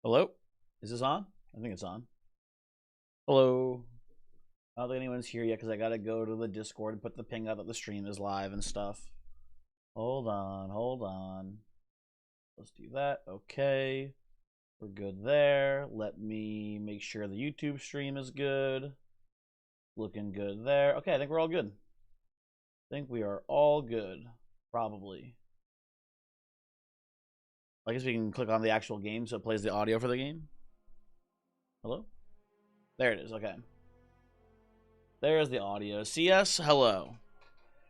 Hello? Is this on? I think it's on. Hello? I don't think anyone's here yet because I gotta go to the Discord and put the ping out that the stream is live and stuff. Hold on, hold on. Let's do that. Okay. We're good there. Let me make sure the YouTube stream is good. Looking good there. Okay, I think we're all good. I think we are all good. Probably. I guess we can click on the actual game so it plays the audio for the game. Hello? There it is. Okay. There's the audio. CS, hello.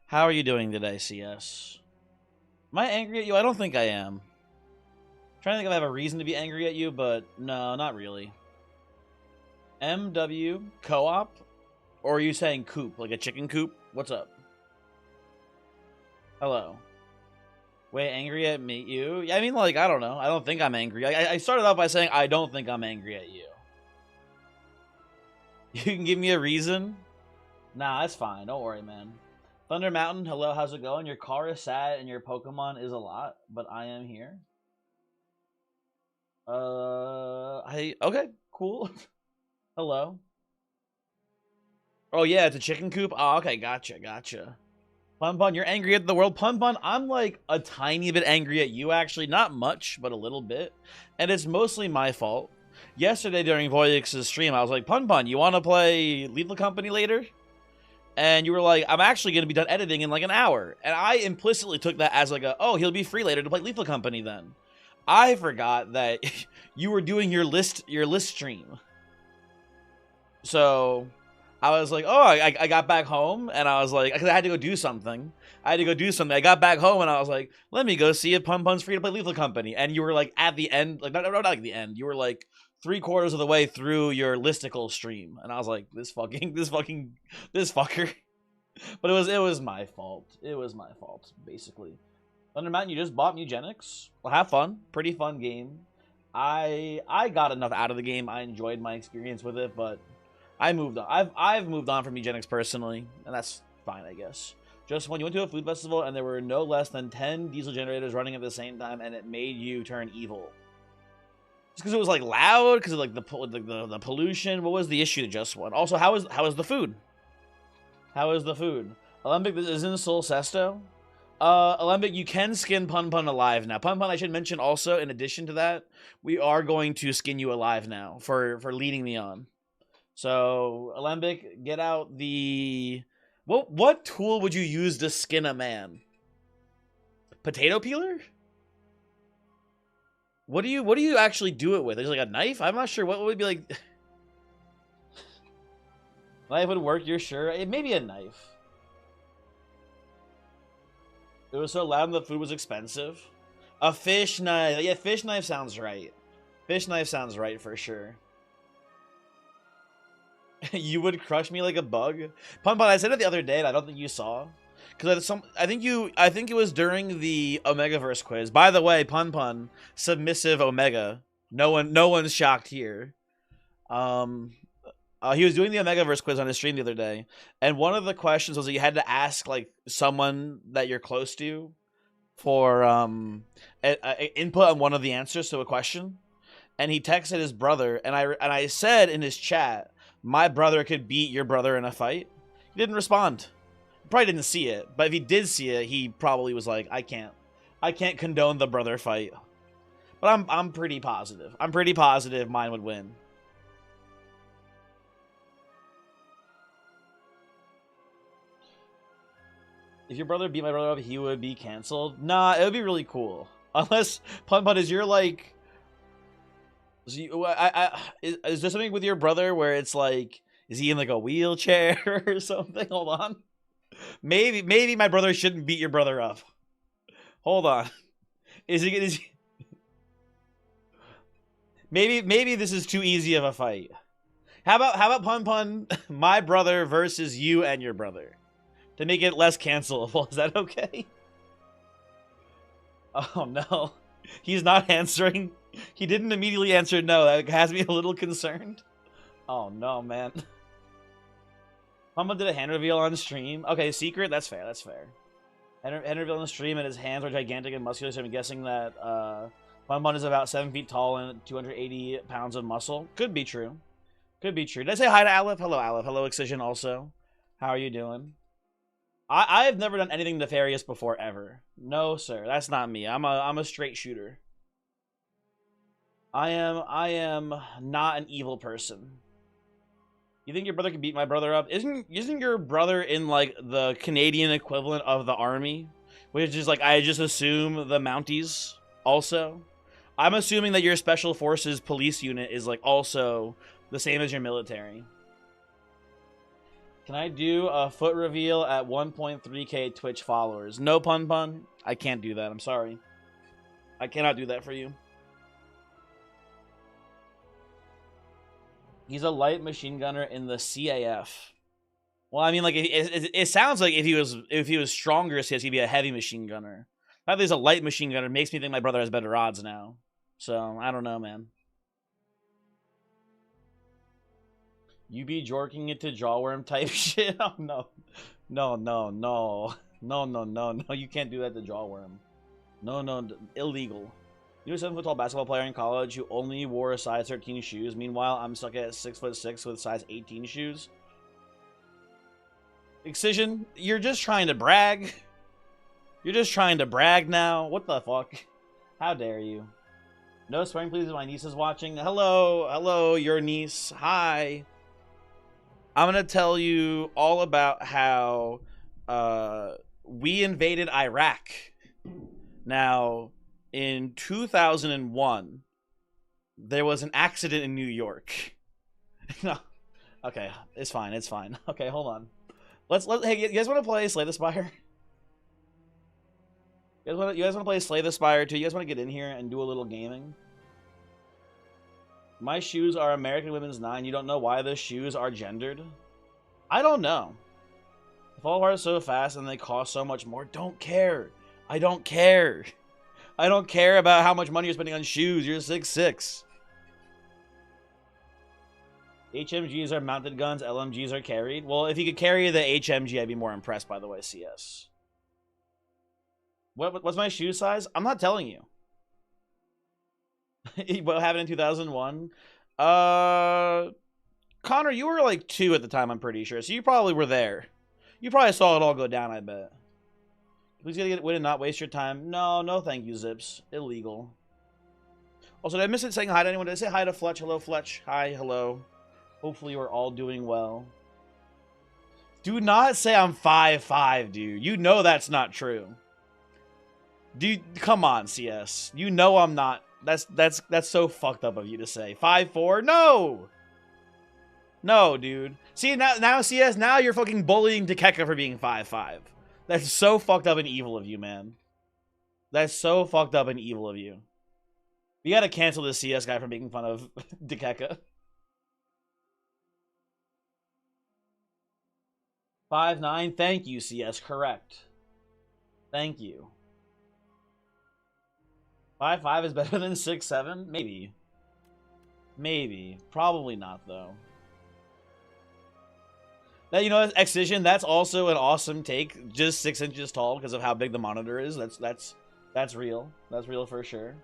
How are you doing today, CS? Am I angry at you? I don't think I am. I'm trying to think if I have a reason to be angry at you, but no, not really. MW co-op? Or are you saying coop, like a chicken coop? What's up? Hello. Wait, angry at me? You? I mean, like, I don't know. I don't think I'm angry. I started off by saying I don't think I'm angry at you. You can give me a reason? Nah, that's fine. Don't worry, man. Thunder Mountain, hello, how's it going? Your car is sad and your Pokemon is a lot, but I am here. Okay, cool. Hello. Oh, yeah, it's a chicken coop? Oh, okay, gotcha. Pun Pun, you're angry at the world. Pun Pun, I'm like a tiny bit angry at you, actually. Not much, but a little bit. And it's mostly my fault. Yesterday during Voyix's stream, I was like, Pun Pun, you want to play Lethal Company later? And you were like, I'm actually going to be done editing in like an hour. And I implicitly took that as like oh, he'll be free later to play Lethal Company then. I forgot that you were doing your list stream. So I was like, oh, I got back home and I was like, because I had to go do something. I got back home and I was like, let me go see if Pun Pun's free to play Lethal Company. And you were like at the end, like not like the end. You were like 3/4 of the way through your listicle stream, and I was like, this fucker. But it was my fault. It was my fault, basically. Thunder Mountain, you just bought Mugenics. Well, have fun. Pretty fun game. I got enough out of the game. I enjoyed my experience with it, but I moved on. I've moved on from Eugenics personally, and that's fine, I guess. Just when you went to a food festival and there were no less than 10 diesel generators running at the same time, and it made you turn evil. Just because it was like loud, because of like the pollution. What was the issue to just one? Also, how is the food? How is the food? Olympic, this isn't Soul Sesto. Olympic, you can skin Pun Pun alive now. Pun Pun, I should mention also, in addition to that, we are going to skin you alive now for leading me on. So, Alembic, get out the... What tool would you use to skin a man? Potato peeler? What do you actually do it with? Is it like a knife? I'm not sure. What would be like... Knife would work, you're sure? It may be a knife. It was so loud and the food was expensive. A fish knife. Yeah, fish knife sounds right. Fish knife sounds right for sure. You would crush me like a bug. Pun Pun, I said it the other day and I don't think you saw. Because I think it was during the Omegaverse quiz. By the way, Pun Pun, submissive Omega. No one's shocked here. He was doing the Omegaverse quiz on his stream the other day, and one of the questions was that you had to ask like someone that you're close to for input on one of the answers to a question. And he texted his brother, and I said in his chat, my brother could beat your brother in a fight. He didn't respond. He probably didn't see it, but if he did see it, he probably was like, I can't condone the brother fight. But I'm pretty positive. I'm pretty positive mine would win. If your brother beat my brother up, he would be canceled. Nah, it would be really cool. Unless Pun Pun is your like. Is there something with your brother where it's like, is he in like a wheelchair or something? Hold on. Maybe my brother shouldn't beat your brother up. Hold on. Is he? Maybe this is too easy of a fight. How about Pun Pun, my brother versus you and your brother? To make it less cancelable. Is that okay? Oh, no. He's not answering. He didn't immediately answer no. That has me a little concerned. Oh, no, man. Mama did a hand reveal on stream. Okay, secret? That's fair. Hand reveal on the stream, and his hands are gigantic and muscular, so I'm guessing that Bun Bun is about 7 feet tall and 280 pounds of muscle. Could be true. Could be true. Did I say hi to Aleph? Hello, Aleph. Hello, Excision also. How are you doing? I have never done anything nefarious before, ever. No, sir. That's not me. I'm a straight shooter. I am not an evil person. You think your brother could beat my brother up? Isn't your brother in, like, the Canadian equivalent of the army? Which is, like, I just assume the Mounties also? I'm assuming that your Special Forces police unit is, like, also the same as your military. Can I do a foot reveal at 1.3k Twitch followers? No, Pun Pun. I can't do that. I'm sorry. I cannot do that for you. He's a light machine gunner in the CAF. Well, I mean, like, it sounds like if he was stronger, he'd be a heavy machine gunner. The fact that he's a light machine gunner makes me think my brother has better odds now. So, I don't know, man. You be jorking it to jawworm type shit? Oh, no. No, no, no. No, no, no, no. You can't do that to jawworm. No, no. Illegal. You're a 7-foot-tall basketball player in college who only wore a size 13 shoes. Meanwhile, I'm stuck at 6'6" with size 18 shoes. Excision, you're just trying to brag. You're just trying to brag now. What the fuck? How dare you? No swearing, please. My niece is watching. Hello, hello, your niece. Hi. I'm gonna tell you all about how we invaded Iraq. Now, in 2001, there was an accident in New York. No, okay, it's fine. It's fine. Okay, hold on. Hey, you guys want to play Slay the Spire? You guys want to play Slay the Spire too? You guys want to get in here and do a little gaming? My shoes are American Women's 9. You don't know why the shoes are gendered? I don't know. They fall apart so fast and they cost so much more. Don't care. I don't care. I don't care about how much money you're spending on shoes. You're 6'6". HMGs are mounted guns. LMGs are carried. Well, if you could carry the HMG, I'd be more impressed, by the way, CS. What's my shoe size? I'm not telling you. What happened in 2001? Connor, you were like 2 at the time, I'm pretty sure. So you probably were there. You probably saw it all go down, I bet. Please get a win and not waste your time. No, no thank you, Zips. Illegal. Also, did I miss it saying hi to anyone? Did I say hi to Fletch? Hello, Fletch. Hi, hello. Hopefully you're all doing well. Do not say I'm 5'5", dude. You know that's not true. Dude, come on, CS. You know I'm not. That's so fucked up of you to say. 5'4"? No! No, dude. See, now CS, now you're fucking bullying Dekeka for being 5'5". That's so fucked up and evil of you, man. That's so fucked up and evil of you. We gotta cancel this CS guy for making fun of Dekeka. 5'9", thank you, CS, correct. Thank you. 5'5" is better than 6'7"? Maybe. Maybe. Probably not, though. That, you know, Excision, that's also an awesome take. Just 6 inches tall because of how big the monitor is. That's real. That's real for sure.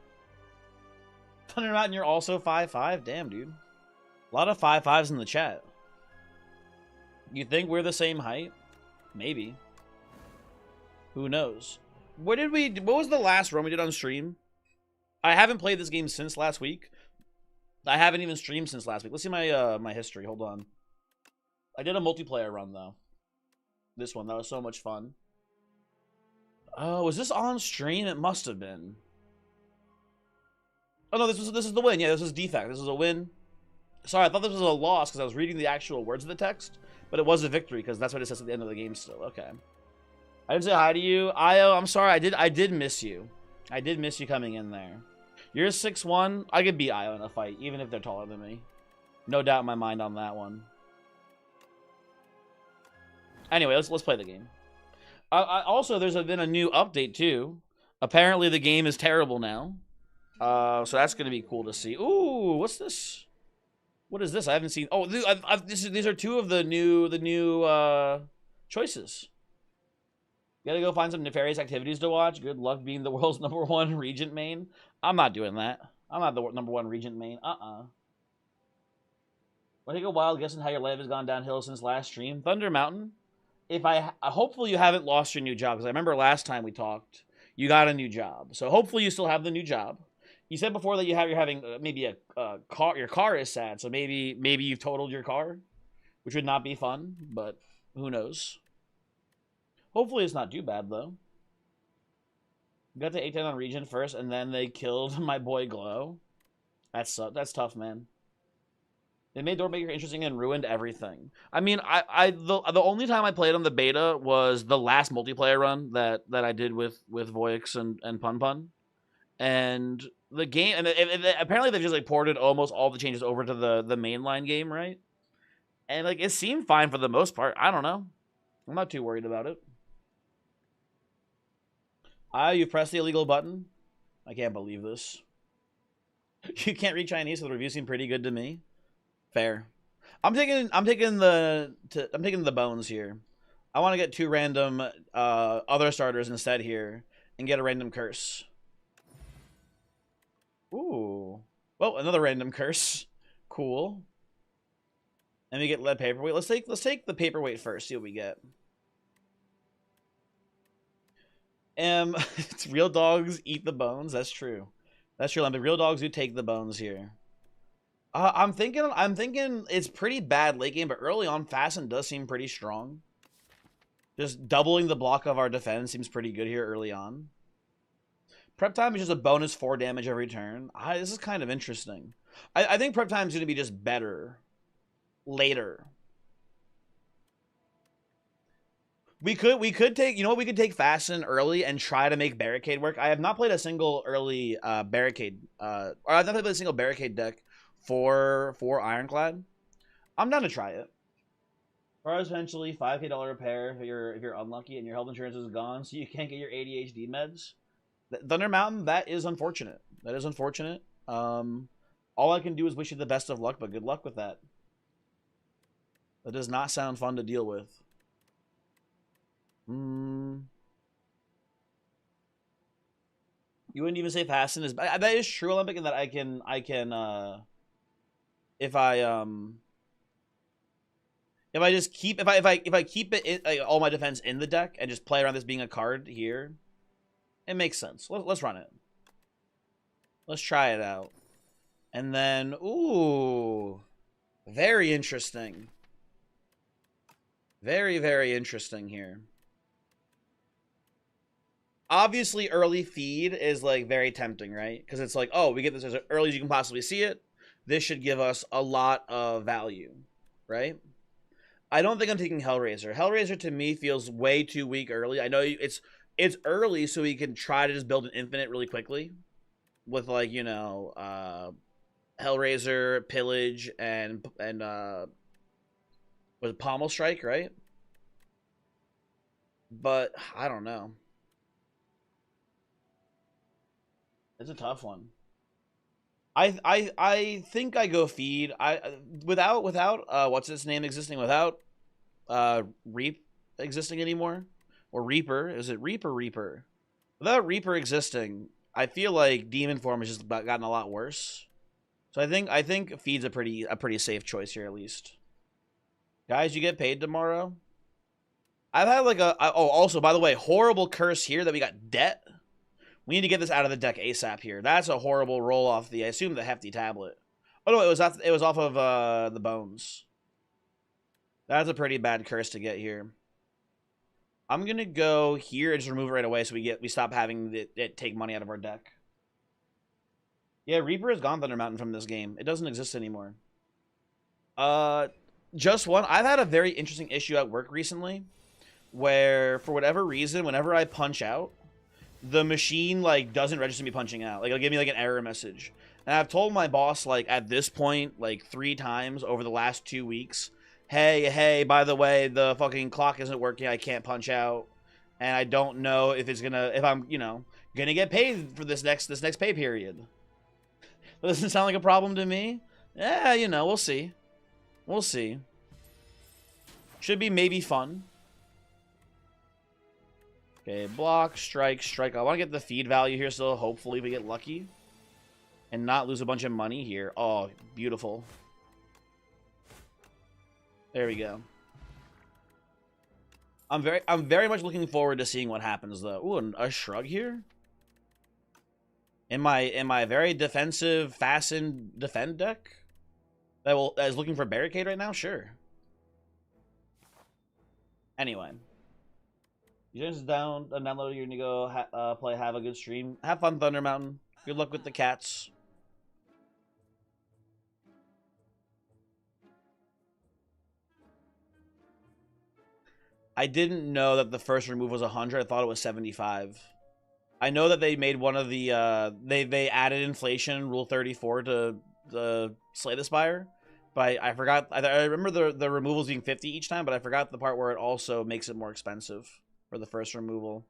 Thunder Mountain, you're also 5'5"? Damn, dude. A lot of 5'5"s in the chat. You think we're the same height? Maybe. Who knows? What was the last run we did on stream? I haven't played this game since last week. I haven't even streamed since last week. Let's see my my history. Hold on. I did a multiplayer run though. This one, that was so much fun. Oh, was this on stream? It must have been. Oh no, this is the win. Yeah, this is defect. This is a win. Sorry, I thought this was a loss because I was reading the actual words of the text, but it was a victory because that's what it says at the end of the game still. Okay. I didn't say hi to you. Io, I'm sorry. I did miss you. I did miss you coming in there. You're 6'1". I could beat Io in a fight, even if they're taller than me. No doubt in my mind on that one. Anyway, let's play the game. Also, there's been a new update too. Apparently, the game is terrible now. So that's gonna be cool to see. Ooh, what's this? What is this? I haven't seen. Oh, these are 2 of the new choices. Gotta go find some nefarious activities to watch. Good luck being the world's #1 Regent main. I'm not doing that. I'm not the #1 Regent main. Want to take a wild guess on how your life has gone downhill since last stream? Thunder Mountain. Hopefully you haven't lost your new job, because I remember last time we talked, you got a new job. So hopefully you still have the new job. You said before that you're having maybe a car. Your car is sad, so maybe you've totaled your car, which would not be fun, but who knows? Hopefully it's not too bad though. Got to A10 on Regent first, and then they killed my boy Glow. That's tough, man. They made Doormaker interesting and ruined everything. I mean, the only time I played on the beta was the last multiplayer run that I did with Voix and Pun Pun, and the game. And apparently they've just like ported almost all the changes over to the mainline game, right? And like it seemed fine for the most part. I don't know. I'm not too worried about it. You pressed the illegal button. I can't believe this. You can't read Chinese, so the reviews seem pretty good to me. Fair. I'm taking the bones here. I want to get 2 random other starters instead here and get a random curse. Ooh. Well, another random curse. Cool. And we get lead paperweight. Let's take the paperweight first. See what we get. It's real dogs eat the bones. That's true. That's true. But real dogs do take the bones here. I'm thinking it's pretty bad late game, but early on, Fasten does seem pretty strong. Just doubling the block of our defense seems pretty good here early on. Prep time is just a bonus 4 damage every turn. This is kind of interesting. I think prep time is going to be just better later. We could take, you know what, we could take Fasten early and try to make Barricade work. I have not played a single early Barricade, or I've not played a single Barricade deck for Ironclad. I'm down to try it. Or essentially $5K repair if you're unlucky and your health insurance is gone, so you can't get your ADHD meds. Thunder Mountain, that is unfortunate. That is unfortunate. All I can do is wish you the best of luck, but good luck with that. That does not sound fun to deal with. You wouldn't even say Fasten is that is true, Olympic, and that I can if I just keep if I keep it all my defense in the deck and just play around this being a card here, it makes sense. Let's run it. Let's try it out. And then, ooh, very interesting. Very, very interesting here. Obviously, early feed is like very tempting, right? Because it's like, oh, we get this as early as you can possibly see it. This should give us a lot of value, right? I don't think I'm taking Hellraiser. Hellraiser to me feels way too weak early. I know it's early, so we can try to just build an infinite really quickly with, like, you know, Hellraiser, Pillage, and was it Pommel Strike, right? But I don't know. It's a tough one. I think I go feed. Without what's its name existing, without Reap existing anymore, or Reaper. Is it Reap or Reaper? Without Reaper existing, I feel like Demon Form has just gotten a lot worse. So I think feed's a pretty safe choice here, at least. Guys, you get paid tomorrow. I've had like also, by the way, horrible curse here that we got debt. We need to get this out of the deck ASAP here. That's a horrible roll off I assume the Hefty tablet. Oh no, it was off of the bones. That's a pretty bad curse to get here. I'm gonna go here and just remove it right away so we stop having it take money out of our deck. Yeah, Reaper is gone, Thunder Mountain, from this game. It doesn't exist anymore. Just one. I've had a very interesting issue at work recently where, for whatever reason, whenever I punch out, the machine, like, doesn't register me punching out. Like, it'll give me, like, an error message. And I've told my boss, like, at this point, like, 3 times over the last 2 weeks, hey, by the way, the fucking clock isn't working, I can't punch out, and I don't know if I'm, you know, gonna get paid for this next pay period. That doesn't sound like a problem to me. Yeah, you know, we'll see. We'll see. Should be maybe fun. Okay, block, strike, strike. I want to get the feed value here, so hopefully we get lucky. And not lose a bunch of money here. Oh, beautiful. There we go. I'm very much looking forward to seeing what happens, though. Ooh, a shrug here? In my very defensive, fasten, defend deck? That is looking for barricade right now? Sure. Anyway. You just download, you're gonna go play, have a good stream. Have fun, Thunder Mountain. Good luck with the cats. I didn't know that the first remove was 100. I thought it was 75. I know that they made one of the they added inflation rule 34 to the Slay the Spire, but I forgot. I remember the removals being 50 each time, but I forgot the part where it also makes it more expensive for the first removal.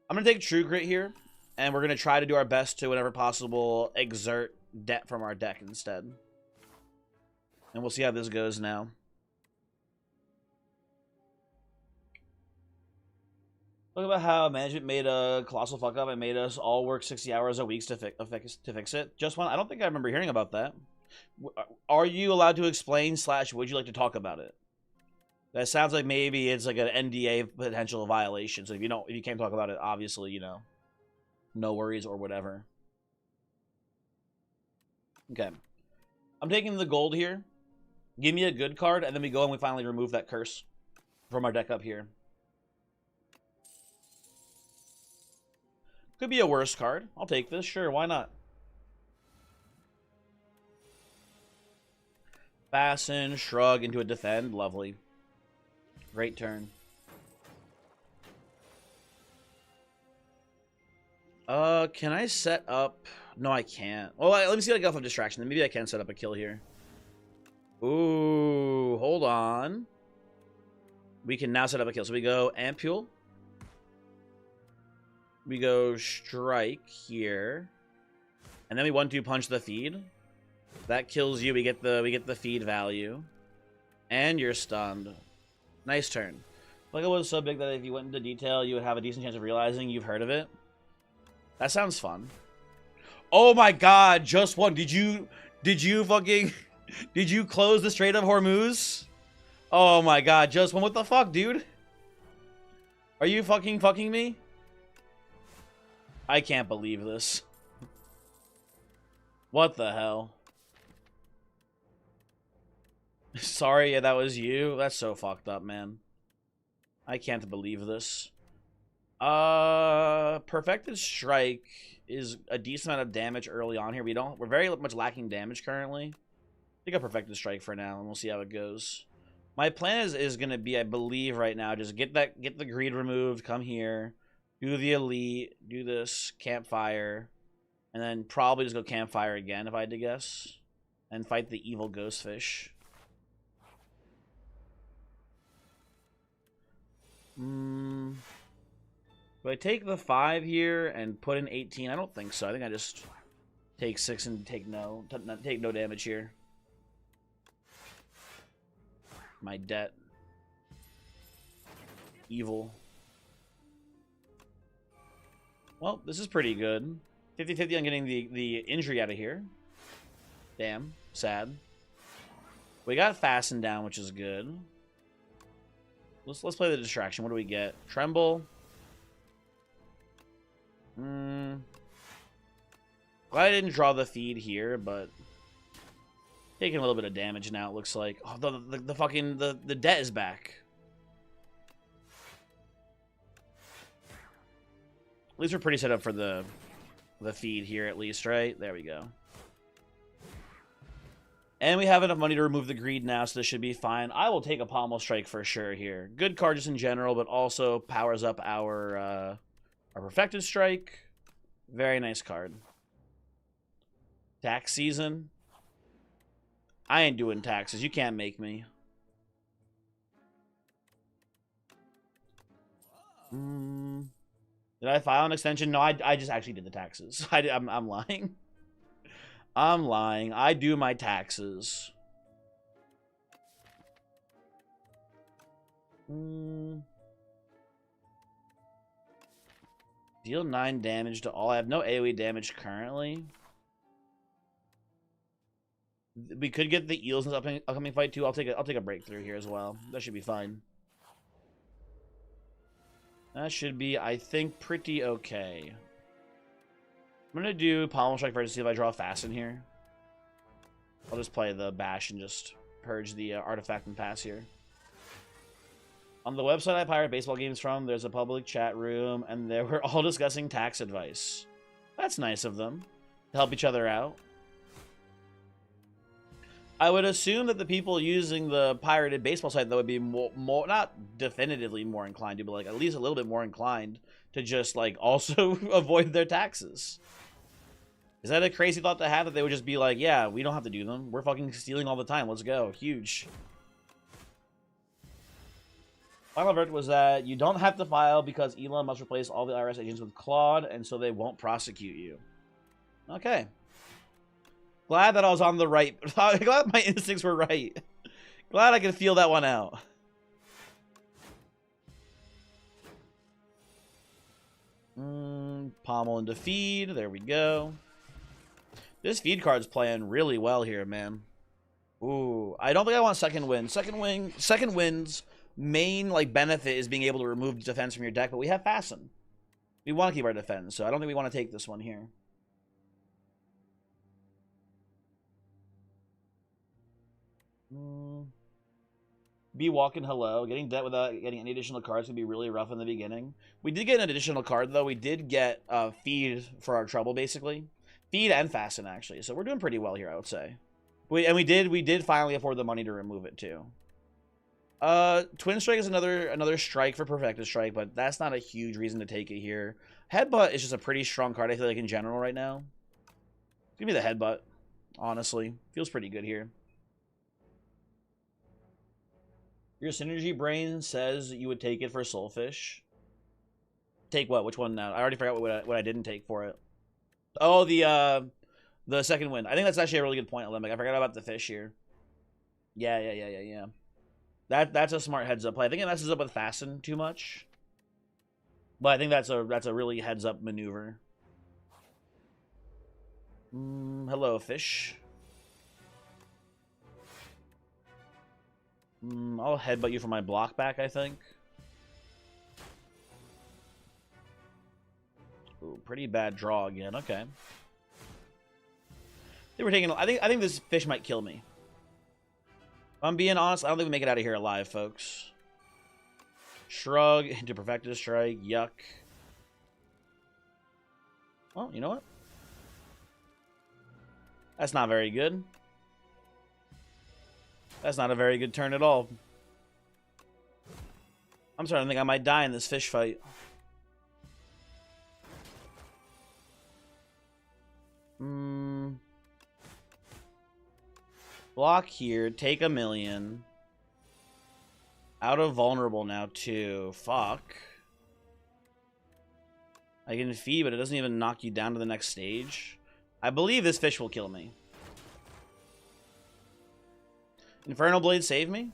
I'm gonna take True Grit here, and we're gonna try to do our best to, whenever possible, exert debt from our deck instead. And we'll see how this goes now. Talk about how management made a colossal fuck up and made us all work 60 hours a week to fix it. Just one. I don't think I remember hearing about that. Are you allowed to explain / would you like to talk about it? That sounds like maybe it's like an NDA potential violation. So if you can't talk about it, obviously, you know, no worries or whatever. Okay. I'm taking the gold here. Give me a good card, and then we go and we finally remove that curse from our deck up here. Could be a worse card. I'll take this. Sure, why not? Fasten, shrug into a defend. Lovely. Great turn. Can I set up? No, I can't. Well, let me see what I got for distraction. Maybe I can set up a kill here. Ooh, hold on. We can now set up a kill. So we go Ampule. We go strike here, and then we 1-2 punch the feed. That kills you. We get the feed value, and you're stunned. Nice turn. Like it was so big that if you went into detail, you would have a decent chance of realizing you've heard of it. That sounds fun. Oh my God! Just one. Did you fucking did you close the Strait of Hormuz? Oh my God! Just one. What the fuck, dude? Are you fucking me? I can't believe this. What the hell? Sorry, yeah, that was you? That's so fucked up, man. I can't believe this. Perfected Strike is a decent amount of damage early on here. We're very much lacking damage currently. I think a Perfected Strike for now, and we'll see how it goes. My plan is gonna be, I believe right now, just get the greed removed, come here. Do the elite, do this campfire, and then probably just go campfire again if I had to guess, and fight the evil ghostfish. Do I take the 5 here and put in 18? I don't think so. I think I just take 6 and take no damage here. My debt. Evil. Well, this is pretty good. 50-50 on getting the injury out of here. Damn. Sad. We got Fasten down, which is good. Let's play the distraction. What do we get? Tremble. Glad I didn't draw the feed here, but taking a little bit of damage now, it looks like. Oh, the fucking the debt is back. At least we're pretty set up for the feed here, at least, right? There we go. And we have enough money to remove the greed now, so this should be fine. I will take a Pommel Strike for sure here. Good card just in general, but also powers up our Perfected Strike. Very nice card. Tax season. I ain't doing taxes. You can't make me. Did I file an extension? No, I just actually did the taxes. I'm lying. I'm lying. I do my taxes. Deal 9 damage to all. I have no AoE damage currently. We could get the eels in this upcoming fight too. I'll take a breakthrough here as well. That should be fine. That should be, I think, pretty okay. I'm gonna do Pommel Strike first to see if I draw fast in here. I'll just play the bash and just purge the artifact and pass here. On the website I pirate baseball games from, there's a public chat room, and they were all discussing tax advice. That's nice of them to help each other out. I would assume that the people using the pirated baseball site, though, would be more not definitively more inclined to, but like at least a little bit more inclined to just like also avoid their taxes. Is that a crazy thought to have, that they would just be like, yeah, we don't have to do them. We're fucking stealing all the time. Let's go. Huge. Final verdict was that you don't have to file because Elon must replace all the IRS agents with Claude, and so they won't prosecute you. Okay. Glad that I was on the right. Glad my instincts were right. Glad I could feel that one out. Pommel into feed. There we go. This feed card's playing really well here, man. Ooh, I don't think I want second wind. Second wind's main like benefit is being able to remove defense from your deck, but we have fasten. We want to keep our defense, so I don't think we want to take this one here. Be walking hello. Getting debt without getting any additional cards would be really rough in the beginning. We did get an additional card though. We did get feed for our trouble basically. Feed and fasten actually. So we're doing pretty well here, I would say. We did finally afford the money to remove it too. Twin Strike is another strike for Perfected Strike, but that's not a huge reason to take it here. Headbutt is just a pretty strong card, I feel like, in general right now. Give me the Headbutt, honestly. Feels pretty good here. Your Synergy Brain says you would take it for Soulfish. Take what? Which one now? I already forgot what I didn't take for it. Oh, the second wind. I think that's actually a really good point, Olympic. I forgot about the fish here. Yeah. That's a smart heads up play. I think it messes up with Fasten too much, but I think that's a really heads up maneuver. Hello, fish. I'll headbutt you for my block back, I think. Ooh, pretty bad draw again. Okay. They were taking. I think this fish might kill me. If I'm being honest, I don't think we make it out of here alive, folks. Shrug into Perfected Strike. Yuck. Well, you know what? That's not very good. That's not a very good turn at all. I'm starting to think I might die in this fish fight. Block here. Take a million. Out of vulnerable now, too. Fuck. I can feed, but it doesn't even knock you down to the next stage. I believe this fish will kill me. Infernal Blade save me?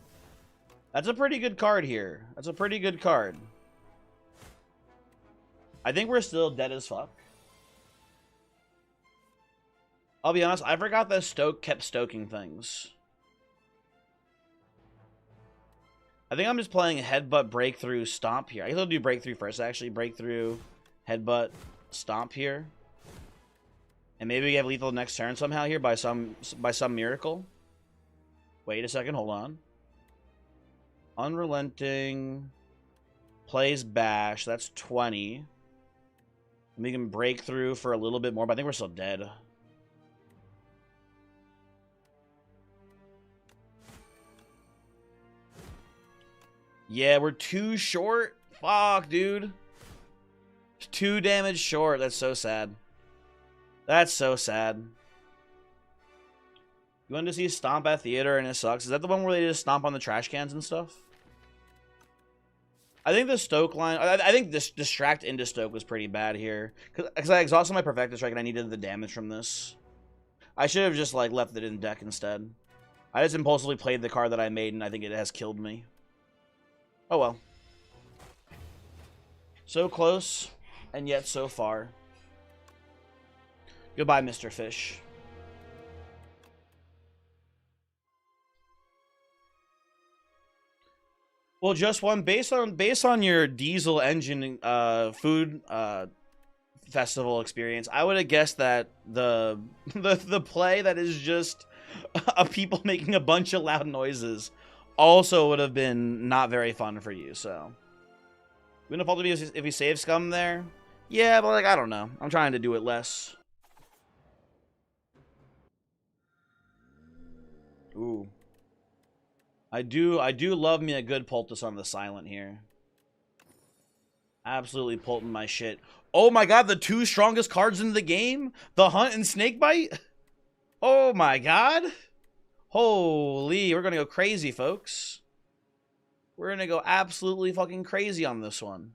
That's a pretty good card here. That's a pretty good card. I think we're still dead as fuck. I'll be honest, I forgot that Stoke kept stoking things. I think I'm just playing Headbutt, Breakthrough, Stomp here. I guess I'll do Breakthrough first, actually. Breakthrough, Headbutt, Stomp here. And maybe we have lethal next turn somehow here by some miracle. Wait a second, hold on. Unrelenting. Plays Bash, that's 20. And we can break through for a little bit more, but I think we're still dead. Yeah, we're too short. Fuck, dude. 2 damage short. That's so sad. That's so sad. You wanted to see Stomp at Theater and it sucks. Is that the one where they just stomp on the trash cans and stuff? I think the Stoke line... I think this Distract into Stoke was pretty bad here. Because I exhausted my Perfected Strike and I needed the damage from this. I should have just like left it in deck instead. I just impulsively played the card that I made and I think it has killed me. Oh well. So close. And yet so far. Goodbye, Mr. Fish. Well, just one based on your diesel engine food festival experience, I would have guessed that the play that is just people making a bunch of loud noises also would have been not very fun for you. So, wouldn't have fault if we save scum there. Yeah, but like I don't know. I'm trying to do it less. Ooh. I do love me a good poultice on the silent here. Absolutely pulting my shit. Oh my god, the two strongest cards in the game? The Hunt and Snakebite? Oh my god. Holy, we're gonna go crazy, folks. We're gonna go absolutely fucking crazy on this one.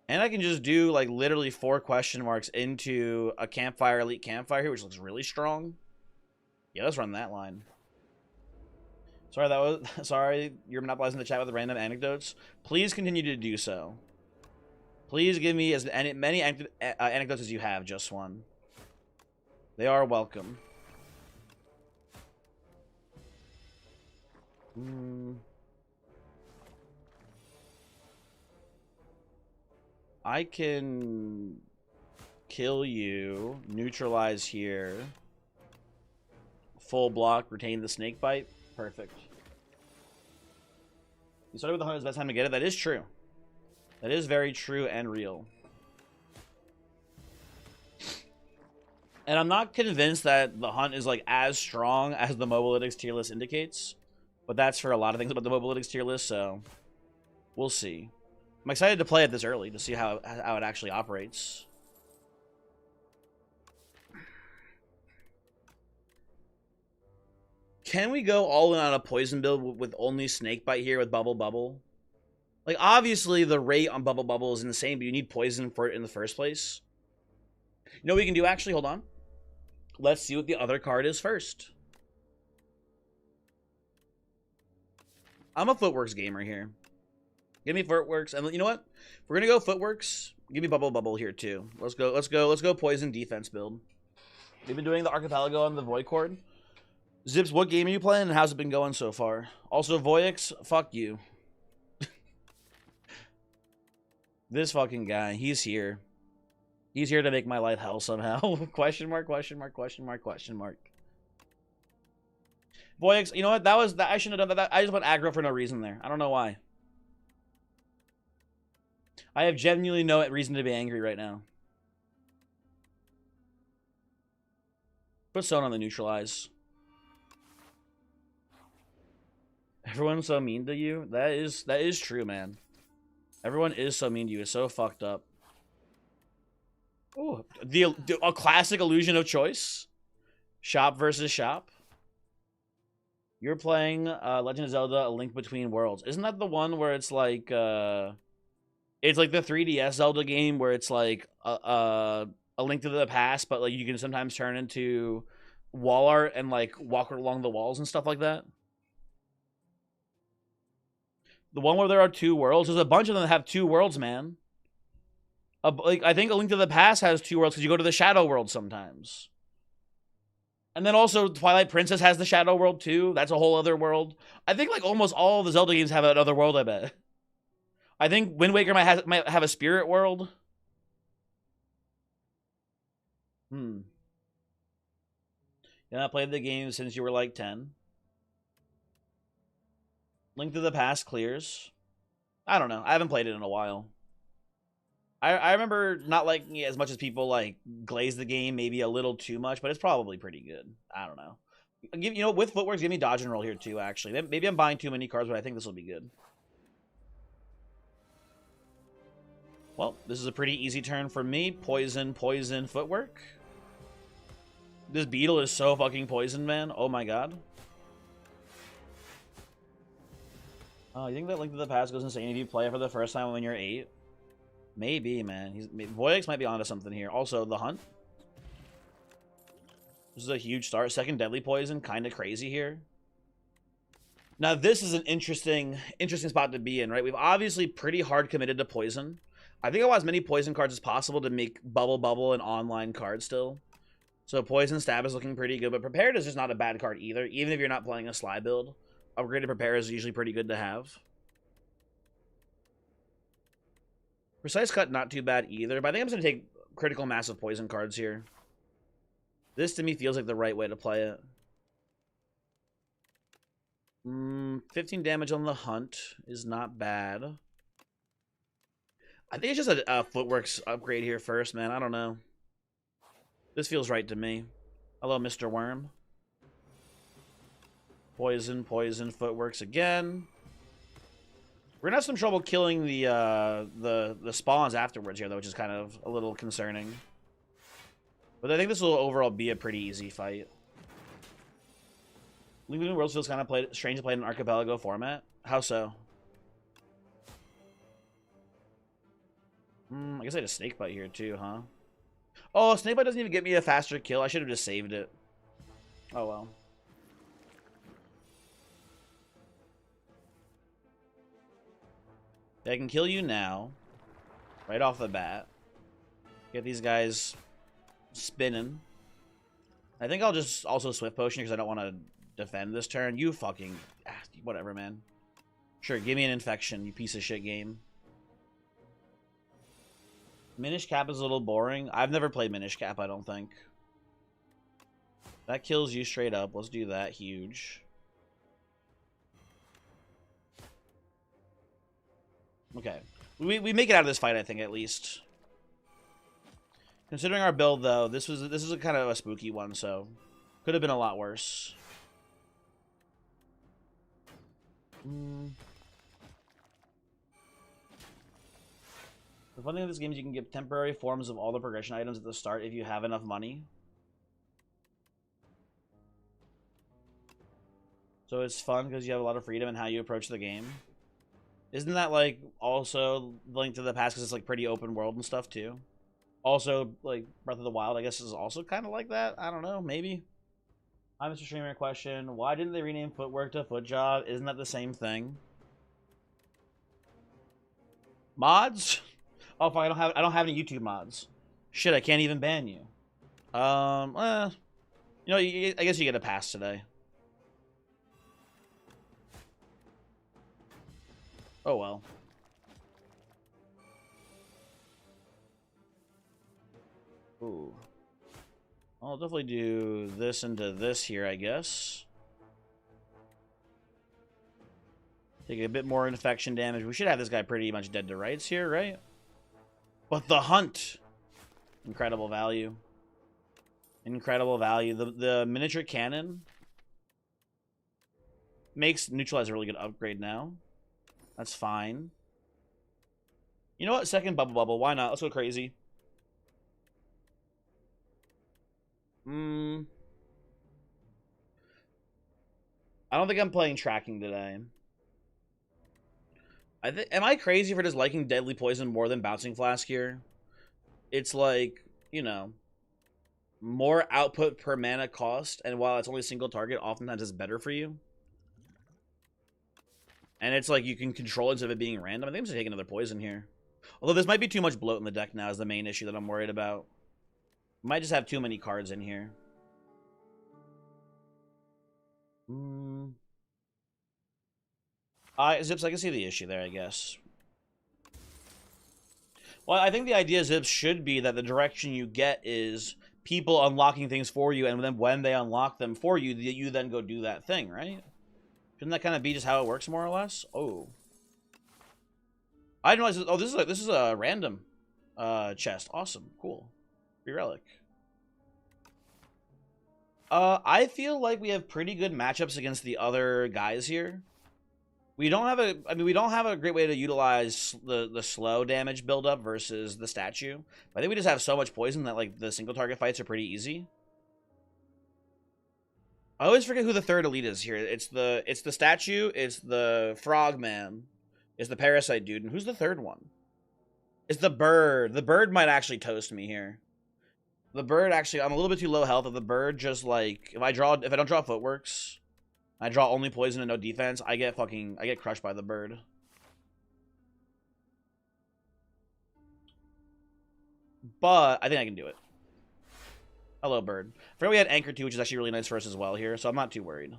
And I can just do like literally 4 question marks into a Campfire Elite Campfire here, which looks really strong. Yeah, let's run that line. Sorry, you're monopolizing the chat with random anecdotes. Please continue to do so. Please give me as many anecdotes as you have, just one. They are welcome. I can kill you, neutralize here, full block, retain the snake bite. Perfect. You started with the Hunt, it's the best time to get it. That is true. That is very true and real. And I'm not convinced that the Hunt is like as strong as the Mobalytics tier list indicates. But that's for a lot of things about the Mobalytics tier list, so we'll see. I'm excited to play it this early to see how it actually operates. Can we go all in on a poison build with only Snakebite here with Bubble Bubble? Like, obviously, the rate on Bubble Bubble is insane, but you need poison for it in the first place. You know what we can do, actually? Hold on. Let's see what the other card is first. I'm a Footworks gamer here. Give me Footworks. And you know what? If we're going to go Footworks, give me Bubble Bubble here, too. Let's go poison defense build. We've been doing the Archipelago on the Void Cord. Zips, what game are you playing and how's it been going so far? Also, Voyix, fuck you. This fucking guy, he's here. He's here to make my life hell somehow. Question mark, question mark, question mark, question mark. Voyix, you know what? I shouldn't have done that. I just went aggro for no reason there. I don't know why. I have genuinely no reason to be angry right now. Put Stone on the neutralize. Everyone's so mean to you. That is true, man. Everyone is so mean to you. It's so fucked up. Ooh, a classic illusion of choice. Shop versus shop. You're playing Legend of Zelda: A Link Between Worlds. Isn't that the one where it's like the 3DS Zelda game where it's like a Link to the Past, but like you can sometimes turn into wall art and like walk along the walls and stuff like that? The one where there are 2 worlds. There's a bunch of them that have 2 worlds, man. Like I think A Link to the Past has 2 worlds because you go to the Shadow World sometimes. And then also Twilight Princess has the Shadow World too. That's a whole other world. I think like almost all of the Zelda games have another world, I bet. I think Wind Waker might have a Spirit World. You not played the game since you were like 10. Link to the Past clears. I don't know. I haven't played it in a while. I remember not liking it as much as people like glaze the game, maybe a little too much, but it's probably pretty good. I don't know. You know, with Footworks, give me Dodge and Roll here too, actually. Maybe I'm buying too many cards, but I think this will be good. Well, this is a pretty easy turn for me. Poison, poison, Footwork. This Beetle is so fucking poisoned, man. Oh my god. Oh, you think that Link to the Past goes insane if you play it for the first time when you're 8? Maybe, man. Voyix might be onto something here. Also, the Hunt. This is a huge start. Second Deadly Poison, kind of crazy here. Now, this is an interesting spot to be in, right? We've obviously pretty hard committed to Poison. I think I want as many poison cards as possible to make Bubble an online card still. So Poison Stab is looking pretty good, but Prepared is just not a bad card either. Even if you're not playing a Sly build, Upgraded Prepare is usually pretty good to have. Precise Cut, not too bad either, but I think I'm just going to take Critical Mass of Poison cards here. This, to me, feels like the right way to play it. 15 damage on the Hunt is not bad. I think it's just a Footworks upgrade here first, man. I don't know. This feels right to me. Hello, Mr. Worm. Poison, Footworks again. We're gonna have some trouble killing the spawns afterwards here, though, which is kind of a little concerning. But I think this will overall be a pretty easy fight. League Between Worlds feels kind of strange to play in an archipelago format. How so? I guess I had a Snakebite here too, huh? Oh, Snakebite doesn't even get me a faster kill. I should have just saved it. Oh well. I can kill you now. Right off the bat. Get these guys spinning. I think I'll just also Swift Potion because I don't want to defend this turn. You fucking... whatever, man. Sure, give me an infection, you piece of shit game. Minish Cap is a little boring. I've never played Minish Cap, I don't think. That kills you straight up. Let's do that. Huge. Okay. We make it out of this fight, I think, at least. Considering our build, though, this was a kind of a spooky one, so could have been a lot worse. The fun thing with this game is you can get temporary forms of all the progression items at the start if you have enough money. So it's fun because you have a lot of freedom in how you approach the game. Isn't that, like, also Link to the Past because it's, like, pretty open world and stuff, too? Also, like, Breath of the Wild, I guess, is also kind of like that. I don't know, maybe. Hi, Mr. Streamer. Question: why didn't they rename Footwork to Foot Job? Isn't that the same thing? Mods? Oh, fuck, I don't have any YouTube mods. Shit, I can't even ban you. You know, I guess you get a pass today. Oh well. Ooh. I'll definitely do this into this here, I guess. Take a bit more infection damage. We should have this guy pretty much dead to rights here, right? But the Hunt! Incredible value. Incredible value. The miniature cannon makes Neutralize a really good upgrade now. That's fine. You know what? Second Bubble. Why not? Let's go crazy. I don't think I'm playing tracking today. Am I crazy for just liking Deadly Poison more than Bouncing Flask here? It's like, you know, more output per mana cost, and while it's only a single target, oftentimes it's better for you. And it's like you can control it instead of it being random. I think I'm just taking another poison here. Although this might be too much bloat in the deck now is the main issue that I'm worried about. Might just have too many cards in here. Zips, I can see the issue there, I guess. Well, I think the idea, Zips, should be that the direction you get is people unlocking things for you, and then when they unlock them for you, you then go do that thing, right? Shouldn't that kind of be just how it works, more or less? Oh. I didn't realize... Oh, this is a random chest. Awesome. Cool. Free relic. I feel like we have pretty good matchups against the other guys here. We don't have a great way to utilize the slow damage buildup versus the statue. I think we just have so much poison that like the single target fights are pretty easy. I always forget who the third elite is here. It's the statue, it's the frogman, it's the parasite dude, and who's the third one? It's the bird. The bird might actually toast me here. The bird actually, I'm a little bit too low health. If the bird just like if I don't draw Footworks, I draw only poison and no defense, I get crushed by the bird. but I think I can do it. Hello, bird. I forgot we had Anchor too, which is actually really nice for us as well here, so I'm not too worried.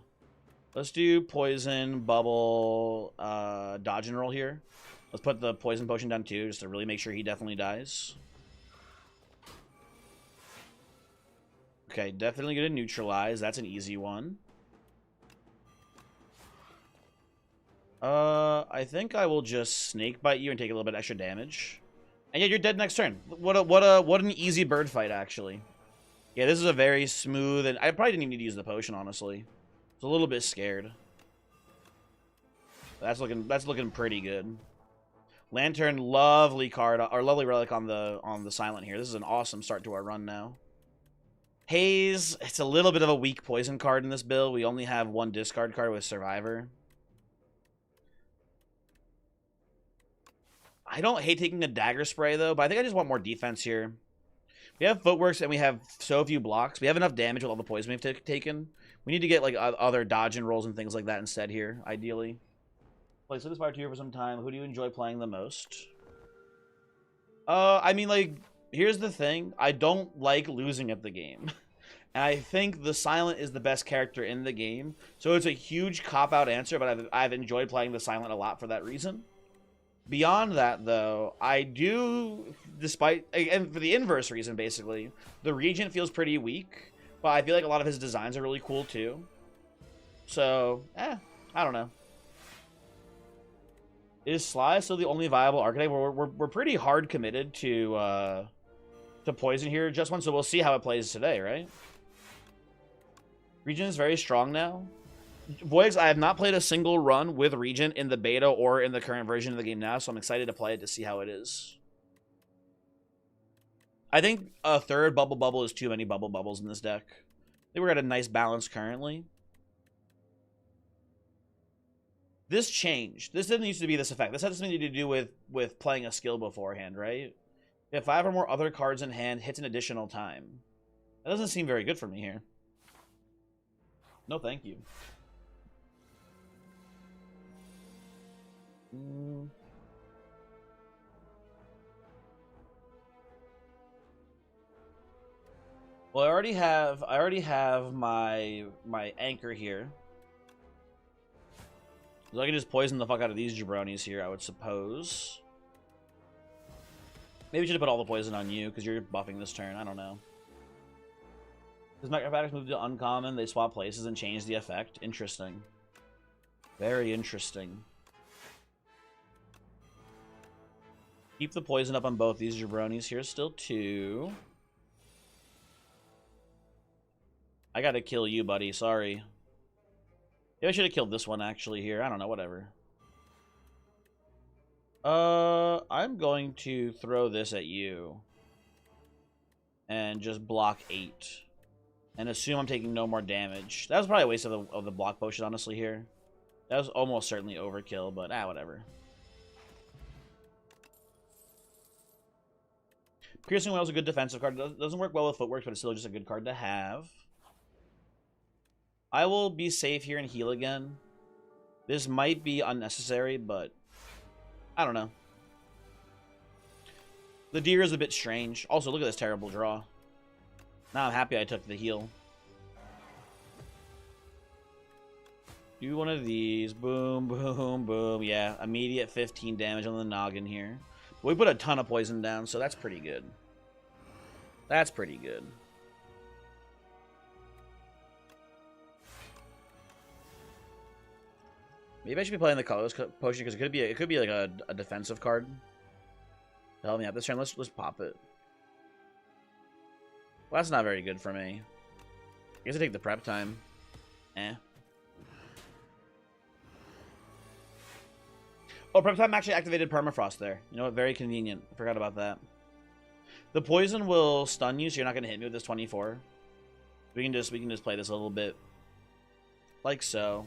Let's do poison, bubble, dodge and roll here. Let's put the poison potion down too, just to really make sure he definitely dies. Okay, definitely gonna neutralize. That's an easy one. I think I will just snake bite you and take a little bit extra damage. And yeah, you're dead next turn. What an easy bird fight, actually. Yeah, this is a very smooth, and I probably didn't even need to use the potion, honestly. I was a little bit scared. That's looking pretty good. Lantern, lovely card, or lovely relic on the silent here. This is an awesome start to our run now. Haze, it's a little bit of a weak poison card in this build. We only have one discard card with Survivor. I don't hate taking a dagger spray, though, but I think I just want more defense here. We have footworks, and we have so few blocks. We have enough damage with all the poison we've taken. We need to get, like, other dodge and rolls and things like that instead here, ideally. Play Slay the Spire 2 for some time. Who do you enjoy playing the most? I mean, like, here's the thing. I don't like losing at the game. And I think the Silent is the best character in the game. So it's a huge cop-out answer, but I've enjoyed playing the Silent a lot for that reason. Beyond that, though, I do, despite, and for the inverse reason, basically, the Regent feels pretty weak, but I feel like a lot of his designs are really cool, too. So, I don't know. Is Sly still the only viable archetype? We're pretty hard committed to Poison here, just one, so we'll see how it plays today, right? Regent is very strong now. Voids, I have not played a single run with Regent in the beta or in the current version of the game now, so I'm excited to play it to see how it is. I think a third bubble is too many bubbles in this deck. I think we're at a nice balance currently. This changed. This didn't used to be this effect. This had something to do with playing a skill beforehand, right? If 5 or more other cards in hand hits an additional time. That doesn't seem very good for me here. No, thank you. Well, I already have my anchor here. So I can just poison the fuck out of these jabronis here, I would suppose. Maybe we should have put all the poison on you, because you're buffing this turn. I don't know. Does Acrobatics move to uncommon? They swap places and change the effect. Interesting. Very interesting. Keep the poison up on both these jabronis here. Still 2. I gotta kill you, buddy. Sorry. Maybe I should have killed this one, actually, here. I don't know. Whatever. I'm going to throw this at you. And just block 8. And assume I'm taking no more damage. That was probably a waste of the block potion, honestly, here. That was almost certainly overkill, but whatever. Piercing Whale is a good defensive card. Doesn't work well with footwork, but it's still just a good card to have. I will be safe here and heal again. This might be unnecessary, but I don't know. The deer is a bit strange. Also, look at this terrible draw. Now I'm happy I took the heal. Do one of these. Boom, boom, boom. Yeah, immediate 15 damage on the noggin here. We put a ton of poison down, so that's pretty good. That's pretty good. Maybe I should be playing the colorless potion because it could be like a defensive card to help me out this turn. Let's pop it. Well, that's not very good for me. I guess I take the prep time. Oh, prep time actually activated permafrost there. You know what? Very convenient. I forgot about that. The poison will stun you, so you're not going to hit me with this 24. We can just play this a little bit like so.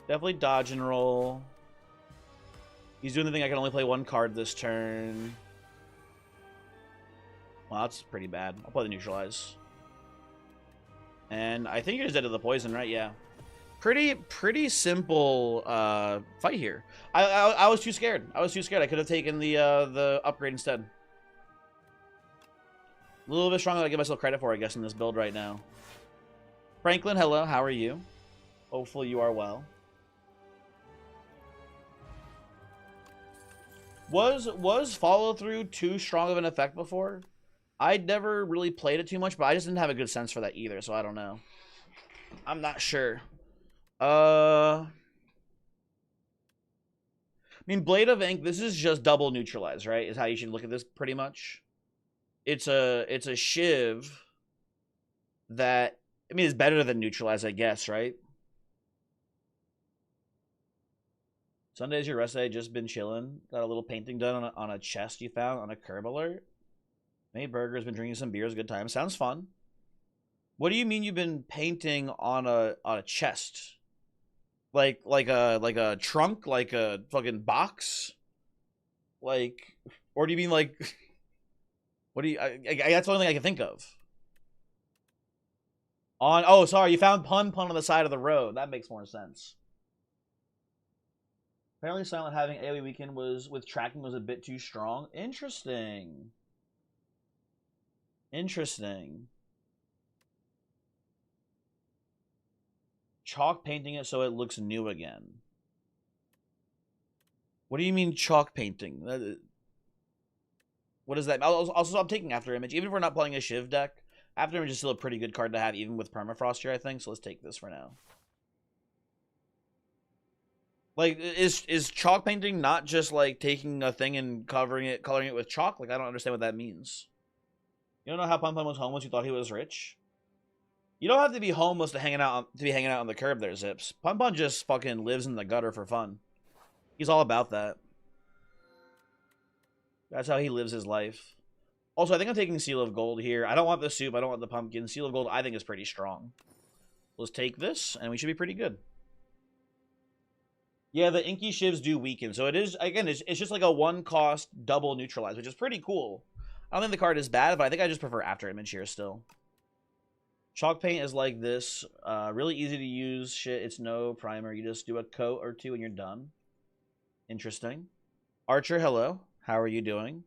Definitely dodge and roll. He's doing the thing I can only play one card this turn. Well, that's pretty bad. I'll play the neutralize. And I think you're just dead to the poison, right? Yeah. Pretty simple fight here. I was too scared. I was too scared. I could have taken the upgrade instead. A little bit stronger than I give myself credit for, I guess, in this build right now. Franklin, hello. How are you? Hopefully you are well. Was follow through too strong of an effect before? I'd never really played it too much, but I just didn't have a good sense for that either, so I don't know. I'm not sure. I mean, Blade of Ink, this is just double neutralize, right? Is how you should look at this pretty much. It's a shiv that, I mean, it's better than neutralize, I guess, right? Sunday's your rest day, just been chilling. Got a little painting done on a chest you found on a curb alert. Made burgers, been drinking some beers, good time. Sounds fun. What do you mean you've been painting on a chest? Like a trunk, like a fucking box? Like, or do you mean like what do you that's the only thing I can think of. Oh, sorry, you found pun on the side of the road. That makes more sense. Apparently Silent having AoE weekend with tracking was a bit too strong. Interesting. Interesting. Chalk painting it so it looks new again. What do you mean chalk painting? What is that? Also, I'm taking After Image. Even if we're not playing a Shiv deck, After Image is still a pretty good card to have, even with Permafrost here, I think. So let's take this for now. Like, is chalk painting not just like taking a thing and coloring it with chalk? Like, I don't understand what that means. You don't know how Pun was homeless? You thought he was rich? You don't have to be homeless to be hanging out on the curb there, Zips. Pun just fucking lives in the gutter for fun. He's all about that. That's how he lives his life. Also, I think I'm taking Seal of Gold here. I don't want the soup. I don't want the pumpkin. Seal of Gold, I think, is pretty strong. Let's take this, and we should be pretty good. Yeah, the Inky Shivs do weaken. So it is, again, it's just like a one-cost double neutralize, which is pretty cool. I don't think the card is bad, but I think I just prefer After Image here still. Chalk paint is like this. Really easy to use shit. It's no primer. You just do a coat or two and you're done. Interesting. Archer, hello. How are you doing?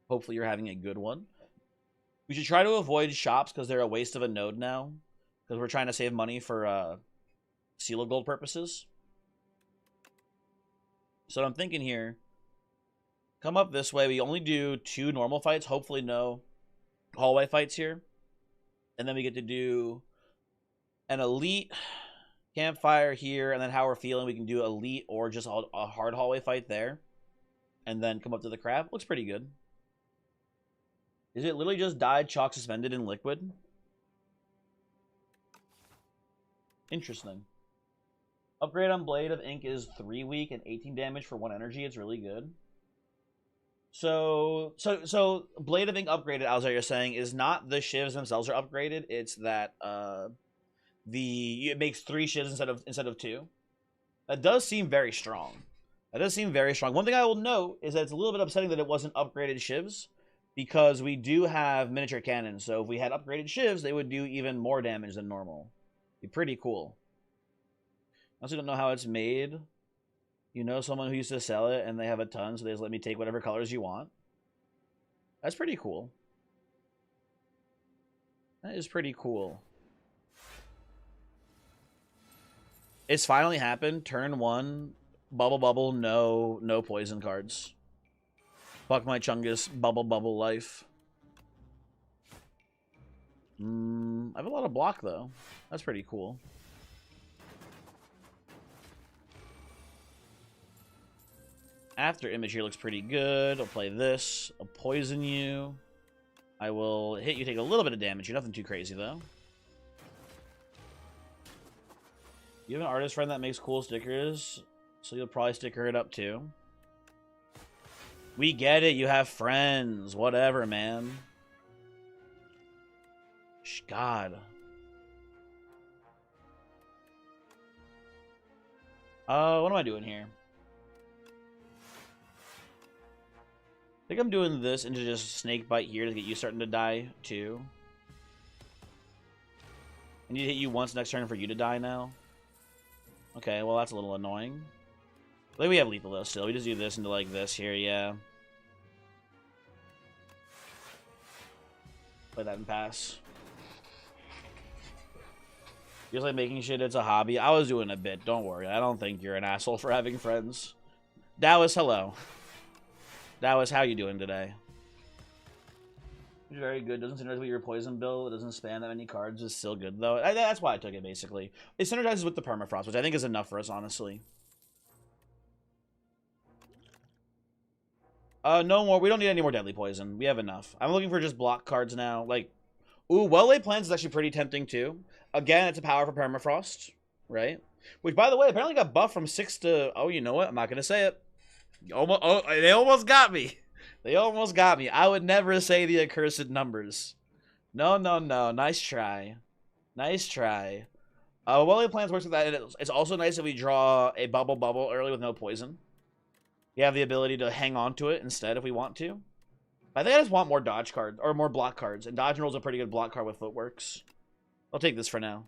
Hopefully you're having a good one. We should try to avoid shops because they're a waste of a node now. Because we're trying to save money for Seal of Gold purposes. So I'm thinking here, come up this way. We only do 2 normal fights. Hopefully no hallway fights here. And then we get to do an elite campfire here. And then how we're feeling, we can do elite or just a hard hallway fight there. And then come up to the crab. Looks pretty good. Is it literally just dyed, chalk suspended in liquid? Interesting. Upgrade on Blade of Ink is 3 weak and 18 damage for 1 energy. It's really good. So Blade of Ink upgraded, Alzar, you're saying, is not the shivs themselves are upgraded. It's that it makes 3 shivs instead of 2. That does seem very strong. One thing I will note is that it's a little bit upsetting that it wasn't upgraded shivs, because we do have miniature cannons. So if we had upgraded shivs, they would do even more damage than normal. Be pretty cool. I also don't know how it's made. You know someone who used to sell it and they have a ton, so they just let me take whatever colors you want. That's pretty cool. That is pretty cool. It's finally happened. Turn 1, bubble, no poison cards. Fuck my Chungus, bubble life. I have a lot of block though. That's pretty cool. After Image here looks pretty good. I'll play this. I'll poison you. I will hit you, take a little bit of damage. You're nothing too crazy, though. You have an artist friend that makes cool stickers, so you'll probably sticker it up, too. We get it. You have friends. Whatever, man. God. What am I doing here? I think I'm doing this into just snake bite here to get you starting to die too. I need to hit you once next turn for you to die now. Okay, well that's a little annoying. I think we have lethal though still. We just do this into like this here, yeah. Play that and pass. Just like making shit it's a hobby. I was doing a bit, don't worry. I don't think you're an asshole for having friends. Dallas, hello. Dallas, how you doing today? Very good. Doesn't synergize with your poison bill. It doesn't span that many cards. It's still good though. That's why I took it basically. It synergizes with the permafrost, which I think is enough for us, honestly. No more. We don't need any more deadly poison. We have enough. I'm looking for just block cards now. Like, ooh, well-laid plans is actually pretty tempting too. Again, it's a power for permafrost, right? Which, by the way, apparently got buffed from 6 to. Oh, you know what? I'm not gonna say it. Oh, they almost got me. They almost got me. I would never say the accursed numbers. No, no, no. Nice try. Nice try. Well-laid plans works with that. It's also nice if we draw a bubble early with no poison. You have the ability to hang on to it instead if we want to. I think I just want more dodge cards, or more block cards. And dodge and roll's a pretty good block card with footworks. I'll take this for now.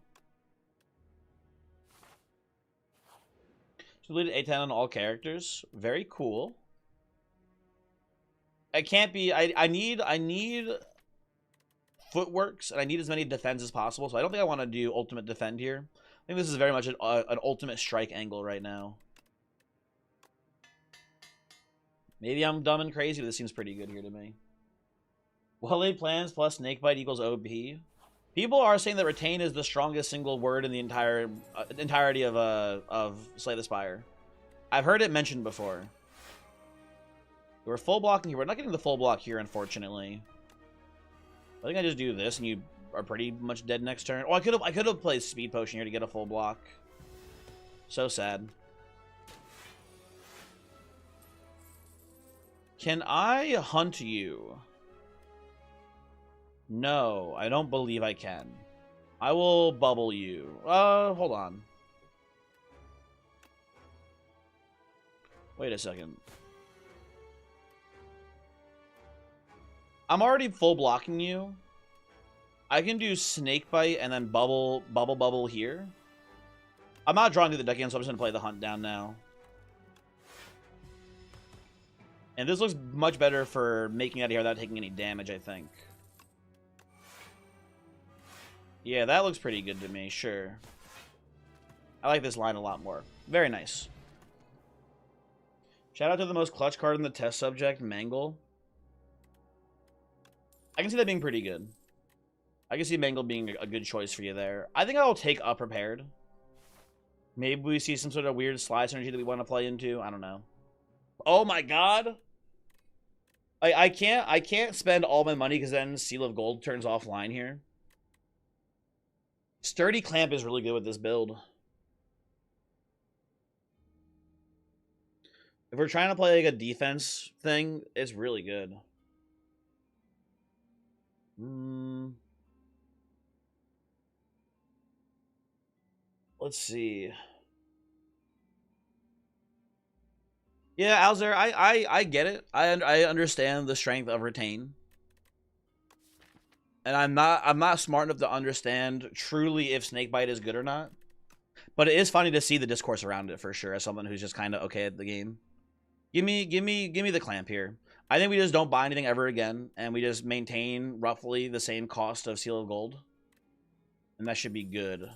Deleted A10 on all characters. Very cool. I can't be... I need footworks, and I need as many defends as possible, so I don't think I want to do ultimate defend here. I think this is very much an ultimate strike angle right now. Maybe I'm dumb and crazy, but this seems pretty good here to me. Well-laid plans plus snakebite equals OP. People are saying that retain is the strongest single word in the entirety of Slay the Spire. I've heard it mentioned before. We're full blocking here. We're not getting the full block here, unfortunately. I think I just do this, and you are pretty much dead next turn. Oh, I could have played Speed Potion here to get a full block. So sad. Can I hunt you? No, I don't believe I can. I will bubble you. Hold on. Wait a second. I'm already full blocking you. I can do Snakebite and then bubble here. I'm not drawing through the deck again, so I'm just going to play the hunt down now. And this looks much better for making it out of here without taking any damage, I think. Yeah, that looks pretty good to me, sure. I like this line a lot more. Very nice. Shout out to the most clutch card in the test subject, Mangle. I can see that being pretty good. I can see Mangle being a good choice for you there. I think I'll take Up Prepared. Maybe we see some sort of weird slide synergy that we want to play into. I don't know. Oh my god! I can't spend all my money because then Seal of Gold turns offline here. Sturdy Clamp is really good with this build. If we're trying to play like a defense thing, it's really good. Let's see. Yeah, Alzer, I get it. I understand the strength of retain. And I'm not smart enough to understand truly if Snakebite is good or not. But it is funny to see the discourse around it for sure as someone who's just kind of okay at the game. Give me the clamp here. I think we just don't buy anything ever again, and we just maintain roughly the same cost of Seal of Gold. And that should be good.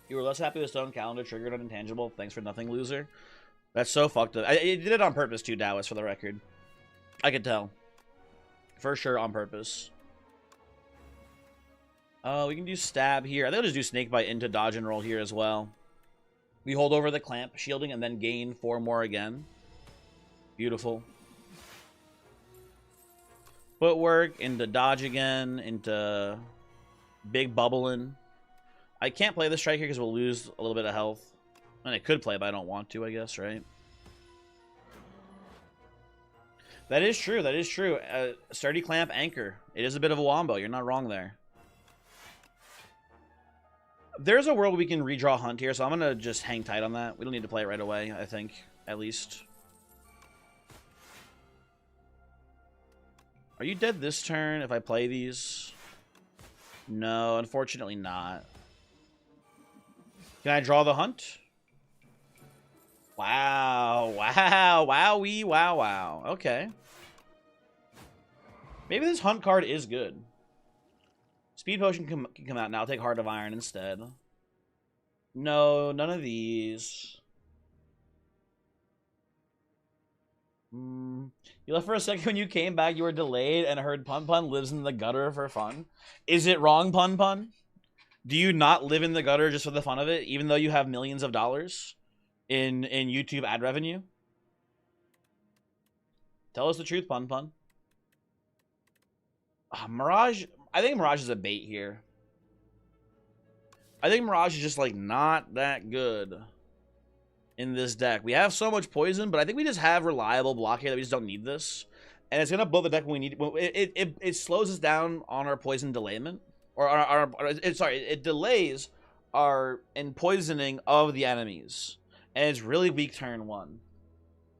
You were less happy with Stone Calendar triggered on Intangible. Thanks for nothing, loser. That's so fucked up. It did it on purpose too, Dallas, for the record. I could tell. For sure on purpose. We can do Stab here. I think I'll just do Snakebite into Dodge and Roll here as well. We hold over the Clamp, shielding, and then gain 4 more again. Beautiful. Footwork, into Dodge again, into Big Bubbling. I can't play the Strike here because we'll lose a little bit of health. And I could play, but I don't want to, I guess, right? That is true, that is true. Sturdy Clamp, Anchor. It is a bit of a wombo, you're not wrong there. There's a world we can redraw Hunt here, so I'm going to just hang tight on that. We don't need to play it right away, I think, at least. Are you dead this turn if I play these? No, unfortunately not. Can I draw the hunt? Wow, wow, wowee, wow, wow. Okay. Maybe this hunt card is good. Speed Potion can come out now. I'll take Heart of Iron instead. No, none of these. You left for a second when you came back. You were delayed and heard Pun Pun lives in the gutter for fun. Is it wrong, Pun Pun? Do you not live in the gutter just for the fun of it, even though you have millions of dollars in YouTube ad revenue? Tell us the truth, Pun Pun. Mirage. I think Mirage is a bait here. I think Mirage is just like not that good in this deck. We have so much poison, but I think we just have reliable blockade that we just don't need this. And it's gonna blow the deck when we need it. It slows us down on our poison delayment, or it delays our poisoning of the enemies, and it's really weak turn one.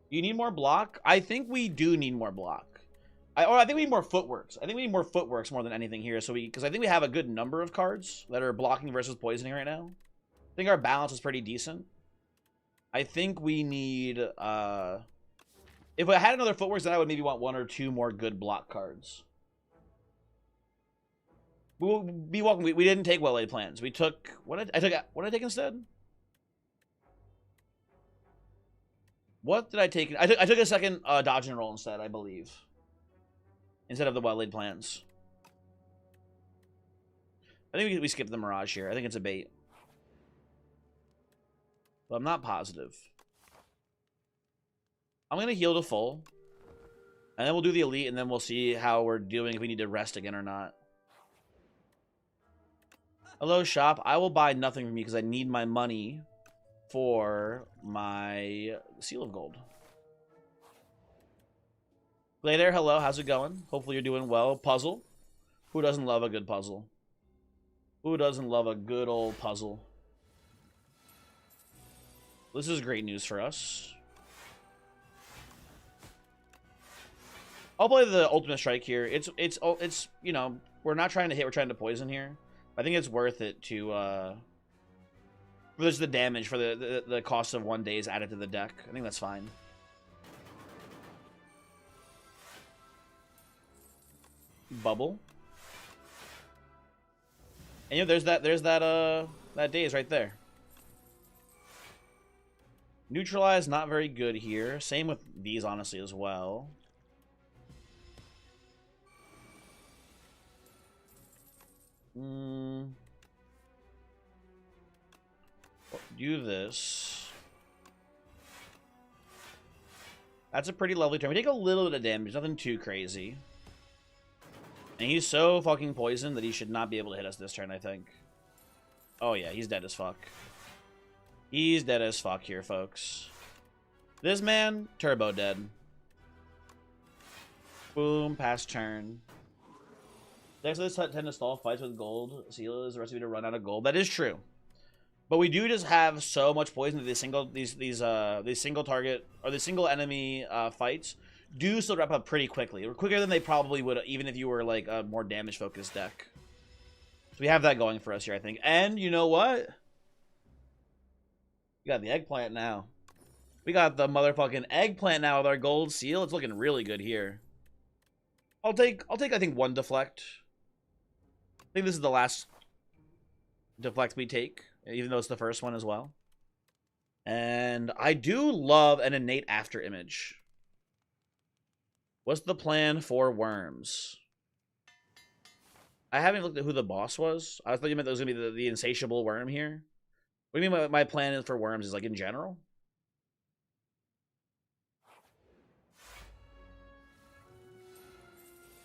You need more block. I think we do need more block. I think we need more footworks. I think we need more footworks more than anything here. So because I think we have a good number of cards that are blocking versus poisoning right now. I think our balance is pretty decent. I think we need if I had another footworks, then I would maybe want 1 or 2 more good block cards. We'll be welcome. We didn't take well-laid plans. We took what did I take instead? What did I take? I took a second dodge and roll instead, I believe. Instead of the well-laid plans. I think we skipped the Mirage here. I think it's a bait. But I'm not positive. I'm going to heal to full. And then we'll do the elite, and then we'll see how we're doing, if we need to rest again or not. Hello, shop. I will buy nothing from you because I need my money for my Seal of Gold. Hey there, hello, how's it going? Hopefully you're doing well. Puzzle. Who doesn't love a good puzzle? Who doesn't love a good old puzzle? This is great news for us. I'll play the Ultimate Strike here. It's you know, we're not trying to hit, we're trying to poison here. I think it's worth it to there's the damage for the cost of 1 day is added to the deck. I think that's fine. Bubble. And you know, there's that daze right there. Neutralize, not very good here. Same with these, honestly, as well. Do this. That's a pretty lovely turn. We take a little bit of damage, nothing too crazy. And he's so fucking poisoned that he should not be able to hit us this turn, I think. Oh yeah, he's dead as fuck. He's dead as fuck here, folks. This man, turbo dead. Boom, pass turn. Next, let's tend to stall fights with gold. Seal is the recipe to run out of gold. That is true. But we do just have so much poison that these single target or the single enemy fights do still wrap up pretty quickly. Or quicker than they probably would, even if you were like a more damage focused deck. So we have that going for us here, I think. And you know what? We got the eggplant now. We got the motherfucking eggplant now with our gold seal. It's looking really good here. I'll take I think 1 deflect. I think this is the last deflect we take, even though it's the first one as well. And I do love an innate after image. What's the plan for worms? I haven't looked at who the boss was. I thought you meant that was going to be the insatiable worm here. What do you mean my plan is for worms is like in general?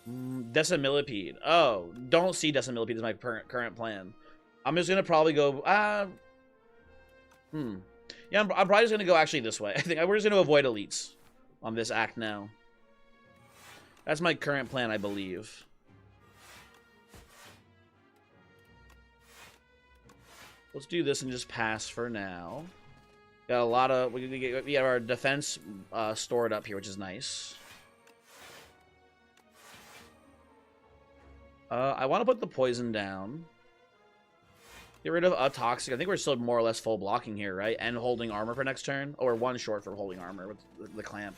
Decimillipede. Oh, don't see Decimillipede as my current plan. I'm just going to probably go... Yeah, I'm probably just going to go actually this way. I think we're just going to avoid elites on this act now. That's my current plan, I believe. Let's do this and just pass for now. Got a lot of... We have our defense stored up here, which is nice. I want to put the poison down. Get rid of a toxic. I think we're still more or less full blocking here, right? And holding armor for next turn. Oh, we're one short for holding armor with the clamp.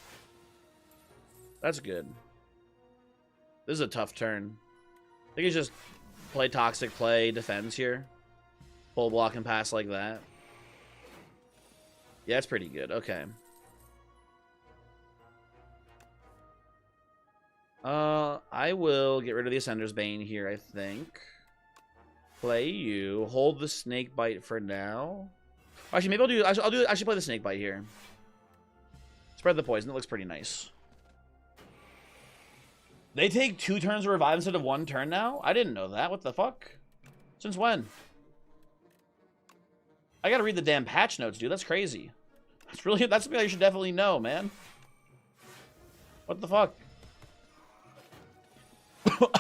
That's good. This is a tough turn. I think it's just play toxic, play defense here. Full block and pass like that. Yeah, that's pretty good. Okay. I will get rid of the Ascender's Bane here, I think. Play you. Hold the Snake Bite for now. Actually, maybe I should play the Snake Bite here. Spread the poison. It looks pretty nice. They take 2 turns to revive instead of 1 turn now? I didn't know that. What the fuck? Since when? I gotta read the damn patch notes, dude. That's crazy. That's something I should definitely know, man. What the fuck?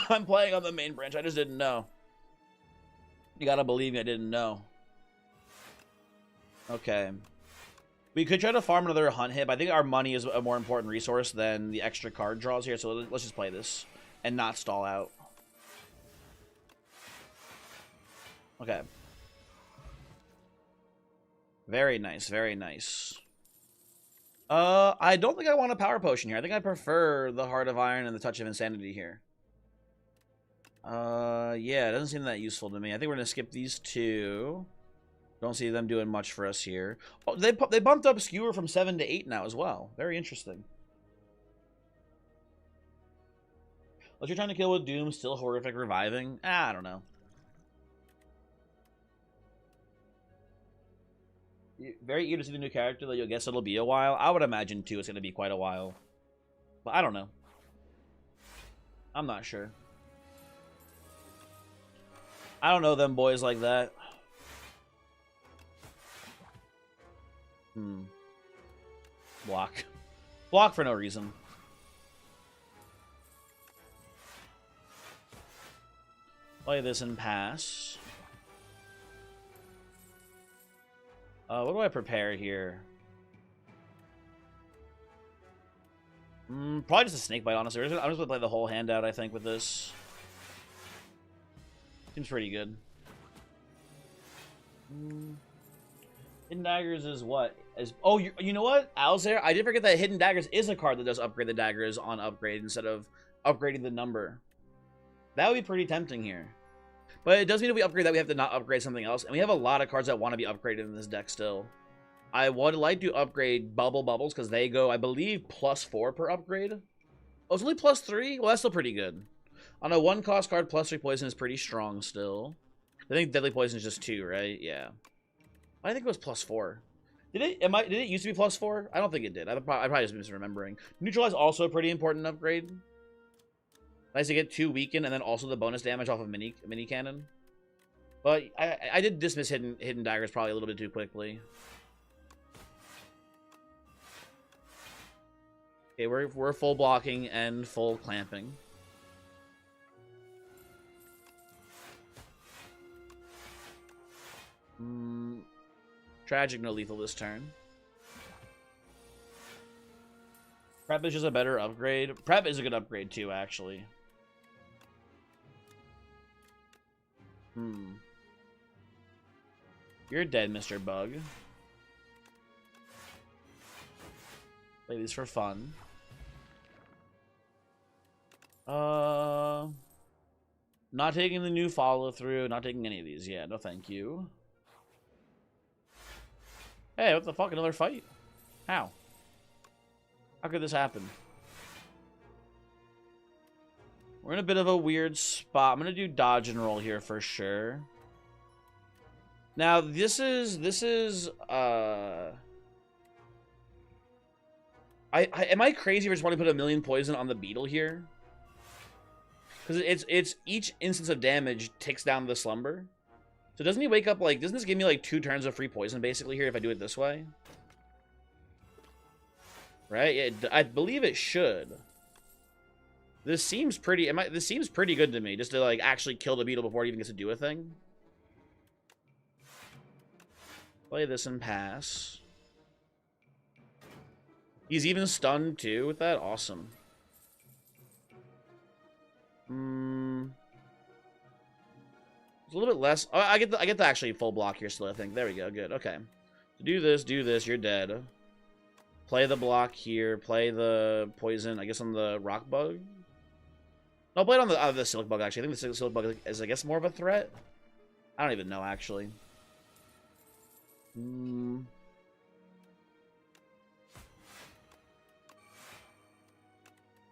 I'm playing on the main branch. I just didn't know. You gotta believe me, I didn't know. Okay. We could try to farm another hunt hit, but I think our money is a more important resource than the extra card draws here, so let's just play this and not stall out. Okay. Very nice, very nice. I don't think I want a power potion here. I think I prefer the Heart of Iron and the Touch of Insanity here. Yeah, it doesn't seem that useful to me. I think we're gonna skip these 2. Don't see them doing much for us here. Oh, they bumped up Skewer from 7 to 8 now as well. Very interesting. Unless you're trying to kill with Doom, still horrific reviving. I don't know. Very eager to see the new character, though you'll guess it'll be a while. I would imagine, too, it's going to be quite a while. But I don't know. I'm not sure. I don't know them boys like that. Block. Block for no reason. Play this and pass. What do I prepare here? Probably just a Snake Bite, honestly. I'm just gonna play the whole hand out, I think, with this. Seems pretty good. Hidden Daggers is what? Oh, you know what? Alzair, I did forget that Hidden Daggers is a card that does upgrade the daggers on upgrade instead of upgrading the number. That would be pretty tempting here. But it does mean if we upgrade that, we have to not upgrade something else. And we have a lot of cards that want to be upgraded in this deck still. I would like to upgrade Bubbles because they go, I believe, +4 per upgrade. Oh, it's only +3? Well, that's still pretty good. On a 1-cost card, +3 poison is pretty strong still. I think Deadly Poison is just 2, right? Yeah. I think it was +4. Did it used to be +4? I don't think it did. I probably just misremembering. Neutralize also a pretty important upgrade. Nice to get 2 weaken and then also the bonus damage off of mini cannon. But I did dismiss hidden daggers probably a little bit too quickly. Okay, we're full blocking and full clamping. Tragic no lethal this turn. Prep is just a better upgrade. Prep is a good upgrade too, actually. You're dead, Mr. Bug. Play these for fun. Not taking the new follow through. Not taking any of these. Yeah, no thank you. Hey, what the fuck? Another fight? How? How could this happen? We're in a bit of a weird spot. I'm gonna do dodge and roll here for sure. Now this is am I crazy for just wanting to put 1,000,000 poison on the beetle here? Because it's each instance of damage takes down the slumber. So doesn't he wake up like, doesn't this give me like 2 turns of free poison basically here if I do it this way? Right? Yeah, I believe it should. This seems pretty this seems pretty good to me, just to like actually kill the beetle before it even gets to do a thing. Play this and pass. He's even stunned too with that. Awesome. less. Oh, I get the actually full block here still, I think. There we go. Good. Okay. Do this. You're dead. Play the block here. Play the poison, I guess, on the rock bug. No, play it on the silk bug, actually. I think the silk bug is, I guess, more of a threat. I don't even know, actually.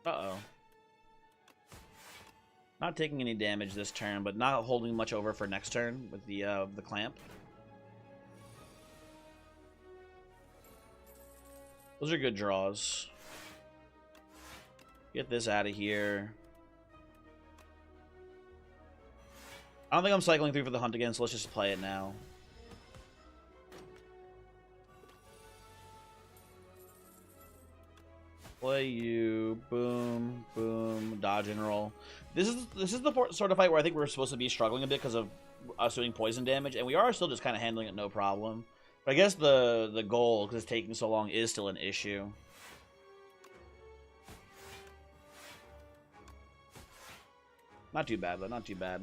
Uh-oh. Not taking any damage this turn, but not holding much over for next turn with the clamp. Those are good draws. Get this out of here. I don't think I'm cycling through for the hunt again, so let's just play it now. Play you, boom, boom, dodge and roll. This is the sort of fight where I think we're supposed to be struggling a bit because of us doing poison damage, and we are still just kind of handling it no problem. But I guess the goal, because it's taking so long, is still an issue. Not too bad, though. Not too bad.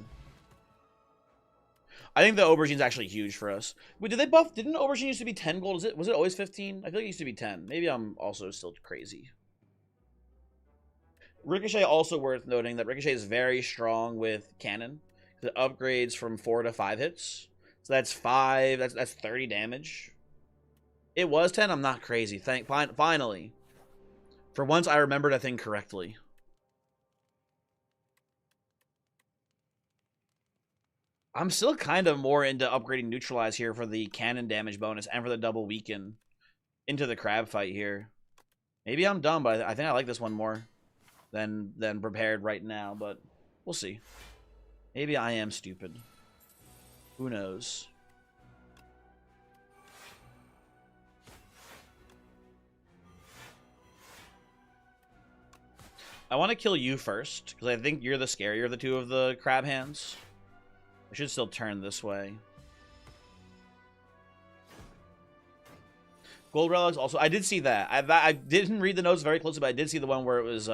I think the aubergine's actually huge for us. Wait, did they buff? Didn't aubergine used to be 10 gold? Was it always 15? I feel like it used to be 10. Maybe I'm also still crazy. Ricochet, also worth noting that Ricochet is very strong with cannon. It upgrades from 4 to 5 hits. So that's 5. That's 30 damage. It was 10. I'm not crazy. Finally. For once, I remembered a thing correctly. I'm still kind of more into upgrading Neutralize here for the cannon damage bonus and for the double weaken into the crab fight here. Maybe I'm dumb, but I think I like this one more than prepared right now, but we'll see. Maybe I am stupid. Who knows? I want to kill you first, because I think you're the scarier of the two of the crab hands. I should still turn this way. Gold relics also. I did see that. I didn't read the notes very closely, but I did see the one where it was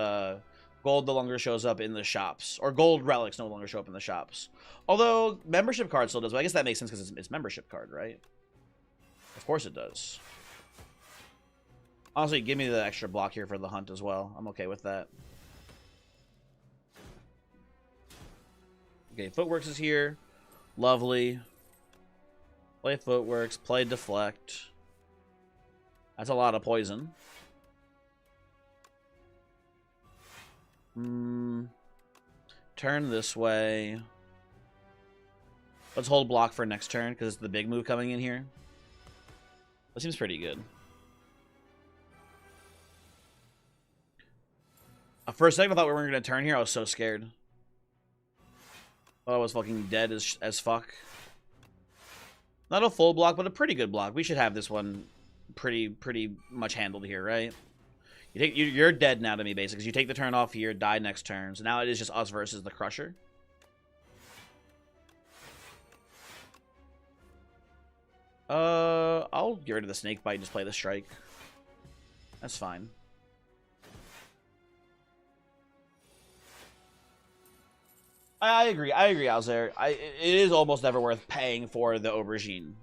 gold no longer shows up in the shops, or gold relics no longer show up in the shops. Although membership card still does. But I guess that makes sense because it's membership card, right? Of course it does. Honestly, give me the extra block here for the hunt as well. I'm okay with that. Okay, Footworks is here. Lovely. Play Footworks. Play Deflect. That's a lot of poison. Turn this way. Let's hold block for next turn, because it's the big move coming in here. That seems pretty good. For a second, I thought we weren't going to turn here. I was so scared. Thought I was fucking dead as fuck. Not a full block, but a pretty good block. We should have this one pretty much handled here, right? You're dead now to me, basically, because you take the turn off here, die next turn. So now it is just us versus the Crusher. I'll get rid of the Snake Bite and just play the Strike. That's fine. I agree, Alzair. It is almost never worth paying for the aubergine.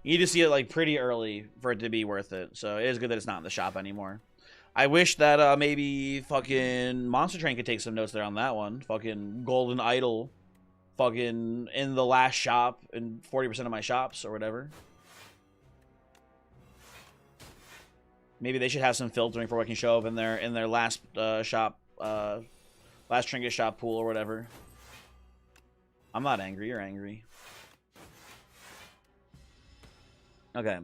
You need to see it like pretty early for it to be worth it. So it is good that it's not in the shop anymore. I wish that maybe fucking Monster Train could take some notes there on that one. Fucking Golden Idol, fucking in the last shop in 40% of my shops or whatever. Maybe they should have some filtering for what can show up in their last shop. Last trinket shop pool or whatever. I'm not angry. You're angry. Okay.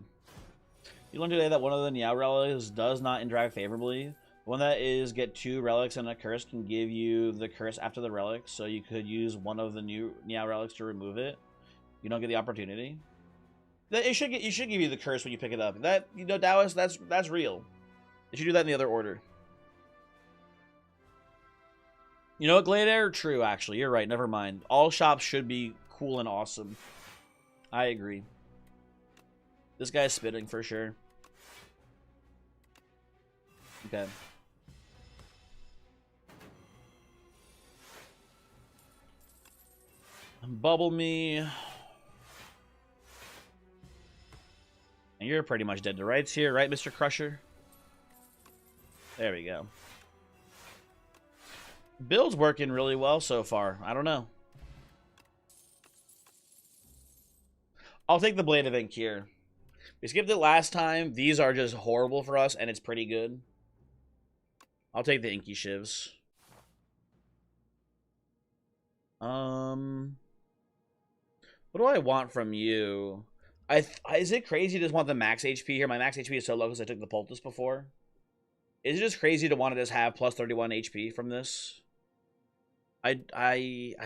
You learned today that one of the Niao relics does not interact favorably. The one that is get 2 relics and a curse can give you the curse after the relic, so you could use one of the new Niao relics to remove it. You don't get the opportunity. You should give you the curse when you pick it up. That, you know, Taoist, that's real. You should do that in the other order. You know what, Gladiator? True, actually. You're right. Never mind. All shops should be cool and awesome. I agree. This guy's spitting for sure. Okay. Bubble me. And you're pretty much dead to rights here, right, Mr. Crusher? There we go. Build's working really well so far. I don't know. I'll take the Blade of Ink here. We skipped it last time. These are just horrible for us, and it's pretty good. I'll take the Inky Shivs. What do I want from you? Is it crazy to just want the max HP here? My max HP is so low because I took the Poultice before. Is it just crazy to want to just have plus 31 HP from this? I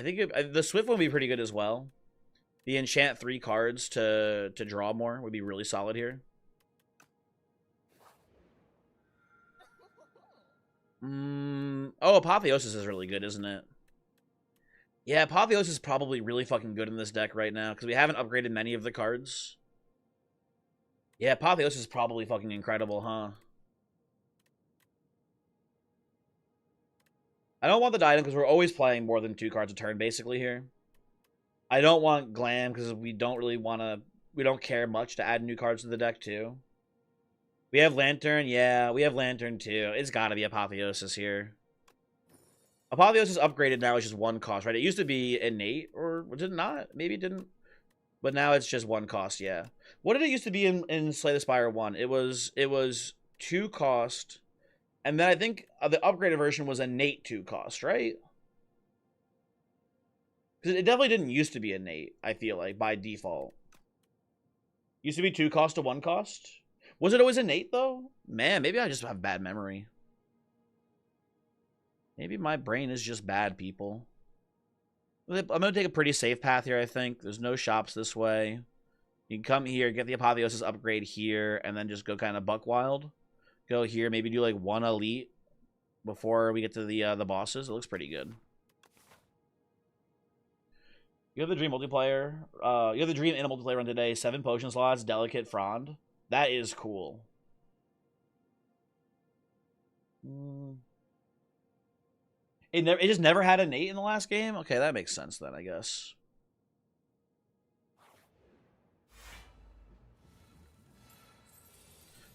think the Swift one would be pretty good as well. The enchant 3 cards to draw more would be really solid here. Oh, Apotheosis is really good, isn't it? Yeah, Apotheosis is probably really fucking good in this deck right now because we haven't upgraded many of the cards. Yeah, Apotheosis is probably fucking incredible, huh? I don't want the Diadem because we're always playing more than 2 cards a turn, basically, here. I don't want Glam because we don't really want to... We don't care much to add new cards to the deck, too. We have Lantern. Yeah, we have Lantern, too. It's got to be Apotheosis here. Apotheosis upgraded now is just 1 cost, right? It used to be innate, or did it not? Maybe it didn't. But now it's just 1 cost, yeah. What did it used to be in Slay the Spire 1? It was 2 cost... And then I think the upgraded version was innate 2 cost, right? Because it definitely didn't used to be innate, I feel like, by default. Used to be 2 cost to 1 cost? Was it always innate, though? Man, maybe I just have bad memory. Maybe my brain is just bad, people. I'm going to take a pretty safe path here, I think. There's no shops this way. You can come here, get the Apotheosis upgrade here, and then just go kind of buck wild. Go here, maybe do like 1 elite before we get to the bosses. It looks pretty good. You have the Dream multiplayer. You have the Dream in a multiplayer run today. 7 potion slots, Delicate Frond. That is cool. It just never had an 8 in the last game? Okay, that makes sense then, I guess.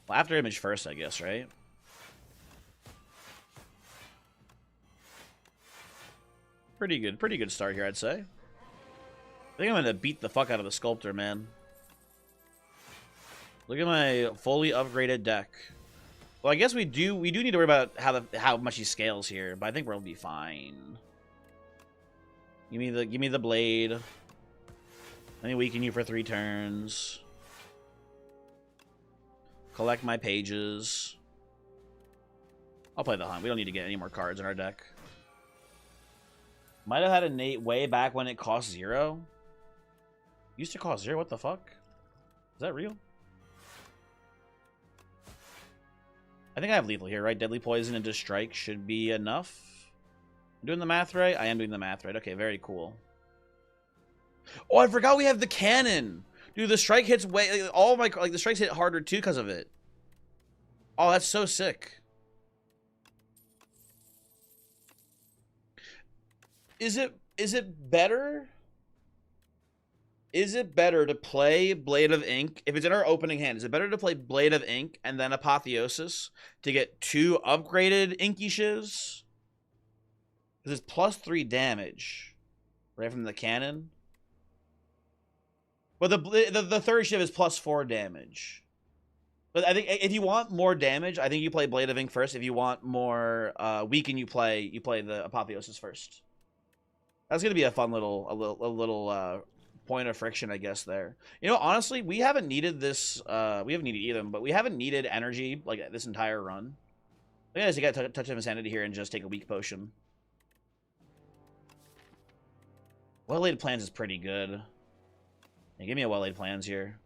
Well, after image first, I guess, right? Pretty good start here, I'd say. I think I'm gonna beat the fuck out of the Sculptor, man. Look at my fully upgraded deck. Well, I guess we do need to worry about how much he scales here, but I think we'll be fine. Give me the blade. Let me weaken you for 3 turns. Collect my pages. I'll play the Hunt. We don't need to get any more cards in our deck. Might have had a Nate way back when it cost 0. Used to cost 0? What the fuck? Is that real? I think I have lethal here, right? Deadly Poison and just Strike should be enough. I'm doing the math right? I am doing the math right. Okay, very cool. Oh, I forgot we have the cannon! Dude, the strike hits way... all my... like, the strikes hit harder, too, because of it. Oh, that's so sick. Is it better? Is it better to play Blade of Ink? If it's in our opening hand, is it better to play Blade of Ink and then Apotheosis to get 2 upgraded Inky Shivs? Because it's plus 3 damage. Right from the cannon. But the third shiv is plus 4 damage. But I think if you want more damage, I think you play Blade of Ink first. If you want more weaken, you play the Apotheosis first. That's gonna be a fun little point of friction, I guess. There, you know, honestly, we haven't needed this. We haven't needed either, but we haven't needed energy like this entire run. I guess you got to touch of insanity here and just take a weak potion. Well-laid plans is pretty good. Yeah, give me a well-laid plans here.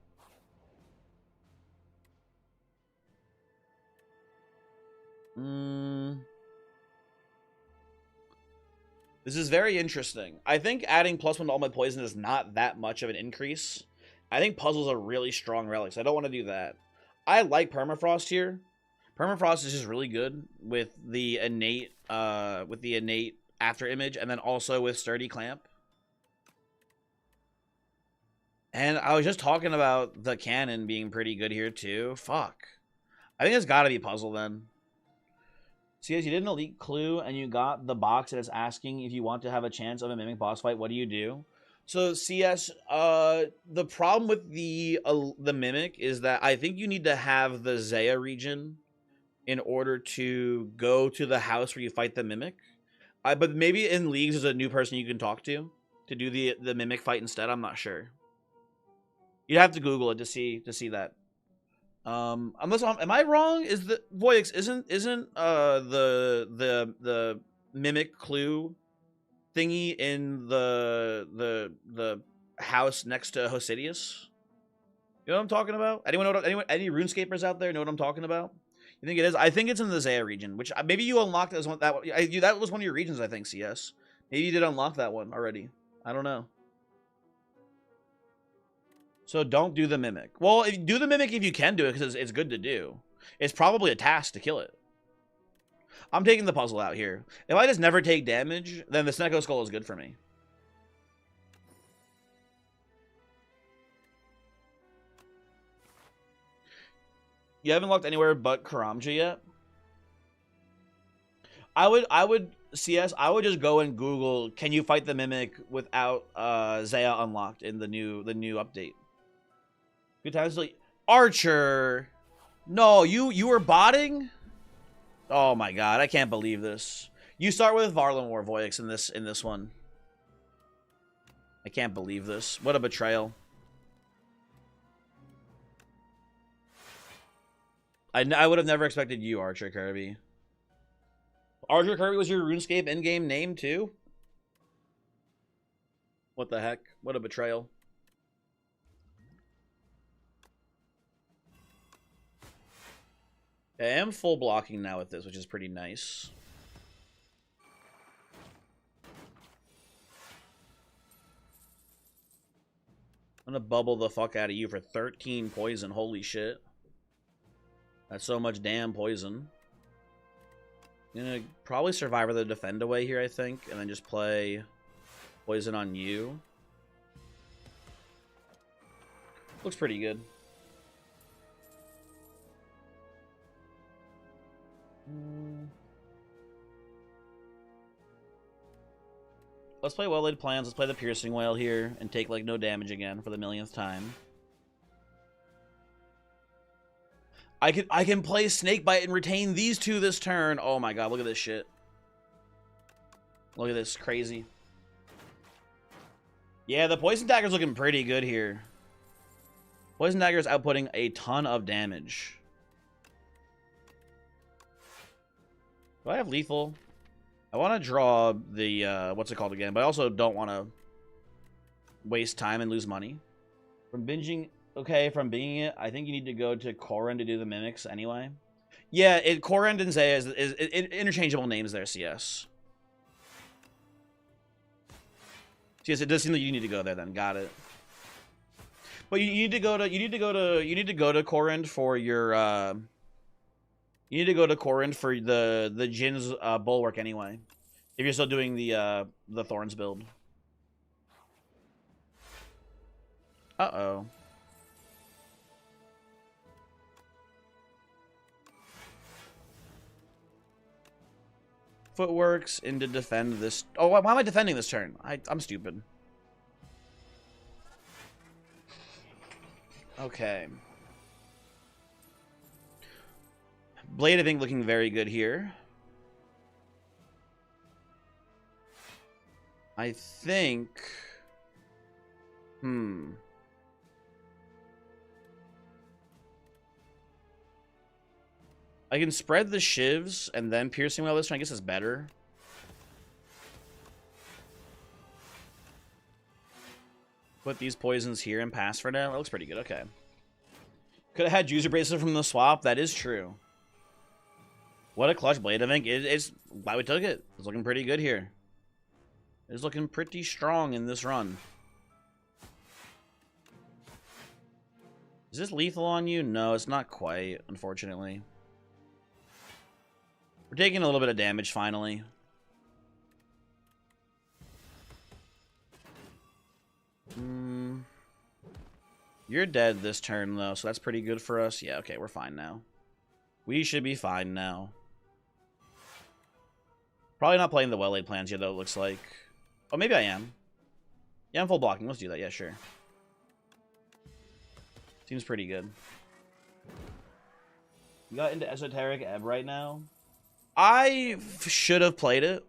This is very interesting. I think adding +1 to all my poison is not that much of an increase. I think Puzzle's a really strong relic, so I don't want to do that. I like Permafrost here. Permafrost is just really good with the innate after image, and then also with Sturdy Clamp. And I was just talking about the cannon being pretty good here too. Fuck. I think it's got to be puzzle then. See, as you did an elite clue and you got the box that is asking if you want to have a chance of a mimic boss fight, what do you do? So CS, the problem with the mimic is that I think you need to have the Zaya region in order to go to the house where you fight the mimic. But maybe in leagues there's a new person you can talk to do the mimic fight instead. I'm not sure. You'd have to Google it to see that. Unless am I wrong? Is the Voyix isn't the mimic clue thingy in the house next to Hosidius? You know what I'm talking about? Any RuneScapers out there know what I'm talking about? You think it is? I think it's in the Zaya region, which maybe you unlocked as one that was one of your regions. I think CS. Maybe you did unlock that one already. I don't know. So don't do the mimic. Well, do the mimic if you can do it, because it's good to do. It's probably a task to kill it. I'm taking the puzzle out here. If I just never take damage, then the Snecko Skull is good for me. You haven't looked anywhere but Karamja yet? I would CS, I would just go and Google, can you fight the mimic without Zaya unlocked in the new update? Good times like Archer. No, you were botting? Oh my god, I can't believe this. You start with Varlin War Voyix in this one. I can't believe this. What a betrayal. I would have never expected you, Archer Kirby. Archer Kirby was your RuneScape in-game name too? What the heck? What a betrayal. I am full blocking now with this, which is pretty nice. I'm gonna bubble the fuck out of you for 13 poison. Holy shit. That's so much damn poison. I'm gonna probably Survivor the Defend away here, I think, and then just play poison on you. Looks pretty good. Let's play Well-Laid Plans. Let's play the Piercing Whale here and take, like, no damage again for the millionth time. I can play Snakebite and retain these two this turn. Oh my god, look at this shit. Look at this, crazy. Yeah, the Poison Dagger's looking pretty good here. Poison Dagger's outputting a ton of damage. Do I have lethal? I want to draw the, what's it called again, but I also don't want to waste time and lose money. From binging, okay, from binging it, I think you need to go to Korin to do the mimics anyway. Yeah, Korin and Zaya is interchangeable names there, CS. CS, it does seem like you need to go there then, got it. But you need to go to Korin for your, you need to go to Korin for the Jin's Bulwark anyway. If you're still doing the Thorns build. Uh-oh. Footworks into defend this. Oh, why am I defending this turn? I'm stupid. Okay. Blade of Ink looking very good here. I think... I can spread the shivs and then Piercing Whale this turn. I guess it's better. Put these poisons here and pass for now. That looks pretty good. Okay. Could have had Juicer Bracelet from the swap. That is true. What a clutch Blade of Ink. It's why we took it. It's looking pretty good here. It's looking pretty strong in this run. Is this lethal on you? No, it's not quite, unfortunately. We're taking a little bit of damage finally. You're dead this turn, though, so that's pretty good for us. Yeah, okay, we're fine now. We should be fine now. Probably not playing the well-laid plans yet, though, it looks like. Oh, maybe I am. Yeah, I'm full blocking. Let's do that. Yeah, sure. Seems pretty good. You got into Esoteric Ebb right now? I should have played it.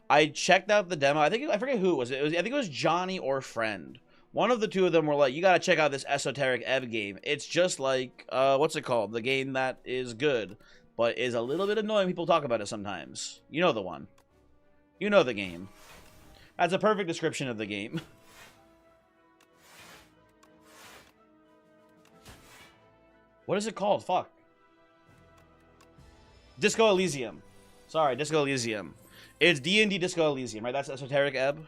I checked out the demo. I forget who it was. I think it was Johnny or Friend. One of the two of them were like, you gotta check out this Esoteric Ebb game. It's just like, what's it called? The game that is good, but is a little bit annoying. People talk about it sometimes. You know the one. You know the game. That's a perfect description of the game. What is it called? Fuck. Disco Elysium. Sorry, Disco Elysium. It's D&D Disco Elysium, right? That's Esoteric Ebb.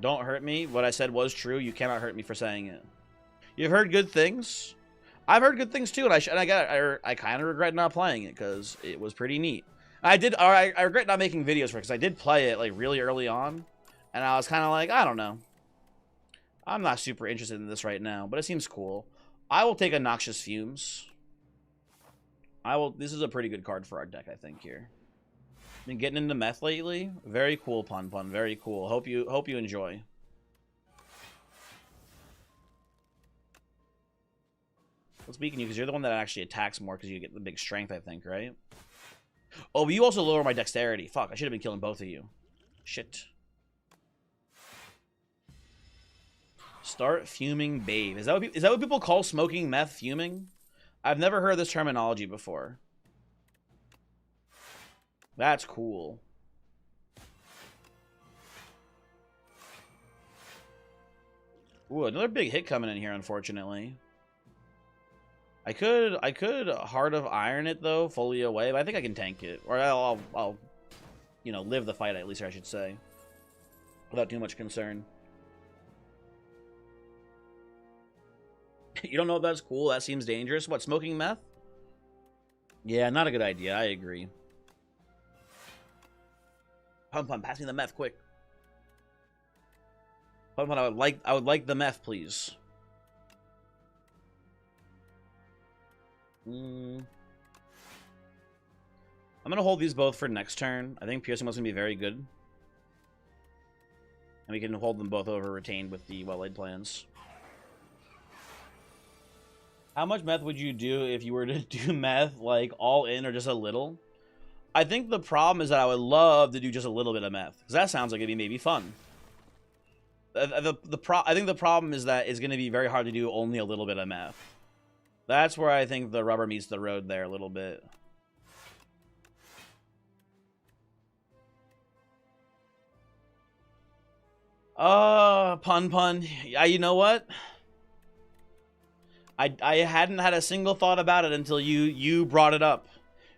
Don't hurt me. What I said was true. You cannot hurt me for saying it. You've heard good things. I've heard good things too, and I kind of regret not playing it because it was pretty neat. I regret not making videos for it because I did play it like really early on, and I was kind of like, I don't know. I'm not super interested in this right now, but it seems cool. I will take a Noxious Fumes. This is a pretty good card for our deck, I think, here. Been getting into meth lately. Very cool, Pun. Very cool. Hope you enjoy. Let's weaken you because you're the one that actually attacks more because you get the big strength, I think, right? Oh, but you also lower my dexterity. Fuck, I should have been killing both of you. Shit. Start fuming babe. Is that what people call smoking meth fuming? I've never heard this terminology before. That's cool. Ooh, another big hit coming in here, unfortunately. I could Heart of Iron it though, fully away, but I think I can tank it. Or I'll you know, live the fight at least, I should say. Without too much concern. You don't know if that's cool? That seems dangerous. What, smoking meth? Yeah, not a good idea. I agree. Pun, pass me the meth, quick. Pun, I would like the meth, please. I'm gonna hold these both for next turn. I think Piercing was gonna be very good. And we can hold them both over retained with the well-laid plans. How much meth would you do if you were to do meth, like, all in or just a little? I think the problem is that I would love to do just a little bit of meth. Because that sounds like it'd be maybe fun. I think the problem is that it's going to be very hard to do only a little bit of meth. That's where I think the rubber meets the road there a little bit. Pun. Yeah, you know what? I hadn't had a single thought about it until you brought it up.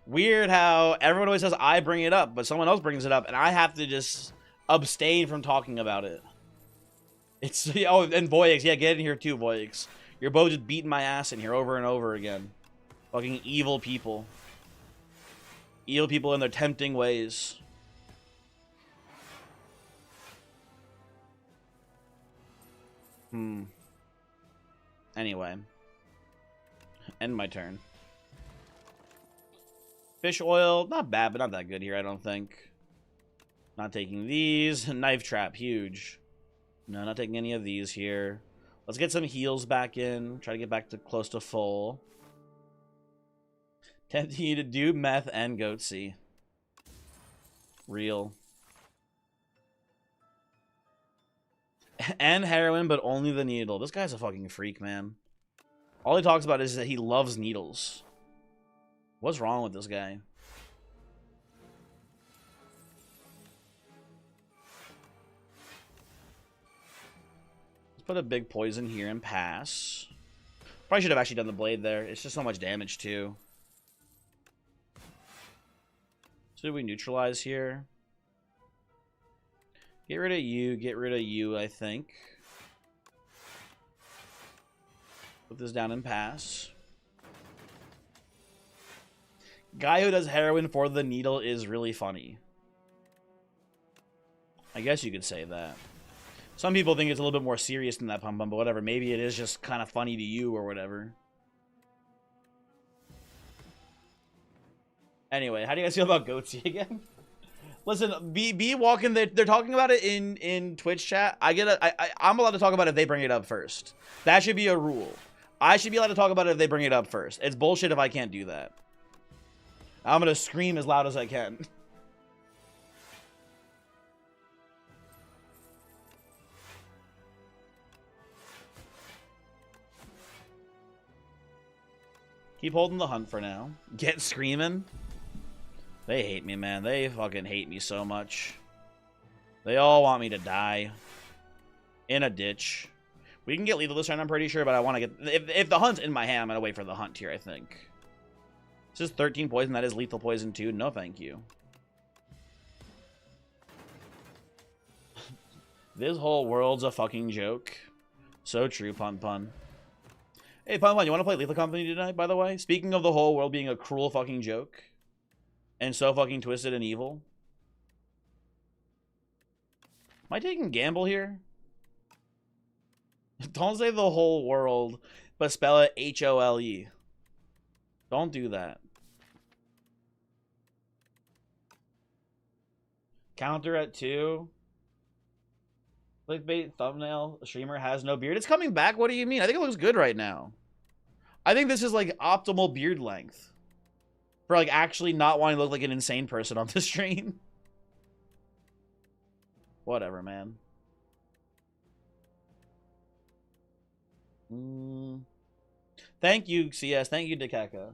Weird how everyone always says I bring it up, but someone else brings it up, and I have to just abstain from talking about it. It's, oh, and Voyix, yeah, get in here too, Voyix. You're both just beating my ass in here over and over again. Fucking evil people. Evil people in their tempting ways. Anyway. End my turn. Fish oil, not bad, but not that good here, I don't think. Not taking these. Knife trap, huge. No, not taking any of these here. Let's get some heals back in. Try to get back to close to full. Tempting you to do meth and goatsy. Real. And heroin, but only the needle. This guy's a fucking freak, man. All he talks about is that he loves needles. What's wrong with this guy? Let's put a big poison here and pass. Probably should have actually done the blade there. It's just so much damage, too. So do we neutralize here? Get rid of you, I think. Put this down and pass. Guy who does heroin for the needle is really funny. I guess you could say that. Some people think it's a little bit more serious than that, Pum Pum, but whatever. Maybe it is just kind of funny to you or whatever. Anyway, how do you guys feel about Goatsy again? Listen, be walking. They're talking about it in Twitch chat. I'm allowed to talk about it if they bring it up first. That should be a rule. I should be allowed to talk about it if they bring it up first. It's bullshit if I can't do that. I'm gonna scream as loud as I can. Keep holding the hunt for now. Get screaming. They hate me, man. They fucking hate me so much. They all want me to die. In a ditch. We can get lethal this turn, I'm pretty sure, but I want to get... If the hunt's in my hand, I'm going to wait for the hunt here, I think. This is 13 poison. That is lethal poison, too. No, thank you. This whole world's a fucking joke. So true, Pun Pun. Hey, Pun Pun, you want to play Lethal Company tonight, by the way? Speaking of the whole world being a cruel fucking joke. And so fucking twisted and evil. Am I taking gamble here? Don't say the whole world, but spell it H-O-L-E. Don't do that. Counter at 2. Clickbait thumbnail. Streamer has no beard. It's coming back. What do you mean? I think it looks good right now. I think this is like optimal beard length. For like actually not wanting to look like an insane person on the stream. Whatever, man. Thank you, CS. Thank you, Dekeka.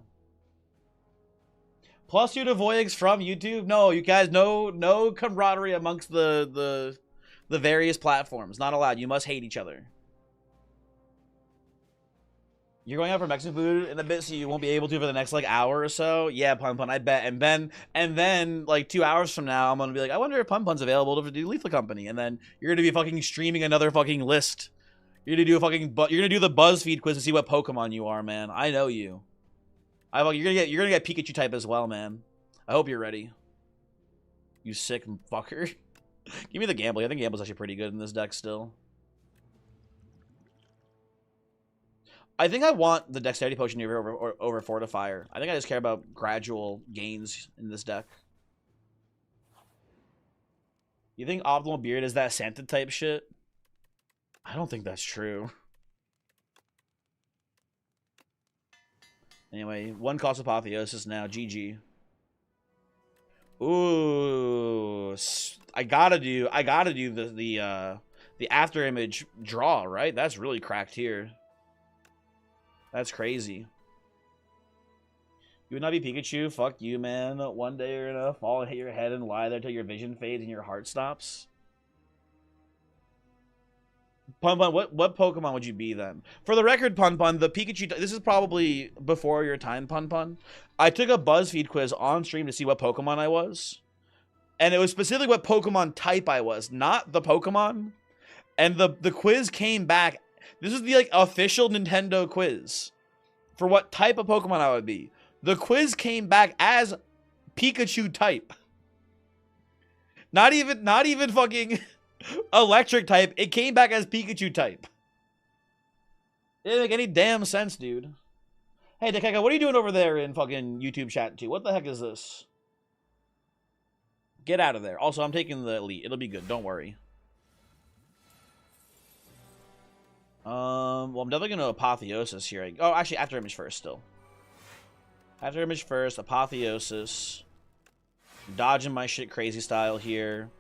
+2 to Voyix from YouTube. No, you guys, no camaraderie amongst the various platforms. Not allowed. You must hate each other. You're going out for Mexican food in a bit, so you won't be able to for the next like hour or so. Yeah, Pun Pun, I bet. And then like 2 hours from now, I'm gonna be like, I wonder if Pun Pun's available to do Lethal Company. And then you're gonna be fucking streaming another fucking list. You're gonna do a fucking you're gonna do the BuzzFeed quiz to see what Pokemon you are, man. I know you. You're gonna get Pikachu type as well, man. I hope you're ready. You sick fucker. Give me the Gamble. I think Gamble's actually pretty good in this deck still. I think I want the Dexterity Potion over Fortifier. I think I just care about gradual gains in this deck. You think Optimal Beard is that Santa type shit? I don't think that's true. Anyway, 1 cost Apotheosis now. GG. Ooh, I gotta do the after image draw, right? That's really cracked here. That's crazy. You would not be Pikachu? Fuck you, man. One day you're gonna fall and hit your head and lie there till your vision fades and your heart stops. Pun Pun, what Pokemon would you be then? For the record, Pun Pun, the Pikachu... This is probably before your time, Pun Pun. I took a BuzzFeed quiz on stream to see what Pokemon I was. And it was specifically what Pokemon type I was, not the Pokemon. And the quiz came back... This is the like official Nintendo quiz for what type of Pokemon I would be. The quiz came back as Pikachu type. Not even fucking electric type. It came back as Pikachu type. It didn't make any damn sense, dude. Hey, Dekeka, what are you doing over there in fucking YouTube chat too? What the heck is this? Get out of there. Also, I'm taking the elite. It'll be good. Don't worry. Well, I'm definitely gonna Apotheosis here. Oh, actually, After Image first, still. After Image first, Apotheosis. Dodging my shit crazy style here.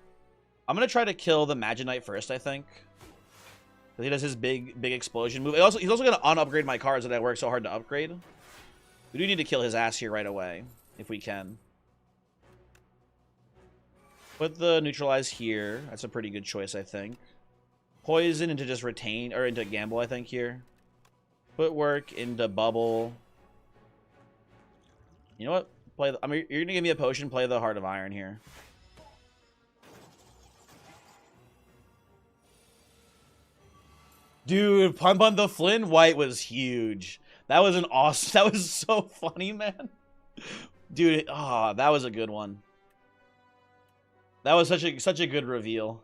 I'm gonna try to kill the Maginite first, I think. Because he does his big explosion move. He's also gonna un-upgrade my cards that I work so hard to upgrade. We do need to kill his ass here right away, if we can. Put the Neutralize here. That's a pretty good choice, I think. Poison into just retain, or into Gamble, I think, here. Footwork into Bubble. You know what? Play. I mean, you're gonna give me a potion. Play the Heart of Iron here. Dude, Pun Pun the Flynn White was huge. That was an awesome. That was so funny, man. Dude, oh, that was a good one. That was such a good reveal.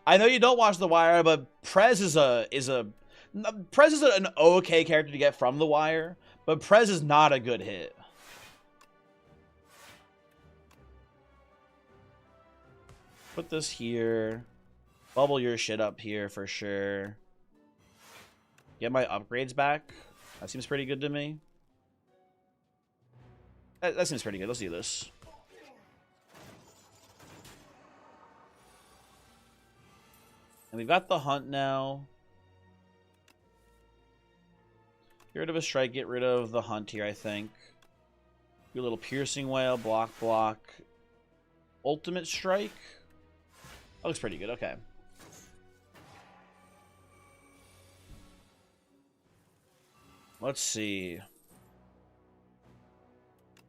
I know you don't watch The Wire, but Prez is an okay character to get from The Wire, but Prez is not a good hit. Put this here. Bubble your shit up here for sure. Get my upgrades back. That seems pretty good to me. That seems pretty good. Let's do this. And we've got the hunt now. Get rid of a strike. Get rid of the hunt here, I think. Do a little piercing whale. Block, block. Ultimate strike. That looks pretty good. Okay. Let's see.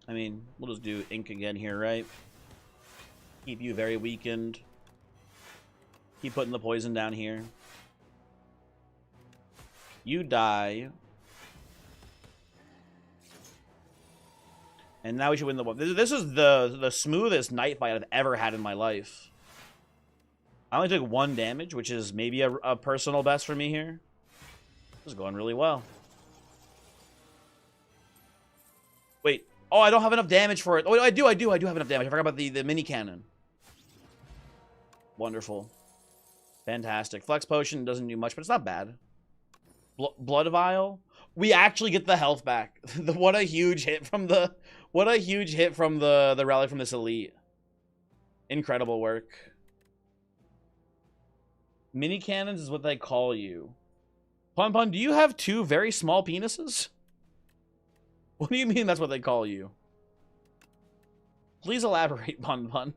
I mean, we'll just do ink again here, right? Keep you very weakened. Keep putting the poison down here. You die. And now we should win the... This is the smoothest night fight I've ever had in my life. I only took 1 damage, which is maybe a personal best for me here. This is going really well. Wait. Oh, I don't have enough damage for it. Oh, I do have enough damage. I forgot about the mini cannon. Wonderful. Fantastic. Flex potion doesn't do much, but it's not bad. Blood vial. We actually get the health back. What a huge hit from the rally from this elite. Incredible work. Mini cannons is what they call you. Pun Pun, do you have 2 very small penises? What do you mean that's what they call you? Please elaborate, Pun Pun.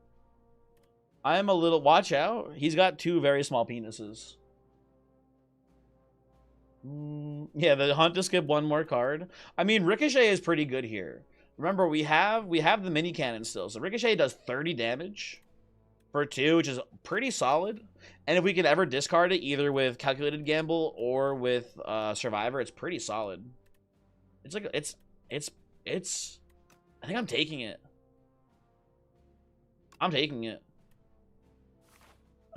I am a little... Watch out. He's got 2 very small penises. Yeah, the hunt to skip 1 more card. I mean, Ricochet is pretty good here. Remember, we have the mini cannon still. So Ricochet does 30 damage for 2, which is pretty solid. And if we can ever discard it, either with Calculated Gamble or with Survivor, it's pretty solid. It's like... It's... I think I'm taking it. I'm taking it.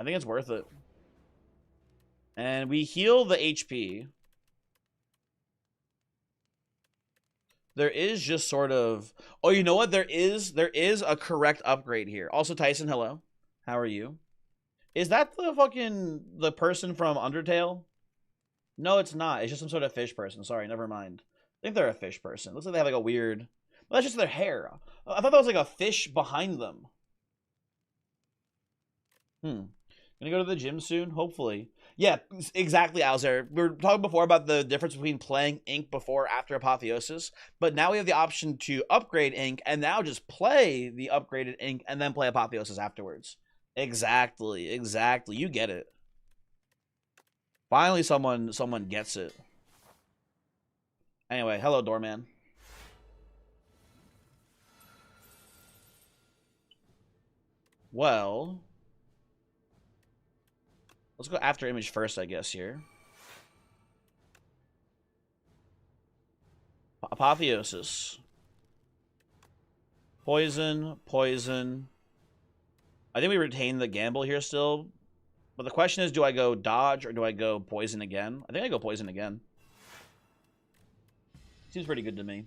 I think it's worth it. And we heal the HP. There is just sort of... Oh, you know what? There is a correct upgrade here. Also, Tyson, hello. How are you? Is that the person from Undertale? No, it's not. It's just some sort of fish person. Sorry, never mind. I think they're a fish person. Looks like they have like a weird... Well, that's just their hair. I thought that was like a fish behind them. Gonna go to the gym soon, hopefully. Yeah, exactly, Alzer. We were talking before about the difference between playing Ink before or after Apotheosis, but now we have the option to upgrade Ink and now just play the upgraded Ink and then play Apotheosis afterwards. Exactly, exactly. You get it. Finally, someone gets it. Anyway, hello, Doorman. Well... Let's go after image first, I guess, here. Apotheosis. Poison, poison. I think we retain the gamble here still. But the question is, do I go dodge or do I go poison again? I think I go poison again. Seems pretty good to me.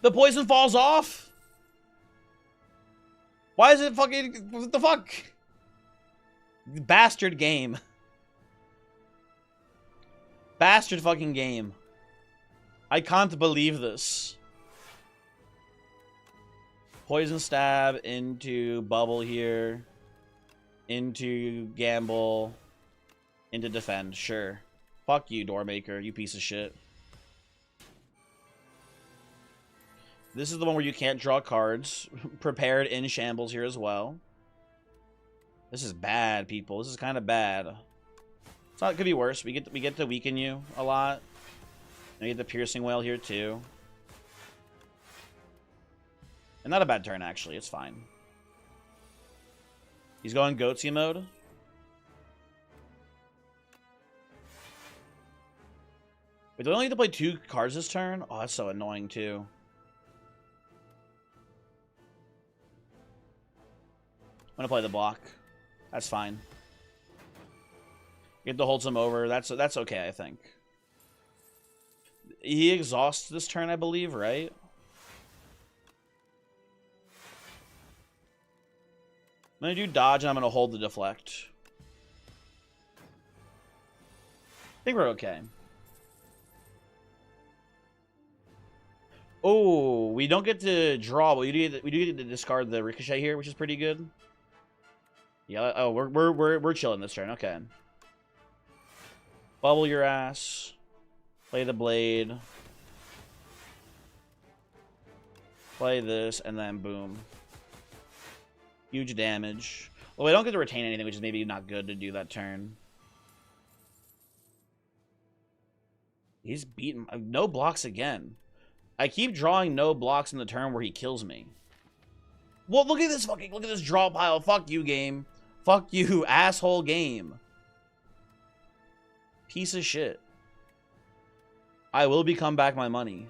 The poison falls off! Why is it fucking... What the fuck? Bastard game. Bastard fucking game. I can't believe this. Poison stab into bubble here. Into gamble. Into defend. Sure. Fuck you, Doormaker. You piece of shit. This is the one where you can't draw cards. Prepared in shambles here as well. This is bad, people. This is kind of bad. It's not. It could be worse. We get to weaken you a lot. And we get the piercing whale here too. And not a bad turn actually. It's fine. He's going Goatsy mode. Wait, do I only need to play 2 cards this turn? Oh, that's so annoying too. I'm gonna play the block. That's fine. Get to hold some over. That's okay, I think. He exhausts this turn, I believe, right? I'm going to do dodge, and I'm going to hold the deflect. I think we're okay. Oh, we don't get to draw, but we do get to discard the ricochet here, which is pretty good. Yeah. Oh, we're chilling this turn. Okay. Bubble your ass. Play the blade. Play this, and then boom. Huge damage. Well, we don't get to retain anything, which is maybe not good to do that turn. He's beaten. No blocks again. I keep drawing no blocks in the turn where he kills me. Well, look at this draw pile. Fuck you, game. Fuck you, asshole game. Piece of shit. I will become back my money.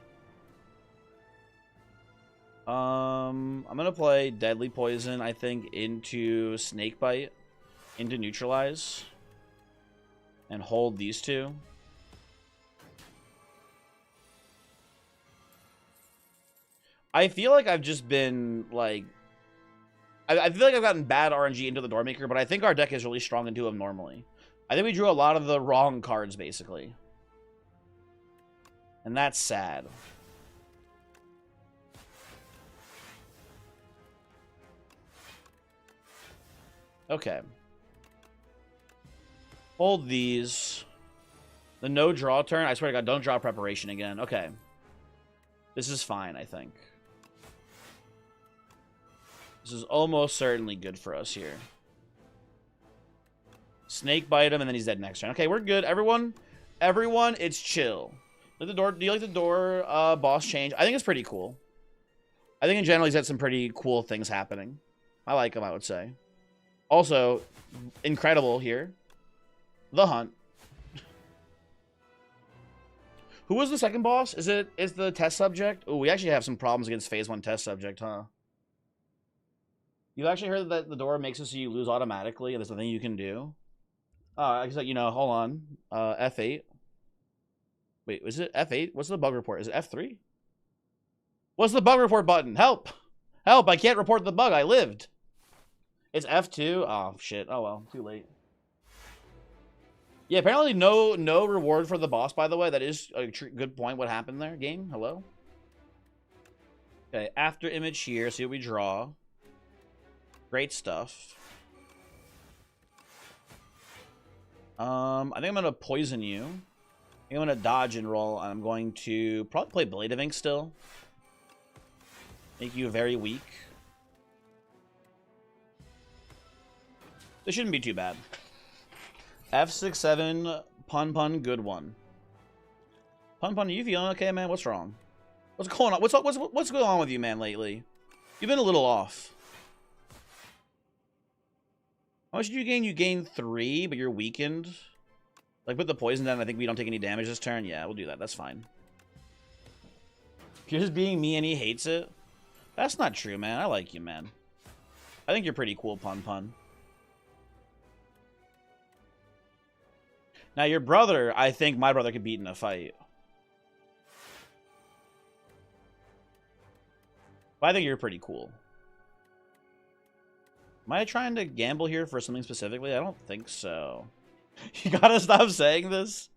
I'm gonna play Deadly Poison, I think, into Snakebite, into Neutralize, and hold these two. I feel like I've just been, like... I feel like I've gotten bad RNG into the Doormaker, but I think our deck is really strong into him normally. I think we drew a lot of the wrong cards, basically. And that's sad. Okay. Hold these. The no draw turn. I swear to God, don't draw preparation again. Okay. This is fine, I think. This is almost certainly good for us here. Snake bite him, and then he's dead next turn. Okay, we're good. Everyone, it's chill. Like the door. Do you like the door boss change? I think it's pretty cool. I think in general he's had some pretty cool things happening. I like him, I would say. Also, incredible here. The Hunt. Who was the second boss? Is the test subject? Oh, we actually have some problems against phase 1 test subject, huh? You've actually heard that the door makes it so you lose automatically, and there's nothing you can do? I guess, you know, hold on. F8. Wait, is it F8? What's the bug report? Is it F3? What's the bug report button? Help! Help! I can't report the bug. I lived. It's F2? Oh, shit. Oh, well. Too late. Yeah, apparently no reward for the boss, by the way. That is a good point. What happened there, game? Hello? Okay, after image here. See what we draw. Great stuff. I think I'm going to poison you. I think I'm going to dodge and roll. And I'm going to probably play Blade of Ink still. Make you very weak. This shouldn't be too bad. F6-7, pun, good one. Pun, are you feeling okay, man? What's wrong? What's going on? What's going on with you, man, lately? You've been a little off. How much did you gain? You gained 3, but you're weakened. Like, put the poison down. I think we don't take any damage this turn. Yeah, we'll do that. That's fine. You're just being me and he hates it. That's not true, man. I like you, man. I think you're pretty cool, pun. Now, your brother, I think my brother could beat in a fight. But I think you're pretty cool. Am I trying to gamble here for something specifically? I don't think so. You gotta stop saying this.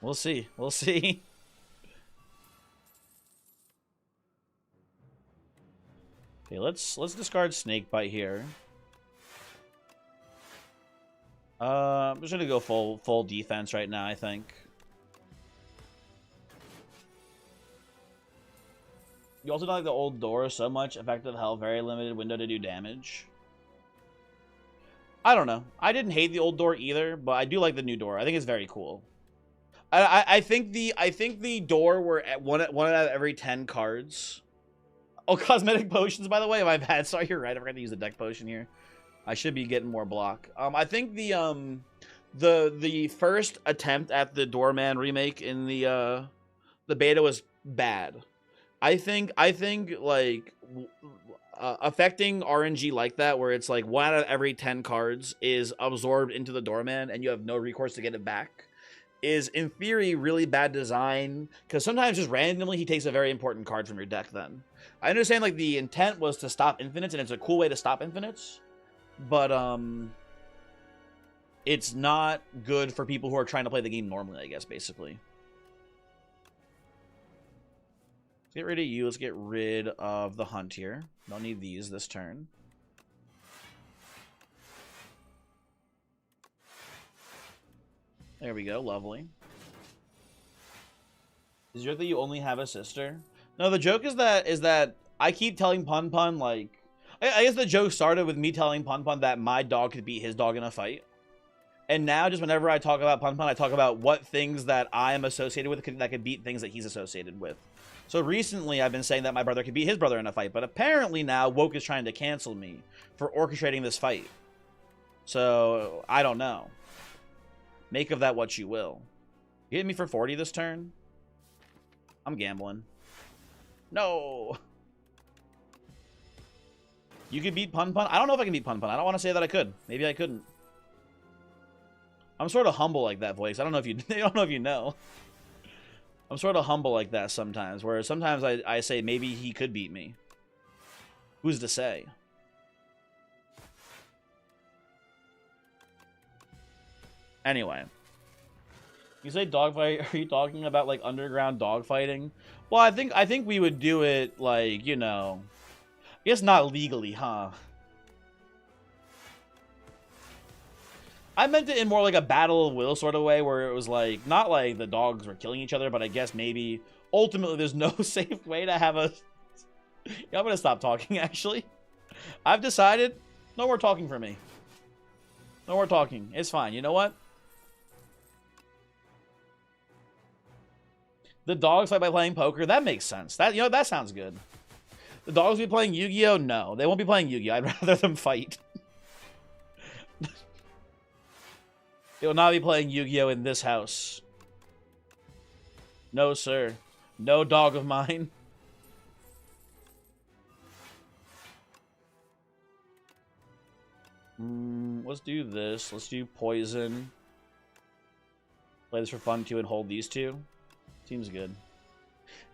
We'll see. We'll see. Okay, let's discard Snakebite here. I'm just gonna go full defense right now, I think. You also don't like the old door so much. Effective health, very limited window to do damage. I don't know. I didn't hate the old door either, but I do like the new door. I think it's very cool. I think the door were at one out of every 10 cards. Oh, cosmetic potions, by the way. My bad. Sorry, you're right. I forgot to use the deck potion here. I should be getting more block. I think the first attempt at the Doorman remake in the beta was bad. I think like affecting RNG like that, where it's like 1 out of every 10 cards is absorbed into the doorman and you have no recourse to get it back, is in theory really bad design, because sometimes just randomly he takes a very important card from your deck. Then I understand like the intent was to stop infinites, and it's a cool way to stop infinites, but it's not good for people who are trying to play the game normally, I guess, basically. Let's get rid of you. Let's get rid of the hunt here. Don't need these this turn. There we go. Lovely. Is the joke that you only have a sister? No, the joke is that I keep telling Pun Pun, like, I guess the joke started with me telling Pun Pun that my dog could beat his dog in a fight. And now, just whenever I talk about Pun Pun, I talk about what things that I am associated with that could beat things that he's associated with. So recently, I've been saying that my brother could beat his brother in a fight, but apparently now Woke is trying to cancel me for orchestrating this fight. So, I don't know. Make of that what you will. You hit me for 40 this turn? I'm gambling. No! You could beat Pun Pun? I don't know if I can beat Pun Pun. I don't want to say that I could. Maybe I couldn't. I'm sort of humble like that, Voice. I don't know if you I don't know if you know. I'm sort of humble like that sometimes, where sometimes I say maybe he could beat me. Who's to say? Anyway. You say dogfight, are you talking about like underground dogfighting? Well, I think we would do it like, you know, I guess not legally, huh? I meant it in more like a battle of will sort of way, where it was like, not like the dogs were killing each other, but I guess maybe ultimately there's no safe way to have a... Yeah, I'm gonna stop talking, actually. I've decided, no more talking for me. No more talking. It's fine. You know what? The dogs fight by playing poker. That makes sense. That, you know, that sounds good. The dogs will be playing Yu-Gi-Oh? No, they won't be playing Yu-Gi-Oh. I'd rather them fight. They will not be playing Yu-Gi-Oh in this house. No, sir. No dog of mine. Let's do this. Let's do poison. Play this for fun too and hold these two. Seems good.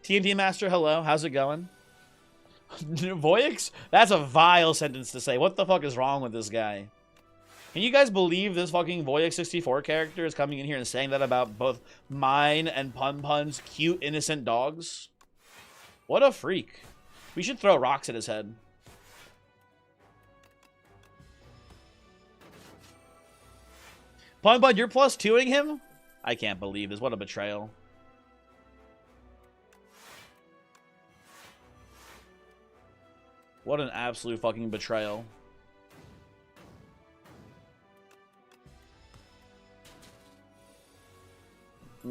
TNT Master, hello. How's it going? Voyix? That's a vile sentence to say. What the fuck is wrong with this guy? Can you guys believe this fucking Voyix64 character is coming in here and saying that about both mine and Pun Pun's cute, innocent dogs? What a freak. We should throw rocks at his head. Pun Pun, you're +2ing him? I can't believe this. What a betrayal. What an absolute fucking betrayal.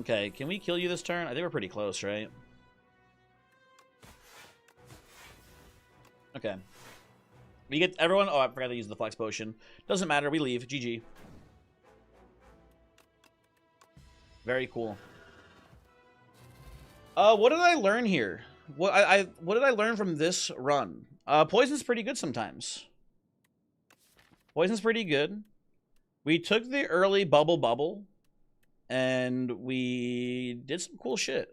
Okay, can we kill you this turn? I think we're pretty close, right? Okay. We get everyone... Oh, I forgot to use the flex potion. Doesn't matter, we leave. GG. Very cool. What did I learn here? What did I learn from this run? Poison's pretty good sometimes. Poison's pretty good. We took the early bubble, and we did some cool shit.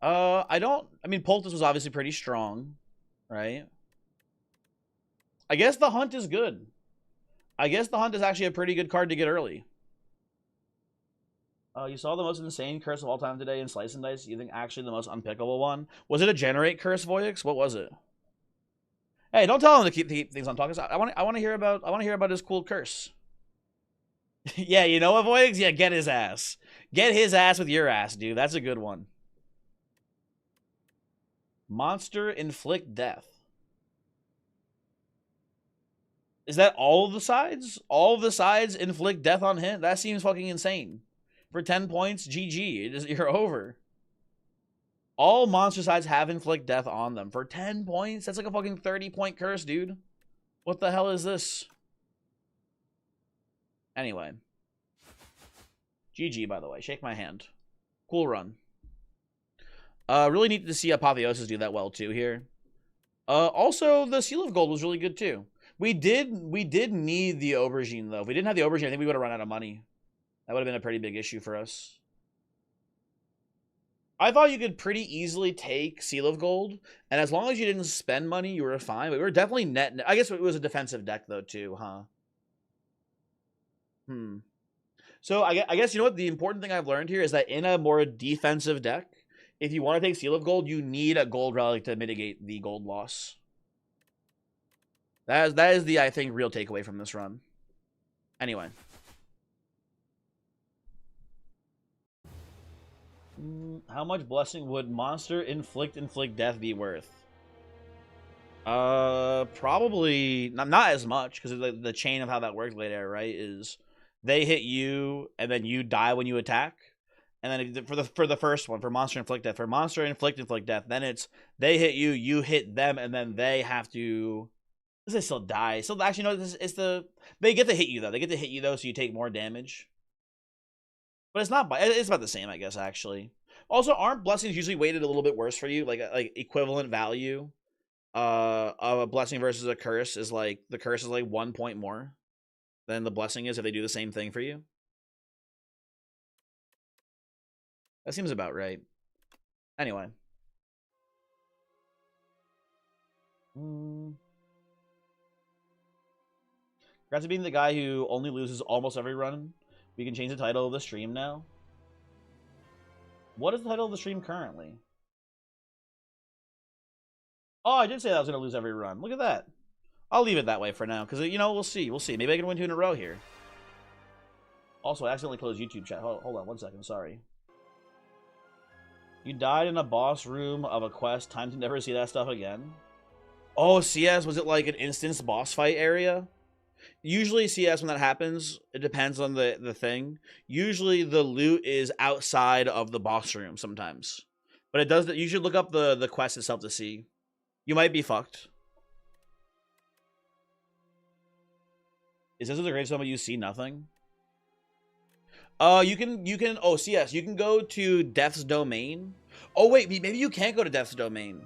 I mean, Poultice was obviously pretty strong, right? I guess the Hunt is good. I guess the Hunt is actually a pretty good card to get early. You saw the most insane curse of all time today in Slice and Dice. You think actually the most unpickable one? Was it a generate curse, Voyix? What was it? Hey, don't tell him to keep things on talking. I want to hear about his cool curse. Yeah, you know what, Voyix? Yeah, get his ass. Get his ass with your ass, dude. That's a good one. Monster inflict death. Is that all of the sides? All of the sides inflict death on him? That seems fucking insane. For 10 points, GG. You're over. All monster sides have inflict death on them. For 10 points? That's like a fucking 30-point curse, dude. What the hell is this? Anyway. GG, by the way. Shake my hand. Cool run. Really neat to see Apotheosis do that well, too, here. Also, the Seal of Gold was really good too. We did need the aubergine though. If we didn't have the aubergine, I think we would have run out of money. That would have been a pretty big issue for us. I thought you could pretty easily take Seal of Gold, and as long as you didn't spend money, you were fine. But we were definitely net. I guess it was a defensive deck though too, huh? Hmm. So I guess you know what the important thing I've learned here is that in a more defensive deck, if you want to take Seal of Gold, you need a gold relic to mitigate the gold loss. That is the I think real takeaway from this run. Anyway. How much blessing would monster inflict death be worth? Probably not as much because the chain of how that works later, right? Is they hit you and then you die when you attack, and then for the first one for monster inflict death, then it's they hit you, you hit them, and then they have to. They still die. So actually, no, they get to hit you though. They get to hit you though, so you take more damage. But it's not. It's about the same, I guess. Actually, also, aren't blessings usually weighted a little bit worse for you? Like equivalent value, of a blessing versus a curse is like the curse is like 1 point more than the blessing is if they do the same thing for you. That seems about right. Anyway. Congrats to being the guy who only loses almost every run. We can change the title of the stream now. What is the title of the stream currently? Oh, I did say that I was going to lose every run. Look at that. I'll leave it that way for now, because, you know, we'll see. We'll see. Maybe I can win 2 in a row here. Also, I accidentally closed YouTube chat. Hold on 1 second. Sorry. You died in a boss room of a quest. Time to never see that stuff again. Oh, CS, was it like an instance boss fight area? Usually CS, when that happens, it depends on the thing. Usually the loot is outside of the boss room sometimes. But it does that. You should look up the quest itself to see. You might be fucked. Is this the greatest moment you see nothing? You can oh CS, you can go to Death's Domain. Oh wait, maybe you can't go to Death's Domain.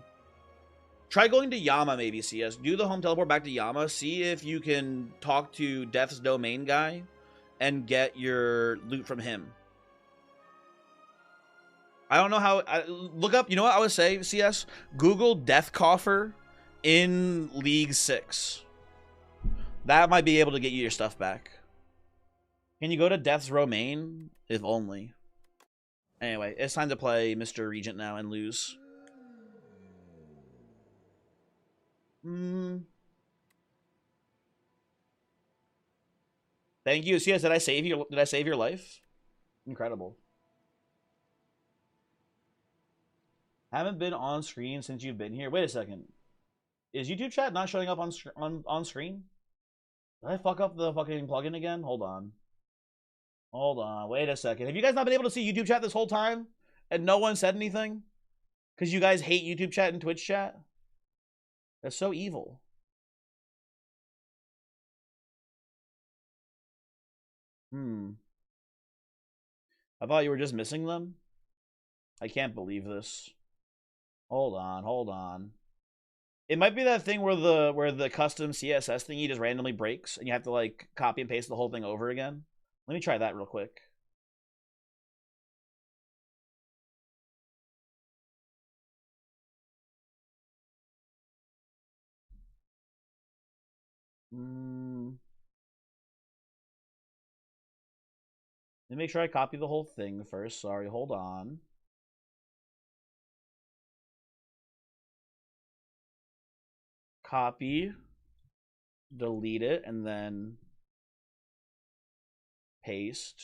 Try going to Yama, maybe, CS. Do the home teleport back to Yama. See if you can talk to Death's Domain guy and get your loot from him. I don't know how. Look up, you know what I would say, CS? Google Death Coffer in League 6. That might be able to get you your stuff back. Can you go to Death's Domain? If only. Anyway, it's time to play Mr. Regent now and lose. Thank you. CS, did I save your life? Incredible. Haven't been on screen since you've been here. Wait a second. Is YouTube chat not showing up on screen? Did I fuck up the fucking plugin again? Hold on. Hold on. Wait a second. Have you guys not been able to see YouTube chat this whole time? And no one said anything? Because you guys hate YouTube chat and Twitch chat? That's so evil. I thought you were just missing them? I can't believe this. Hold on. It might be that thing where the custom CSS thingy just randomly breaks and you have to like copy and paste the whole thing over again. Let me try that real quick. Let me make sure I copy the whole thing first. Sorry, hold on. Copy, delete it, and then paste.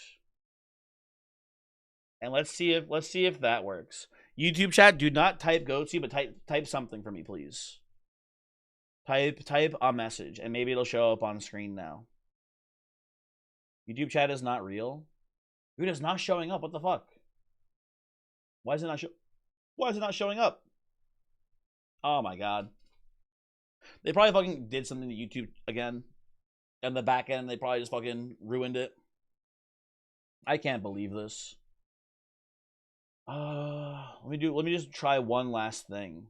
And let's see if that works. YouTube chat, do not type goatsy, but type something for me, please. Type a message, and maybe it'll show up on screen now. YouTube chat is not real. Dude, it's not showing up. What the fuck? Why is it not showing up? Oh my god. They probably fucking did something to YouTube again. And the back end, they probably just fucking ruined it. I can't believe this. Let me just try one last thing.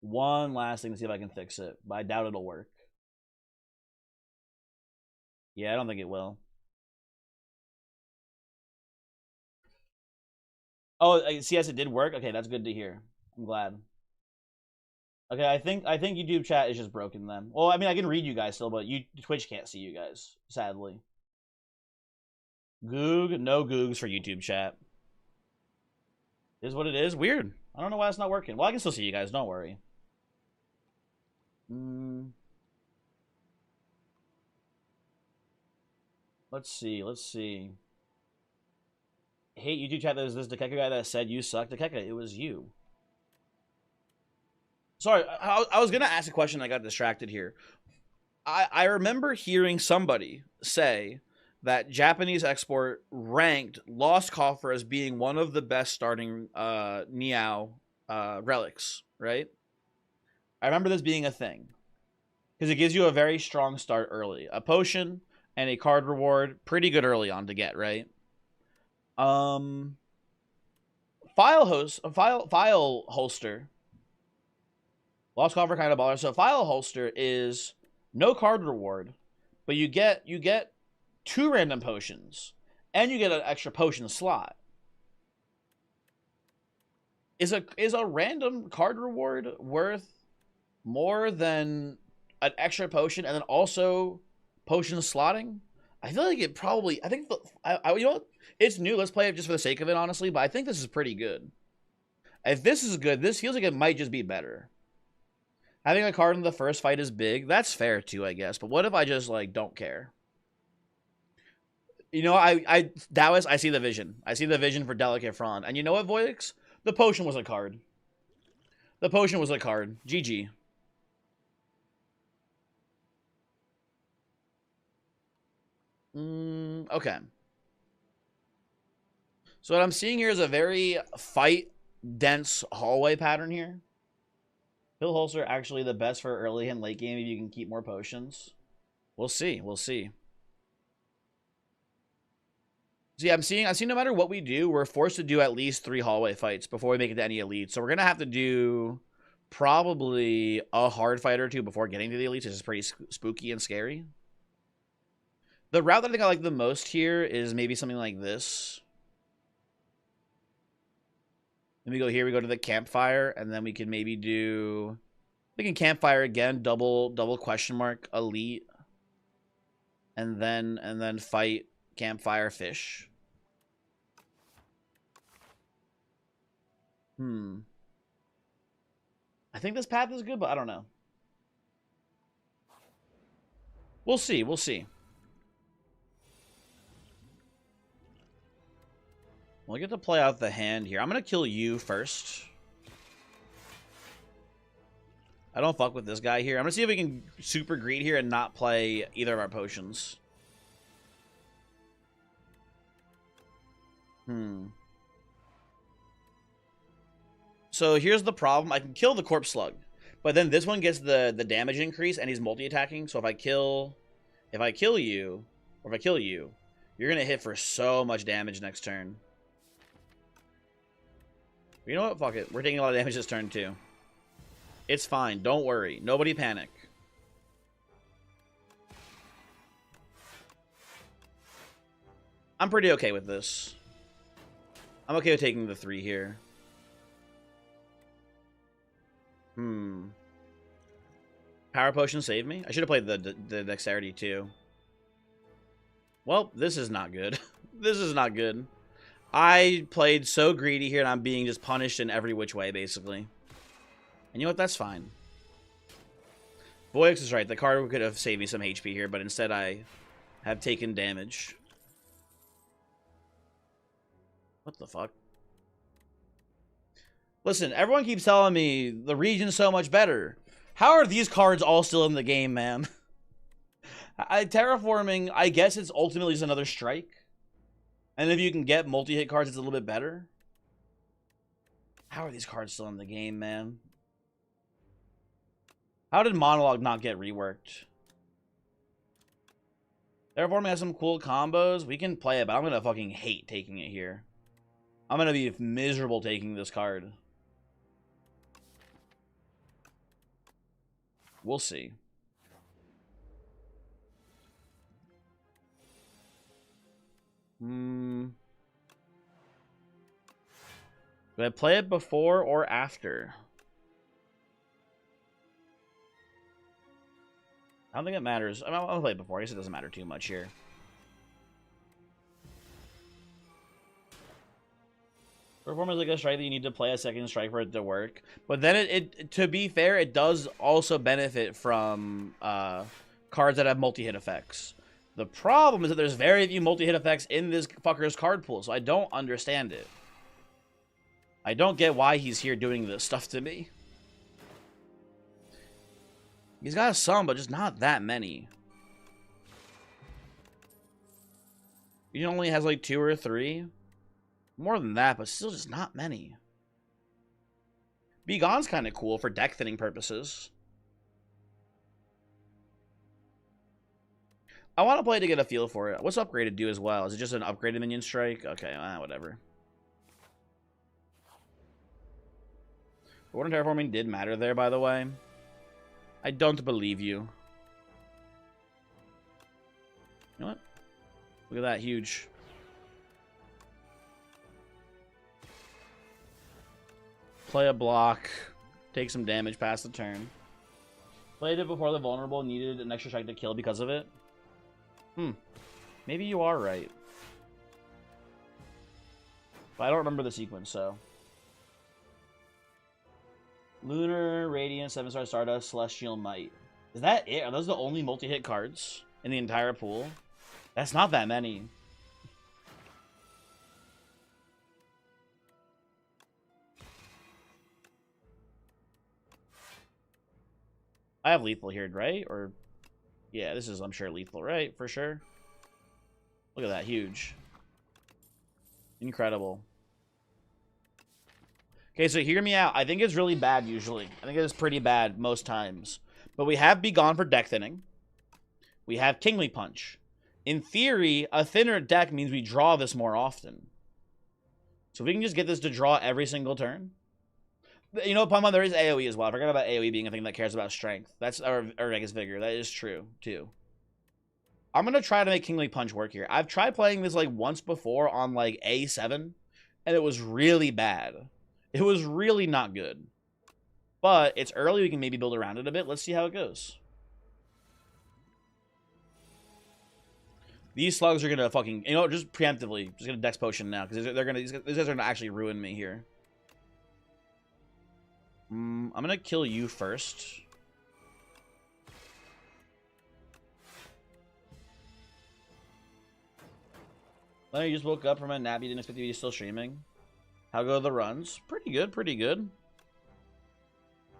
One last thing to see if I can fix it, but I doubt it'll work. Yeah, I don't think it will. Oh, CS, it did work? Okay, that's good to hear. I'm glad. Okay, I think YouTube chat is just broken then. Well, I mean, I can read you guys still, but Twitch can't see you guys, sadly. Goog, no Googs for YouTube chat. Is what it is. Weird. I don't know why it's not working. Well, I can still see you guys. Don't worry. Let's see. Let's see. Hey, YouTube chat, there's this Dekeka guy that said you suck. Dekeka, it was you. Sorry, I was going to ask a question. I got distracted here. I remember hearing somebody say that Japanese export ranked Lost Coffer as being one of the best starting Niao relics, right? I remember this being a thing. Because it gives you a very strong start early. A potion and a card reward, pretty good early on to get, right? File holster. Lost Coffer kind of baller. So file holster is no card reward, but you get 2 random potions, and you get an extra potion slot. Is a random card reward worth more than an extra potion and then also potion slotting? I feel like it probably. I think you know what? It's new. Let's play it just for the sake of it, honestly. But I think this is pretty good. If this is good, this feels like it might just be better. Having a card in the first fight is big. That's fair too, I guess. But what if I just like don't care? You know, Taoist, I see the vision. I see the vision for Delicate Frond. And you know what, Voyix? The potion was a card. The potion was a card. GG. Okay. So what I'm seeing here is a very fight-dense hallway pattern here. Pill holster actually the best for early and late game if you can keep more potions. We'll see. We'll see. So yeah, I see no matter what we do, we're forced to do at least 3 hallway fights before we make it to any elite. So we're going to have to do probably a hard fight or 2 before getting to the elites, which is pretty spooky and scary. The route that I think I like the most here is maybe something like this. Then we go here, we go to the campfire, and then we can maybe do... We can campfire again, double question mark, elite. And then fight campfire fish. I think this path is good, but I don't know. We'll see, we'll see. We'll get to play out the hand here. I'm going to kill you first. I don't fuck with this guy here. I'm going to see if we can super greed here and not play either of our potions. So here's the problem. I can kill the Corpse Slug. But then this one gets the damage increase and he's multi-attacking. So if I kill you, or if I kill you, you're going to hit for so much damage next turn. You know what? Fuck it. We're taking a lot of damage this turn, too. It's fine. Don't worry. Nobody panic. I'm pretty okay with this. I'm okay with taking the 3 here. Power Potion saved me? I should have played the Dexterity, too. Well, this is not good. This is not good. I played so greedy here, and I'm being just punished in every which way, basically. And you know what? That's fine. Voyix is right. The card could have saved me some HP here, but instead I have taken damage. What the fuck? Listen, everyone keeps telling me the region's so much better. How are these cards all still in the game, man? Terraforming, I guess it's ultimately just another strike. And if you can get multi-hit cards, it's a little bit better. How are these cards still in the game, man? How did Monologue not get reworked? Terraforming has some cool combos. We can play it, but I'm going to fucking hate taking it here. I'm going to be miserable taking this card. We'll see. Did I play it before or after? I don't think it matters. I'll play it before. I guess it doesn't matter too much here. Performance like a strike that you need to play a second strike for it to work. But then it to be fair, it does also benefit from cards that have multi-hit effects. The problem is that there's very few multi-hit effects in this fucker's card pool, so I don't understand it. I don't get why he's here doing this stuff to me. He's got some, but just not that many. He only has like 2 or 3. More than that, but still just not many. Be Gone's kind of cool for deck thinning purposes. I want to play to get a feel for it. What's upgraded do as well? Is it just an upgraded minion strike? Okay, whatever. Order terraforming did matter there, by the way. I don't believe you. You know what? Look at that, huge. Play a block. Take some damage past the turn. Played it before the vulnerable needed an extra strike to kill because of it. Maybe you are right. But I don't remember the sequence, so. Lunar, Radiant, 7-star Stardust, Celestial Might. Is that it? Are those the only multi-hit cards in the entire pool? That's not that many. I have lethal here, right? Or, yeah, this is, I'm sure, lethal, right? For sure. Look at that, huge. Incredible. Okay, so hear me out. I think it's really bad usually. I think it's pretty bad most times. But we have Be Gone for deck thinning. We have Kingly Punch. In theory, a thinner deck means we draw this more often. So if we can just get this to draw every single turn. You know, Pumon, there is AoE as well. I forgot about AoE being a thing that cares about strength. That's, or I guess vigor. That is true, too. I'm going to try to make Kingly Punch work here. I've tried playing this, like, once before on, like, A7. And it was really bad. It was really not good. But it's early. We can maybe build around it a bit. Let's see how it goes. These slugs are going to fucking... You know, just preemptively. Just going to Dex Potion now. Because they're going to... These guys are going to actually ruin me here. I'm going to kill you first. Well, you just woke up from a nap. You didn't expect to be still streaming. How go the runs? Pretty good, pretty good.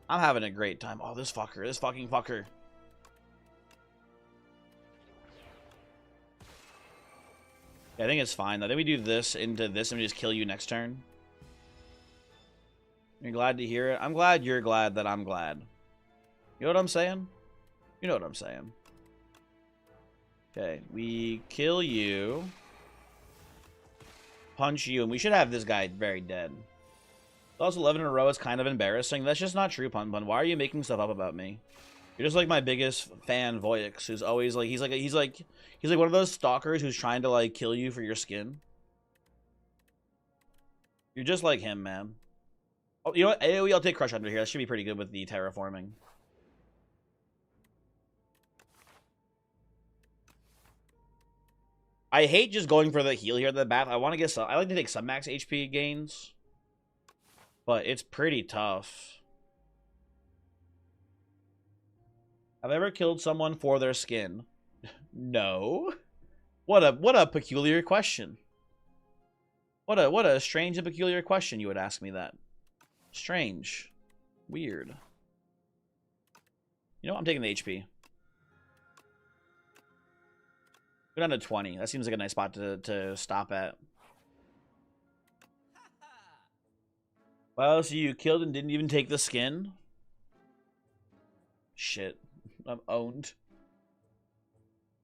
I'm having a great time. Oh, this fucker. This fucking fucker. Yeah, I think it's fine. I think we do this into this and we just kill you next turn. You're glad to hear it? I'm glad you're glad that I'm glad. You know what I'm saying? You know what I'm saying. Okay, we kill you. Punch you, and we should have this guy very dead. Also, 11 in a row is kind of embarrassing. That's just not true, Pun Pun. Why are you making stuff up about me? You're just like my biggest fan, Voyix, who's always like, he's like one of those stalkers who's trying to like kill you for your skin. You're just like him, man. Oh, you know what? AoE, I'll take Crush under here. That should be pretty good with the terraforming. I hate just going for the heal here at the back. I want to get some. I like to take some max HP gains, but it's pretty tough. Have I ever killed someone for their skin? No. What a peculiar question. What a strange and peculiar question you would ask me that. Strange. Weird. You know what? I'm taking the HP. Go down to 20. That seems like a nice spot to stop at. Well, so you killed and didn't even take the skin? Shit. I'm owned.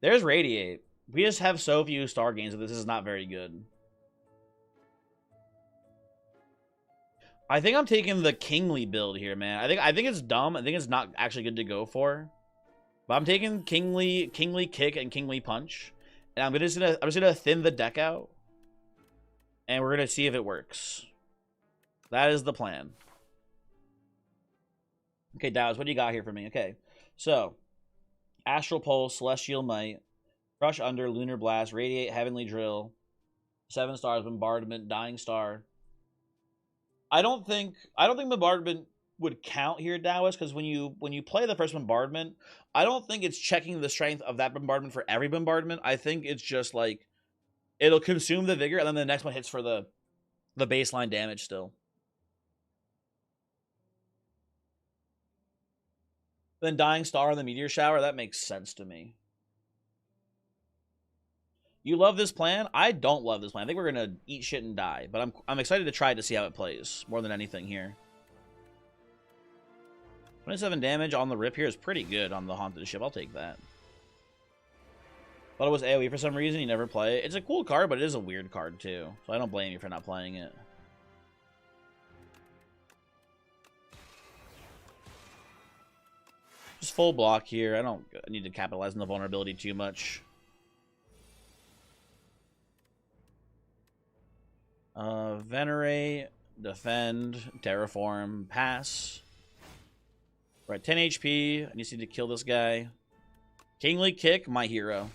There's Radiate. We just have so few star gains that this is not very good. I think I'm taking the Kingly build here, man. I think it's dumb. I think it's not actually good to go for. But I'm taking Kingly Kick and Kingly Punch. And I'm just gonna thin the deck out. And we're gonna see if it works. That is the plan. Okay, Dallas, what do you got here for me? Okay. So Astral Pulse, Celestial Might, Crush Under, Lunar Blast, Radiate, Heavenly Drill, 7 stars, Bombardment, Dying Star. I don't think Bombardment would count here, Dallas, because when you play the first Bombardment, I don't think it's checking the strength of that Bombardment for every Bombardment. I think it's just like it'll consume the vigor, and then the next one hits for the baseline damage still. Then Dying Star and the Meteor Shower, that makes sense to me. You love this plan? I don't love this plan. I think we're gonna eat shit and die, but I'm excited to try to see how it plays more than anything here. 27 damage on the rip here is pretty good on the Haunted Ship. I'll take that. Thought it was AoE for some reason. You never play it. It's a cool card, but it is a weird card too. So I don't blame you for not playing it. Just full block here. I don't need to capitalize on the vulnerability too much. Venerate, defend, terraform, pass. Right, 10 HP. I just need to kill this guy. Kingly Kick, my hero.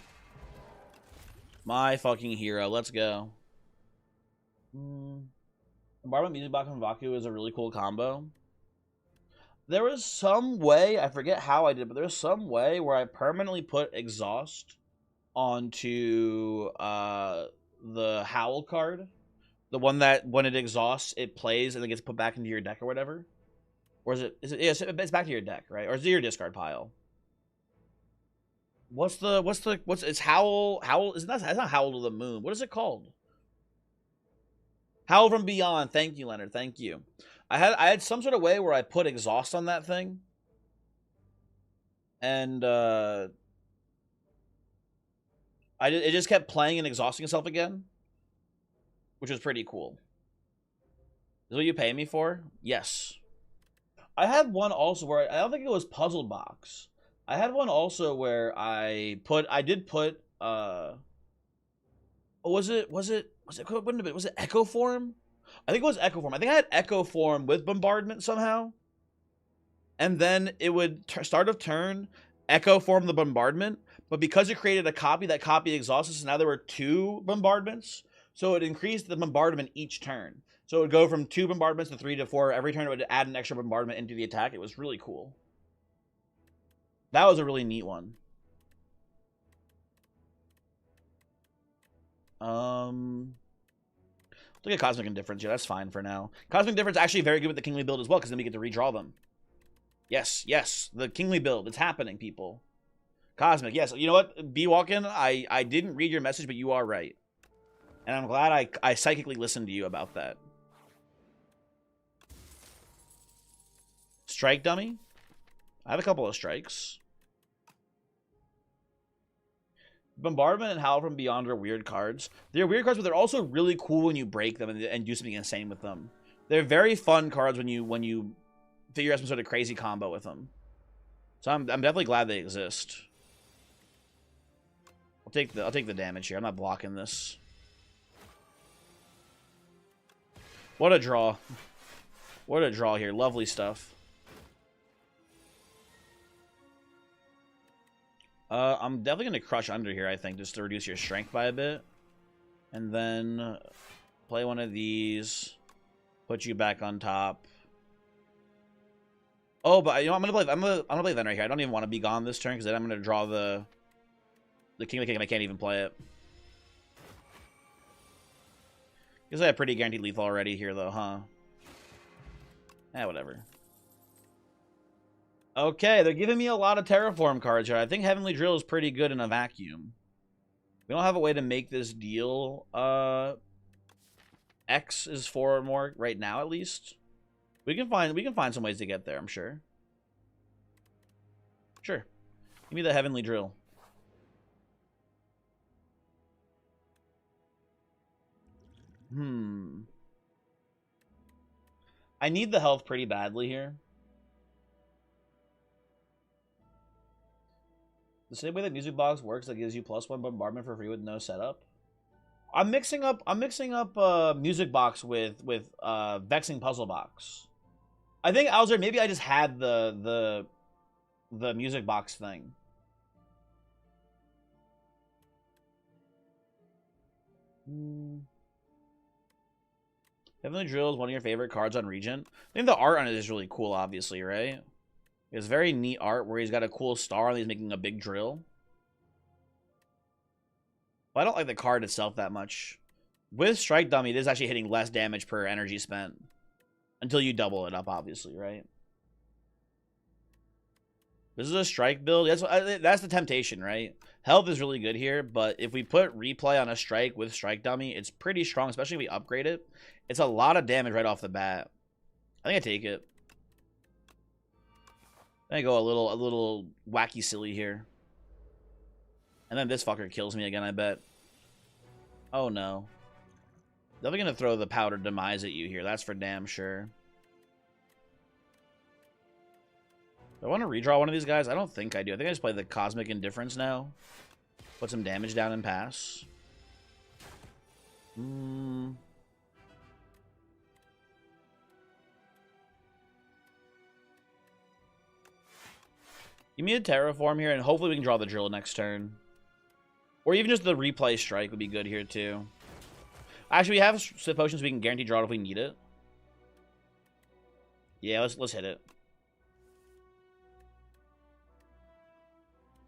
My fucking hero. Let's go. Bombardment, Music Box, and Vaku is a really cool combo. There was some way, I forget how I did, but there was some way where I permanently put Exhaust onto the Howl card. The one that when it exhausts, it plays and then gets put back into your deck or whatever. Or is it yeah, it's back to your deck, right? Or is it your discard pile? It's Howl that's not Howl to the Moon. What is it called? Howl from Beyond. Thank you, Leonard. Thank you. I had some sort of way where I put exhaust on that thing. And it just kept playing and exhausting itself again. Which was pretty cool. Is what you pay me for? Yes. I had one also where I don't think it was Puzzle Box. I had one also where I did put was it Echo Form? I think it was Echo Form. I think I had Echo Form with Bombardment somehow. And then it would start of turn Echo Form the Bombardment, but because it created a copy, that copy exhausted, so now there were 2 bombardments. So it increased the bombardment each turn. So it would go from 2 bombardments to 3 to 4. Every turn it would add an extra bombardment into the attack. It was really cool. That was a really neat one. Look at Cosmic Indifference. Yeah, that's fine for now. Cosmic Indifference actually very good with the Kingly build as well, because then we get to redraw them. Yes. The Kingly build. It's happening, people. Cosmic, yes. You know what, B-Walkin', I didn't read your message, but you are right. And I'm glad I psychically listened to you about that. Strike Dummy? I have a couple of strikes. Bombardment and Howl from Beyond are weird cards. They're weird cards, but they're also really cool when you break them and do something insane with them. They're very fun cards when you figure out some sort of crazy combo with them. So I'm definitely glad they exist. I'll take the damage here. I'm not blocking this. What a draw. What a draw here. Lovely stuff. I'm definitely going to Crush Under here, I think, just to reduce your strength by a bit. And then play one of these. Put you back on top. Oh, but you know, I'm gonna play Ven right here. I don't even want to be gone this turn, because then I'm gonna draw the King of the King and I can't even play it. Guess I have pretty guaranteed lethal already here, though, huh? Whatever. Okay, they're giving me a lot of Terraform cards here. I think Heavenly Drill is pretty good in a vacuum. We don't have a way to make this deal. X is 4 or more right now, at least. We can find some ways to get there, I'm sure. Sure. Give me the Heavenly Drill. I need the health pretty badly here. The same way that Music Box works, that gives you +1 bombardment for free with no setup. I'm mixing up Music Box with Vexing Puzzle Box. I think Alzer, maybe I just had the Music Box thing. Heavenly Drill is one of your favorite cards on Regent. I think the art on it is really cool, obviously, right? It's very neat art where he's got a cool star and he's making a big drill. But I don't like the card itself that much. With Strike Dummy, it is actually hitting less damage per energy spent. Until you double it up, obviously, right? This is a strike build. That's the temptation, right? Health is really good here, but if we put replay on a strike with Strike Dummy, it's pretty strong, especially if we upgrade it. It's a lot of damage right off the bat. I think I take it. I go a little wacky silly here. And then this fucker kills me again, I bet. Oh no. Definitely gonna throw the Powder Demise at you here. That's for damn sure. Do I want to redraw one of these guys? I don't think I do. I think I just play the Cosmic Indifference now. Put some damage down and pass. Give me a Terraform here, and hopefully we can draw the Drill next turn. Or even just the Replay Strike would be good here, too. Actually, we have Swift Potions we can guarantee draw it if we need it. Yeah, let's hit it.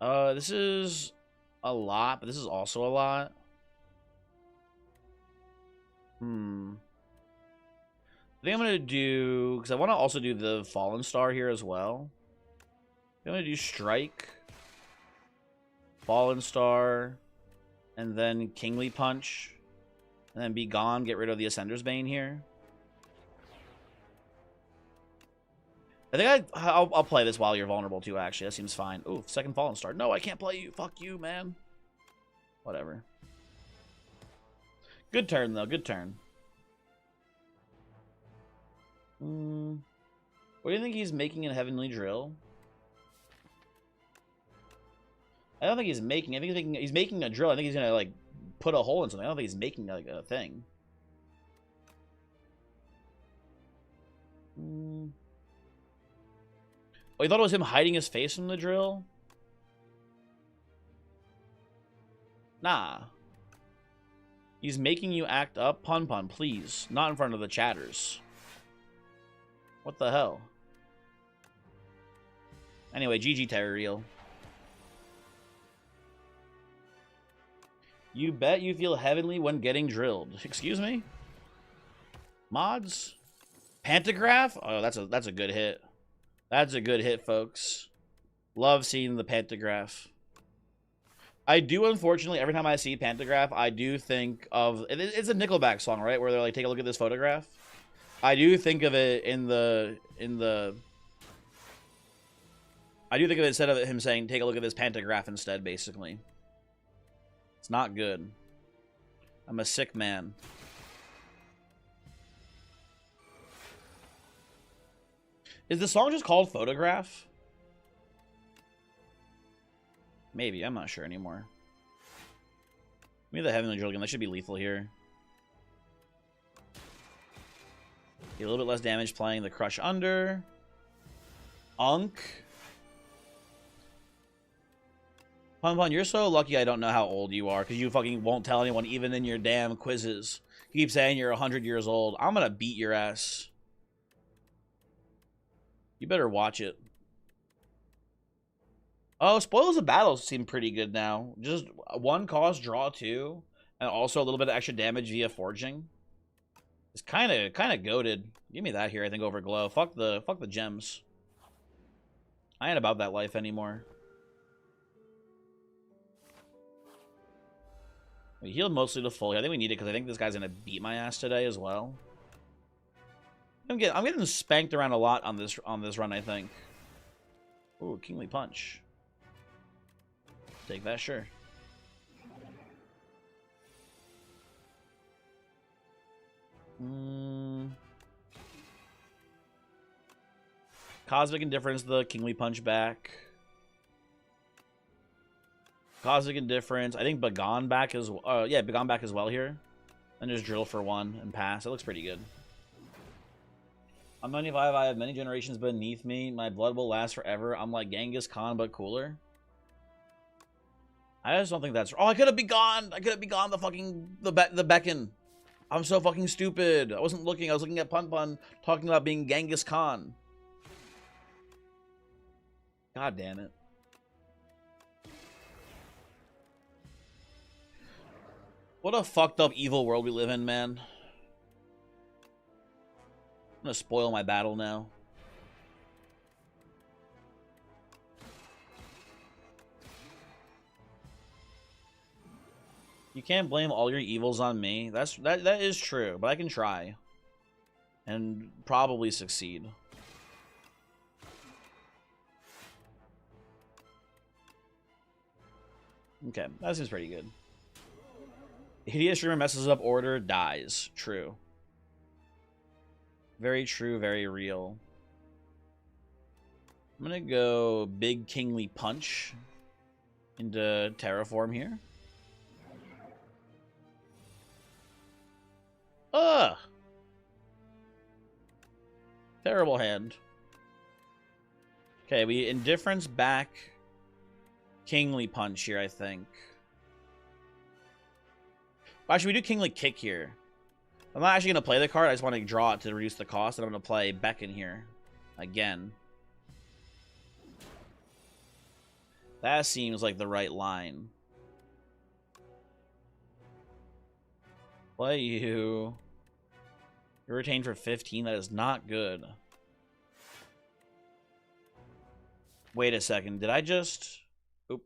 This is a lot, but this is also a lot. I think I'm gonna do, because I want to also do the Fallen Star here as well. I'm gonna do Strike, Fallen Star, and then Kingly Punch, and then Be Gone. Get rid of the Ascender's Bane here. I think I'll play this while you're vulnerable too. Actually, that seems fine. Ooh, second Fallen Star. No, I can't play you. Fuck you, man. Whatever. Good turn though. Good turn. What do you think he's making in Heavenly Drill? I don't think he's making. I think he's making a drill. I think he's gonna like put a hole in something. I don't think he's making like a thing. Oh, you thought it was him hiding his face from the drill? Nah. He's making you act up. Pun, please. Not in front of the chatters. What the hell? Anyway, GG Terrariel. You bet you feel heavenly when getting drilled. Excuse me? Mods? Pantograph? Oh, that's a good hit. That's a good hit, folks. Love seeing the Pantograph. I do, unfortunately, every time I see Pantograph, I do think of... It's a Nickelback song, right? Where they're like, take a look at this photograph. I do think of it in the... I do think of it instead of him saying, take a look at this Pantograph instead, basically. It's not good. I'm a sick man. Is the song just called Photograph? Maybe. I'm not sure anymore. Maybe the Heavenly Drill again. That should be lethal here. Get a little bit less damage playing the Crush Under. Unk. Pun, you're so lucky I don't know how old you are, because you fucking won't tell anyone, even in your damn quizzes. You keep saying you're 100 years old. I'm gonna beat your ass. You better watch it. Oh, Spoils of Battle seem pretty good now. Just 1 cost, draw 2, and also a little bit of extra damage via forging. It's kind of goated. Give me that here, I think, over Glow. Fuck the gems. I ain't about that life anymore. We healed mostly to full. I think we need it because I think this guy's gonna beat my ass today as well. I'm getting spanked around a lot on this run, I think. Ooh, Kingly Punch. Take that, sure. Cosmic Indifference, the Kingly Punch back. Cosmic Indifference. I think Begone back as well. Yeah, Begone back as well here. And just Drill for 1 and pass. That looks pretty good. I'm 95. I have many generations beneath me. My blood will last forever. I'm like Genghis Khan, but cooler. I just don't think that's... Oh, I could have Begone. I could have Begone the fucking... The beckon. I'm so fucking stupid. I wasn't looking. I was looking at Pun Pun talking about being Genghis Khan. God damn it. What a fucked up evil world we live in, man. I'm gonna spoil my battle now. You can't blame all your evils on me. That is true, but I can try. And probably succeed. Okay, that seems pretty good. Hideous Streamer messes up order, dies. True. Very true, very real. I'm gonna go Big Kingly Punch into Terraform here. Ugh! Terrible hand. Okay, we Indifference back Kingly Punch here, I think. Actually, we do Kingly Kick here. I'm not actually going to play the card. I just want to draw it to reduce the cost. And I'm going to play Beckon here. Again. That seems like the right line. Play you. You're retained for 15. That is not good. Wait a second. Did I just... Oop.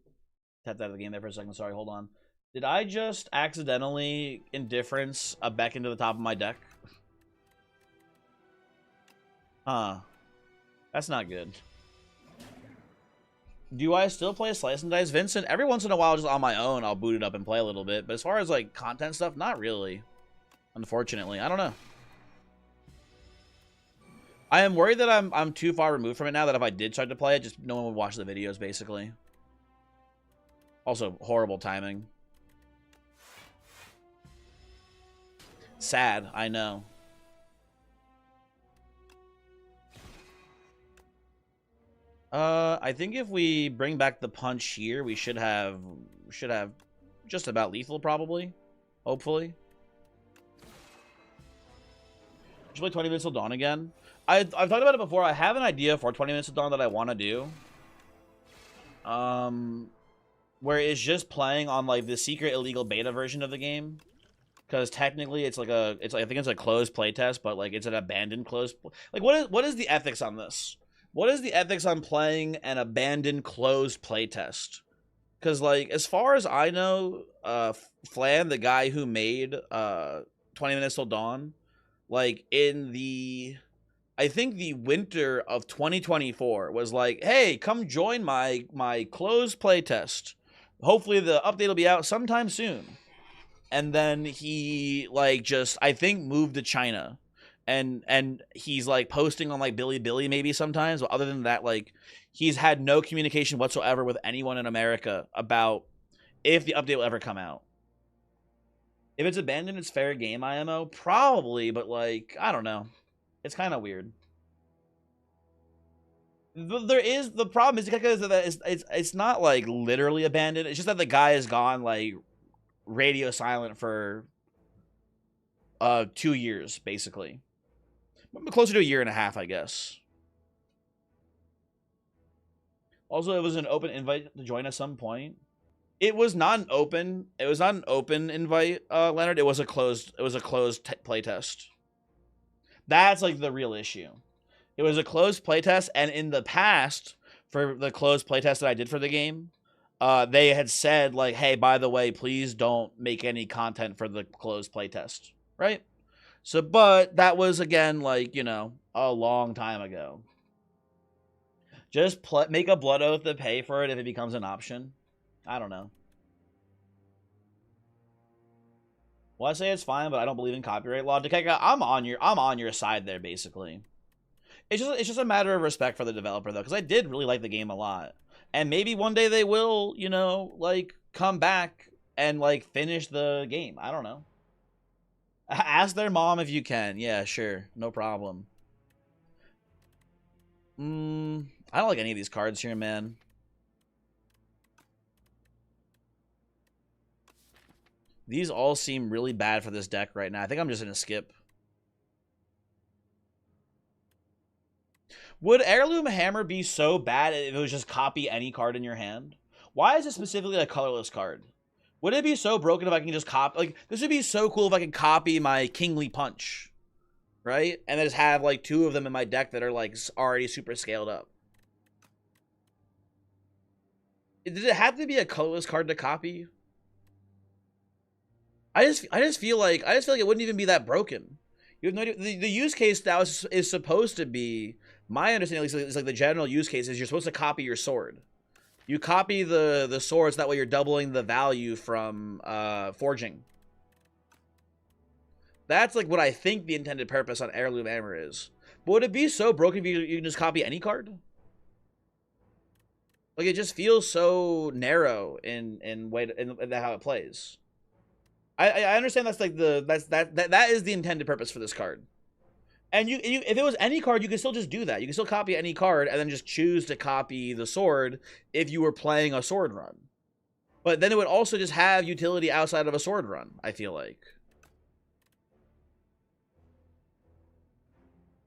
Tapped out of the game there for a second. Sorry, hold on. Did I just accidentally Indifference a Beckon to the top of my deck? Huh. That's not good. Do I still play Slice and Dice Vincent? Every once in a while, just on my own, I'll boot it up and play a little bit. But as far as, like, content stuff, not really. Unfortunately. I don't know. I am worried that I'm too far removed from it now that if I did start to play it, just no one would watch the videos, basically. Also, horrible timing. Sad, I know. I think if we bring back the punch here, we should have just about lethal, probably. Hopefully. Should play 20 Minutes Till Dawn again. I've talked about it before. I have an idea for 20 Minutes Till Dawn that I want to do. Where it's just playing on like the secret illegal beta version of the game. Because technically, it's like I think it's a closed playtest, but like it's an abandoned closed. Like what is the ethics on this? What is the ethics on playing an abandoned closed playtest? Because like as far as I know, Flan, the guy who made 20 Minutes Till Dawn, like in I think the winter of 2024 was like, hey, come join my closed playtest. Hopefully the update will be out sometime soon. And then he like just I think moved to China, and he's like posting on like Billy maybe sometimes. But other than that, like he's had no communication whatsoever with anyone in America about if the update will ever come out. If it's abandoned, it's fair game. IMO probably, but like I don't know. It's kind of weird. The problem is that it's not like literally abandoned. It's just that the guy is gone like radio silent for 2 years basically, closer to a year and a half, I guess. Also, it was an open invite to join at some point. It was not an open invite, Leonard. It was a closed playtest. That's like the real issue. It was a closed playtest, and in the past for the closed playtest that I did for the game, they had said, like, hey, by the way, please don't make any content for the closed playtest, right? So, but that was, again, like, you know, a long time ago. Just make a blood oath to pay for it if it becomes an option. I don't know. Well, I say it's fine, but I don't believe in copyright law. Dekeka, I'm on your side there, basically. It's just a matter of respect for the developer though, because I did really like the game a lot, and maybe one day they will, you know, like come back and like finish the game. I don't know. Ask their mom if you can. Yeah, sure, no problem. I don't like any of these cards here, man. These all seem really bad for this deck right now. I think I'm just gonna skip. Would Heirloom Hammer be so bad if it was just copy any card in your hand? Why is it specifically a colorless card? Would it be so broken if I can just copy? Like, this would be so cool if I could copy my Kingly Punch, right? And then just have, like, 2 of them in my deck that are, like, already super scaled up. Does it have to be a colorless card to copy? I just feel like it wouldn't even be that broken. You have no idea. The use case now is supposed to be, my understanding at least, is like the general use case is you're supposed to copy your sword. You copy the swords, that way you're doubling the value from forging. That's like what I think the intended purpose on Heirloom Hammer is. But would it be so broken if you can just copy any card? Like, it just feels so narrow in how it plays. I understand that's like that is the intended purpose for this card. And you if it was any card, you could still just do that. You can still copy any card and then just choose to copy the sword if you were playing a sword run. But then it would also just have utility outside of a sword run, I feel like.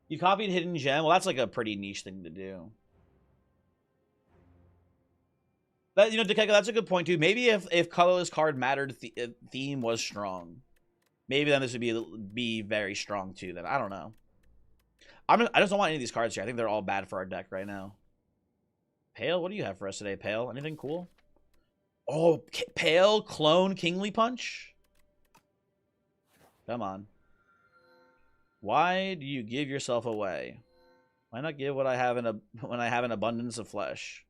You copied Hidden Gem? Well, that's like a pretty niche thing to do. That, you know, Dekeka, that's a good point too. Maybe if colorless card mattered, theme was strong. Maybe then this would be very strong too. Then I don't know. I just don't want any of these cards here. I think they're all bad for our deck right now. Pale, what do you have for us today, Pale? Anything cool? Oh, Pale clone Kingly Punch. Come on. Why do you give yourself away? Why not give what I have when I have an abundance of flesh?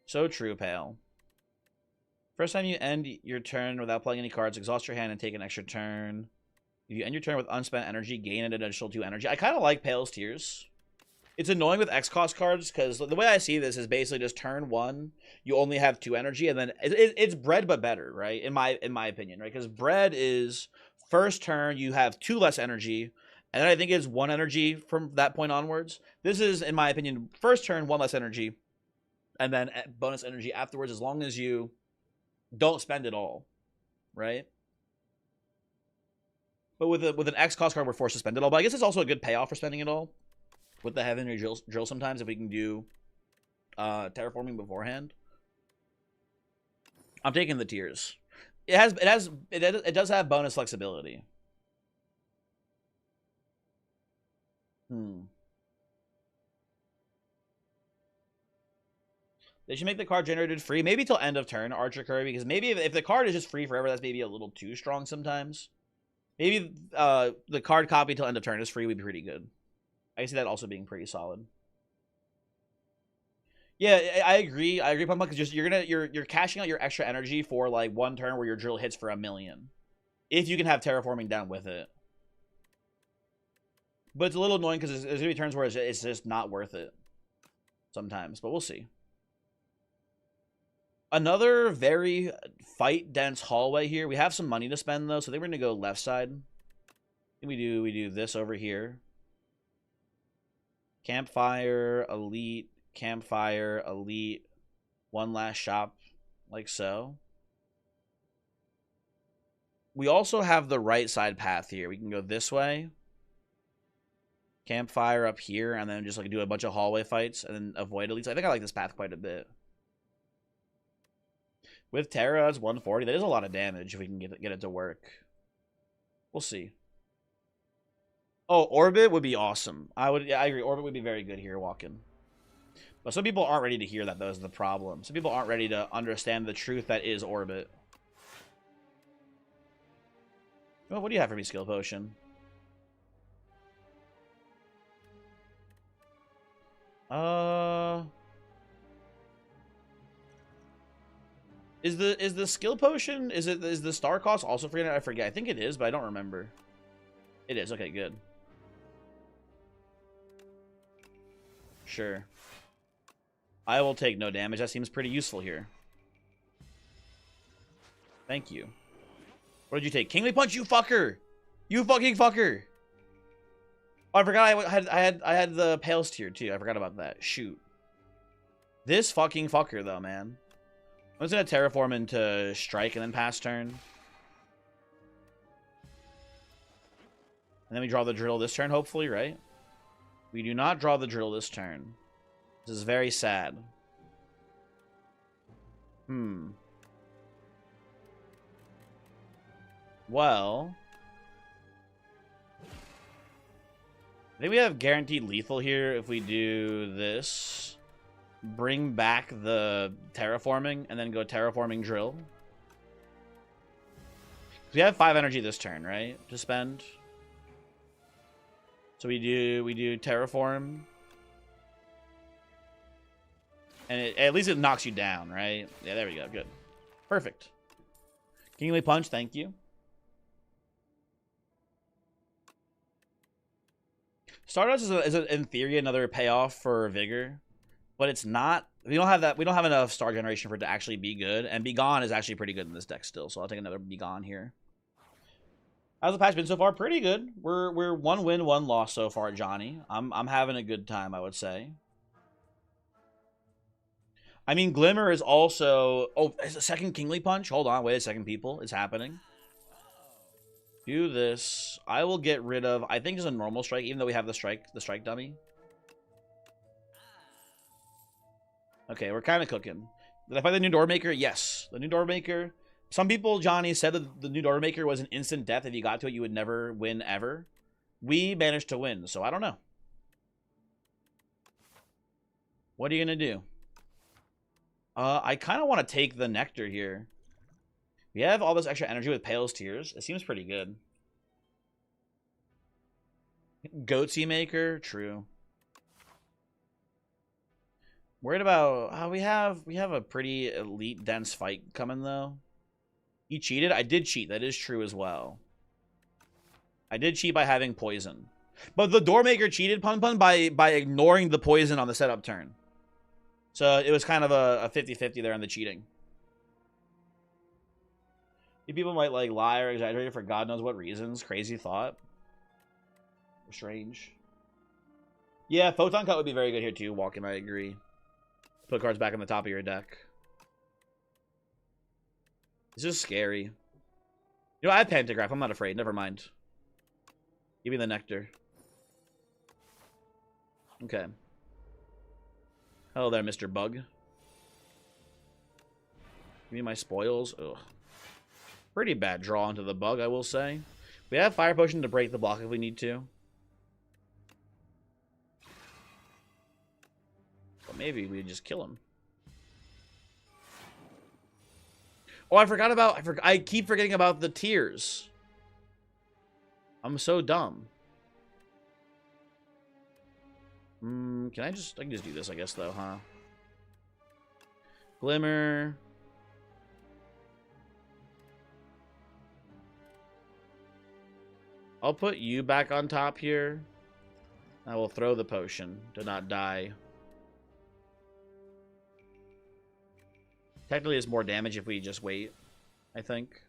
So true, Pale. First time you end your turn without playing any cards, exhaust your hand and take an extra turn. If you end your turn with unspent energy, gain an additional 2 energy. I kind of like Pale's Tears. It's annoying with X-Cost cards, because the way I see this is basically just turn 1, you only have 2 energy, and then it's bread but better, right? In my opinion, right? Because bread is first turn, you have 2 less energy, and then I think it's 1 energy from that point onwards. This is, in my opinion, first turn, 1 less energy, and then bonus energy afterwards, as long as you don't spend it all, right? But with an X cost card, we're forced to spend it all. But I guess it's also a good payoff for spending it all. With the Heavenly Drill sometimes, if we can do terraforming beforehand. I'm taking the Tears. It does have bonus flexibility. They should make the card generated free, maybe till end of turn, Archer Kirby, because maybe if the card is just free forever, that's maybe a little too strong sometimes. Maybe the card copy till end of turn is free would be pretty good. I can see that also being pretty solid. Yeah, I agree. I agree, Pump, because you're cashing out your extra energy for like 1 turn where your drill hits for 1,000,000. If you can have terraforming down with it. But it's a little annoying because there's gonna be turns where it's just not worth it sometimes, but we'll see. Another very fight-dense hallway here. We have some money to spend, though, so I think we're going to go left side. We do this over here. Campfire, Elite, Campfire, Elite. One last shop, like so. We also have the right side path here. We can go this way. Campfire up here, and then just like do a bunch of hallway fights, and then avoid Elites. I think I like this path quite a bit. With Terra, it's 140. That is a lot of damage if we can get it to work. We'll see. Oh, Orbit would be awesome. I agree. Orbit would be very good here walking. But some people aren't ready to hear that, though, is the problem. Some people aren't ready to understand the truth that is Orbit. Oh, what do you have for me, Skill Potion? Is the skill potion, is the star cost also free? I forget. I think it is, but I don't remember. It is. Okay, good. Sure. I will take no damage. That seems pretty useful here. Thank you. What did you take? Kingly Punch, you fucker! You fucking fucker! Oh, I forgot I had the Pale's Tear too. I forgot about that. Shoot. This fucking fucker though, man. I'm just gonna terraform into strike and then pass turn. And then we draw the drill this turn, hopefully, right? We do not draw the drill this turn. This is very sad. Well, I think we have guaranteed lethal here if we do this. Bring back the terraforming and then go terraforming drill. We have 5 energy this turn, right? To spend. So we do terraform. And at least it knocks you down, right? Yeah, there we go. Good. Perfect. Kingly Punch, thank you. Stardust is in theory another payoff for Vigor, but it's not. We don't have that. We don't have enough star generation for it to actually be good. And Be Gone is actually pretty good in this deck still, so I'll take another Be Gone here. How's the patch been so far? Pretty good. We're 1 win, 1 loss so far, Johnny. I'm having a good time, I would say. I mean, Glimmer is also... Oh, it's a second Kingly Punch? Hold on, wait a second, people. It's happening. Do this. I will get rid of... I think it's a normal strike, even though we have the strike dummy. Okay, we're kind of cooking. Did I find the new Door Maker? Yes. The new Door Maker. Some people, Johnny, said that the new Door Maker was an instant death. If you got to it, you would never win ever. We managed to win, so I don't know. What are you going to do? I kind of want to take the Nectar here. We have all this extra energy with Pale's Tears. It seems pretty good. Goatsy Maker? True. Worried about... we have a pretty elite dense fight coming, though. You cheated? I did cheat. That is true as well. I did cheat by having poison. But the Doormaker cheated, Pun Pun, by ignoring the poison on the setup turn. So it was kind of a 50-50 there on the cheating. People might like lie or exaggerate for God knows what reasons. Crazy thought. Strange. Yeah, Photon Cut would be very good here too, Walken, I agree. Put cards back on the top of your deck. It's just scary. You know, I have Pantograph. I'm not afraid. Never mind. Give me the Nectar. Okay. Hello there, Mr. Bug. Give me my spoils. Ugh. Pretty bad draw into the Bug, I will say. We have Fire Potion to break the block if we need to. But maybe we just kill him. Oh, I keep forgetting about the tears. I'm so dumb. I can just do this, I guess, though, huh? Glimmer. I'll put you back on top here. I will throw the potion to not die. Technically, it's more damage if we just wait, I think.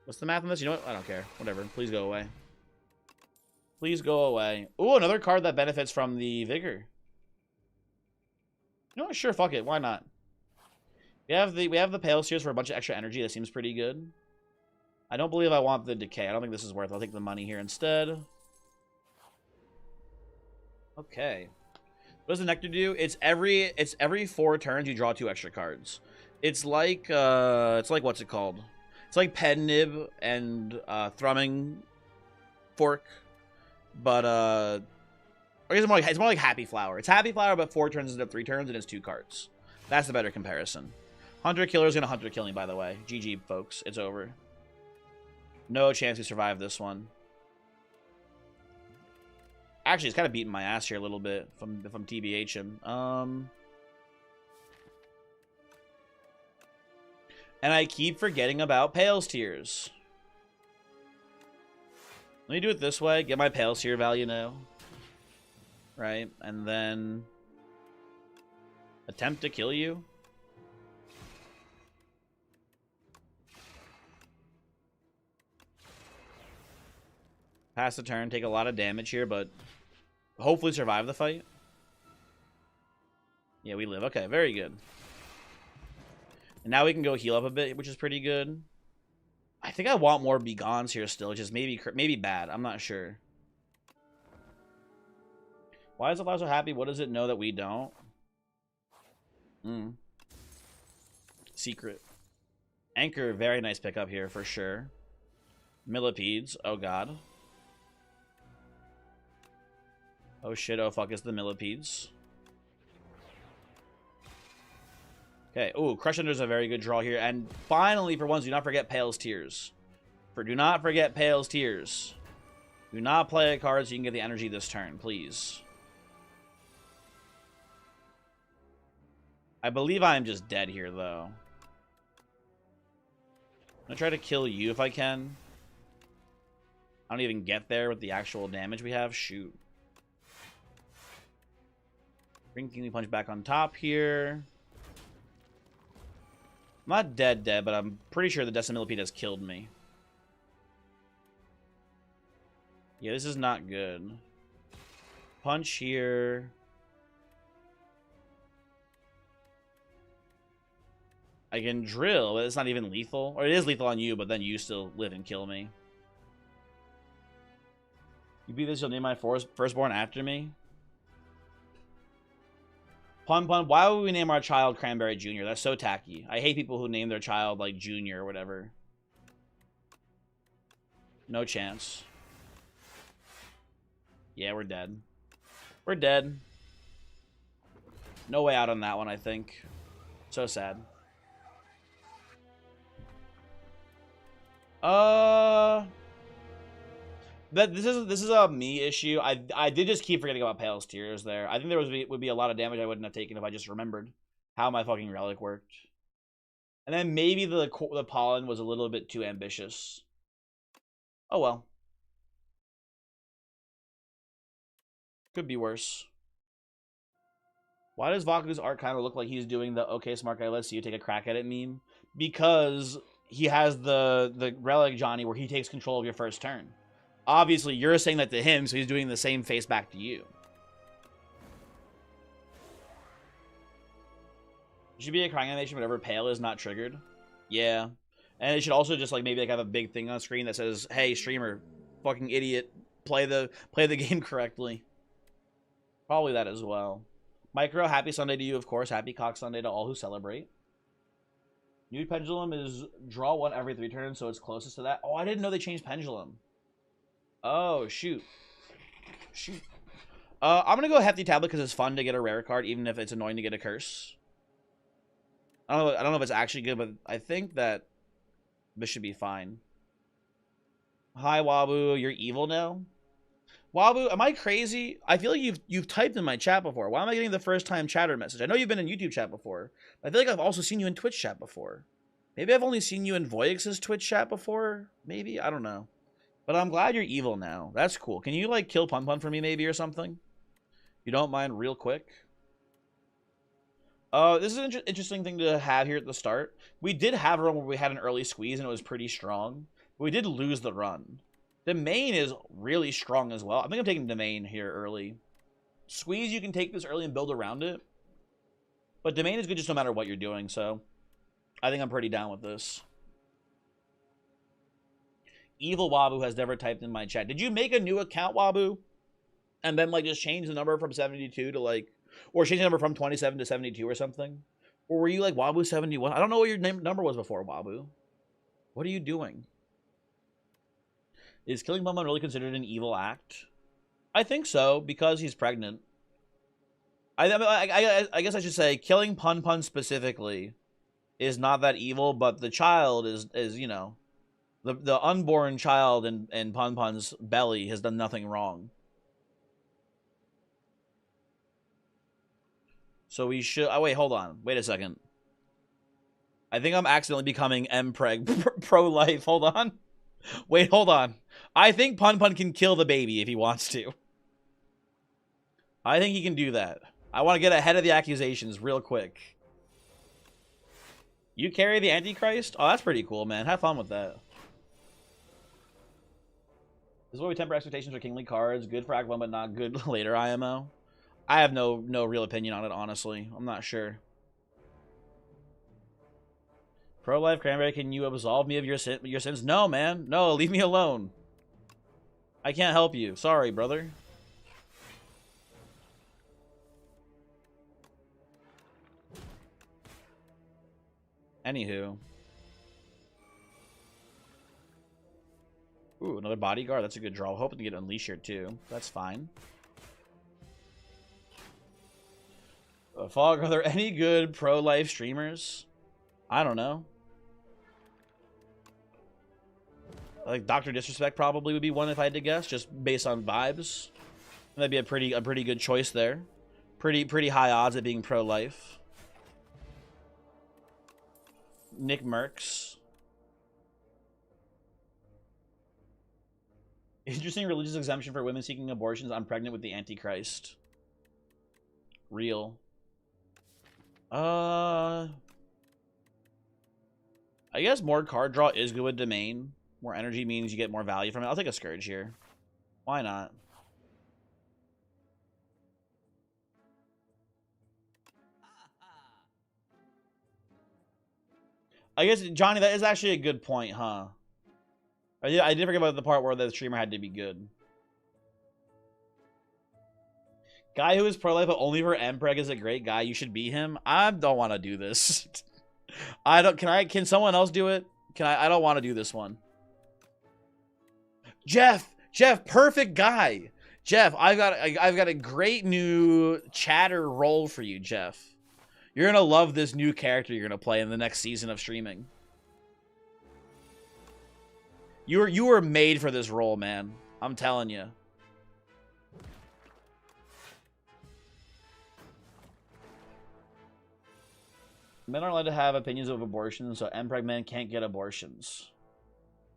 What's the math on this? You know what? I don't care. Whatever. Please go away. Please go away. Ooh, another card that benefits from the Vigor. You know what? Sure, fuck it. Why not? We have the Pale Sears for a bunch of extra energy. That seems pretty good. I don't believe I want the Decay. I don't think this is worth it. I'll take the money here instead. Okay. What does the Nectar do? It's every 4 turns you draw 2 extra cards. It's like what's it called? It's like Pen Nib and Thrumming Fork, but I guess it's more like Happy Flower. It's Happy Flower, but 4 turns instead of 3 turns, and it's 2 cards. That's the better comparison. Hunter Killer is gonna Hunter kill me, by the way. GG, folks. It's over. No chance we survive this one. Actually, it's kind of beating my ass here a little bit if I'm TBHing. And I keep forgetting about Pale's Tears. Let me do it this way. Get my Pale Seer value now. Right? And then... attempt to kill you. Pass the turn. Take a lot of damage here, but... hopefully survive the fight. Yeah, we live. Okay, very good. And now we can go heal up a bit, which is pretty good. I think I want more Begons here still, which is maybe bad. I'm not sure. Why is the fly so happy? What does it know that we don't? Secret. Anchor, very nice pickup here for sure. Millipedes. Oh, God. Oh, shit. Oh, fuck. It's the Millipedes. Okay. Ooh, Crush Under is a very good draw here. And finally, for once, do not forget Pale's Tears. Do not forget Pale's Tears. Do not play a card so you can get the energy this turn, please. I believe I am just dead here, though. I'm gonna try to kill you if I can. I don't even get there with the actual damage we have. Shoot. Bring Kingly Punch back on top here. I'm not dead, but I'm pretty sure the Decimillipede has killed me. Yeah, this is not good. Punch here. I can drill, but it's not even lethal. Or it is lethal on you, but then you still live and kill me. You beat this, you'll name my firstborn after me. Pun, why would we name our child Cranberry Jr.? That's so tacky. I hate people who name their child, like, Junior or whatever. No chance. Yeah, we're dead. We're dead. No way out on that one, I think. So sad. This is a me issue. I did just keep forgetting about Pale's Tears there. I think there would be a lot of damage I wouldn't have taken if I just remembered how my fucking relic worked. And then maybe the pollen was a little bit too ambitious. Oh well. Could be worse. Why does Vaku's art kind of look like he's doing the "okay, smart guy, let's see you take a crack at it" meme? Because he has the relic Johnny where he takes control of your first turn. Obviously, you're saying that to him, so he's doing the same face back to you. It should be a crying animation whenever Pale is not triggered. Yeah. And it should also just like maybe like have a big thing on screen that says, "Hey, streamer, fucking idiot, play the game correctly." Probably that as well. Micro, happy Sunday to you, of course. Happy Cock Sunday to all who celebrate. New Pendulum is draw one every 3 turns, so it's closest to that. Oh, I didn't know they changed Pendulum. Oh, shoot. Shoot. I'm going to go Hefty Tablet because it's fun to get a rare card, even if it's annoying to get a curse. I don't know if it's actually good, but I think that this should be fine. Hi, Wabu. You're evil now? Wabu, am I crazy? I feel like you've typed in my chat before. Why am I getting the first time chatter message? I know you've been in YouTube chat before. I feel like I've also seen you in Twitch chat before. Maybe I've only seen you in Voyix's Twitch chat before. Maybe? I don't know. But I'm glad you're evil now. That's cool. Can you, like, kill Pun Pun for me, maybe, or something? You don't mind real quick? This is an interesting thing to have here at the start. We did have a run where we had an early squeeze, and it was pretty strong. But we did lose the run. The main is really strong as well. I think I'm taking the main here early. Squeeze, you can take this early and build around it. But domain is good just no matter what you're doing, so I think I'm pretty down with this. Evil Wabu has never typed in my chat. Did you make a new account, Wabu? And then, like, just change the number from 72 to, like... Or change the number from 27 to 72 or something? Or were you, like, Wabu71? I don't know what your number was before, Wabu. What are you doing? Is killing Pun Pun really considered an evil act? I think so, because he's pregnant. I guess I should say killing Pun Pun specifically is not that evil, but the child is you know, the unborn child in Pun Pun's belly has done nothing wrong. So we should... Oh, wait, hold on. Wait a second. I think I'm accidentally becoming M-Preg pro-life. Hold on. Wait, hold on. I think Pun Pun can kill the baby if he wants to. I think he can do that. I want to get ahead of the accusations real quick. You carry the Antichrist? Oh, that's pretty cool, man. Have fun with that. This is where we temper expectations for kingly cards. Good for Act 1, but not good later, IMO. I have no real opinion on it, honestly. I'm not sure. Pro-life Cranberry, can you absolve me of your sins? No, man. No, leave me alone. I can't help you. Sorry, brother. Anywho. Ooh, another bodyguard. That's a good draw. Hoping to get Unleash here, too. That's fine. Fog, are there any good pro-life streamers? I don't know. Like Dr. Disrespect probably would be one if I had to guess, just based on vibes. That'd be a pretty good choice there. Pretty high odds at being pro-life. Nick Merckx. Interesting religious exemption for women seeking abortions. I'm pregnant with the Antichrist. Real. I guess more card draw is good with Domain. More energy means you get more value from it. I'll take a Scourge here. Why not? I guess, Johnny, that is actually a good point, huh? I did forget about the part where the streamer had to be good. Guy who is pro-life but only for Mpreg is a great guy. You should be him. I don't want to do this. I don't. Can someone else do it? I don't want to do this one. Jeff, perfect guy. Jeff, I've got a great new chatter role for you, Jeff. You're gonna love this new character you're gonna play in the next season of streaming. You were made for this role, man. I'm telling you. Men aren't allowed to have opinions of abortions, so MPreg men can't get abortions.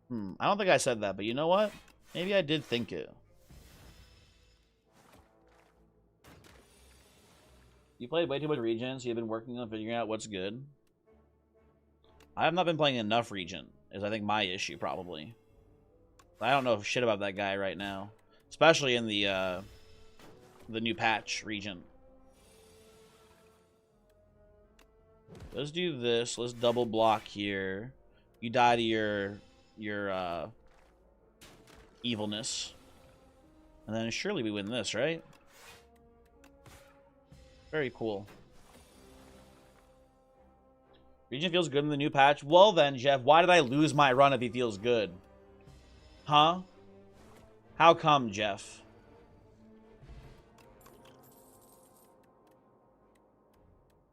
I don't think I said that, but you know what? Maybe I did think it. You played way too much Regent, so you've been working on figuring out what's good. I have not been playing enough Regent, is I think my issue, probably. I don't know shit about that guy right now. Especially in the new patch, Regent. Let's do this. Let's double block here. You die to your evilness. And then surely we win this, right? Very cool. Regent feels good in the new patch. Well then, Jeff, why did I lose my run if he feels good? Huh? How come, Jeff?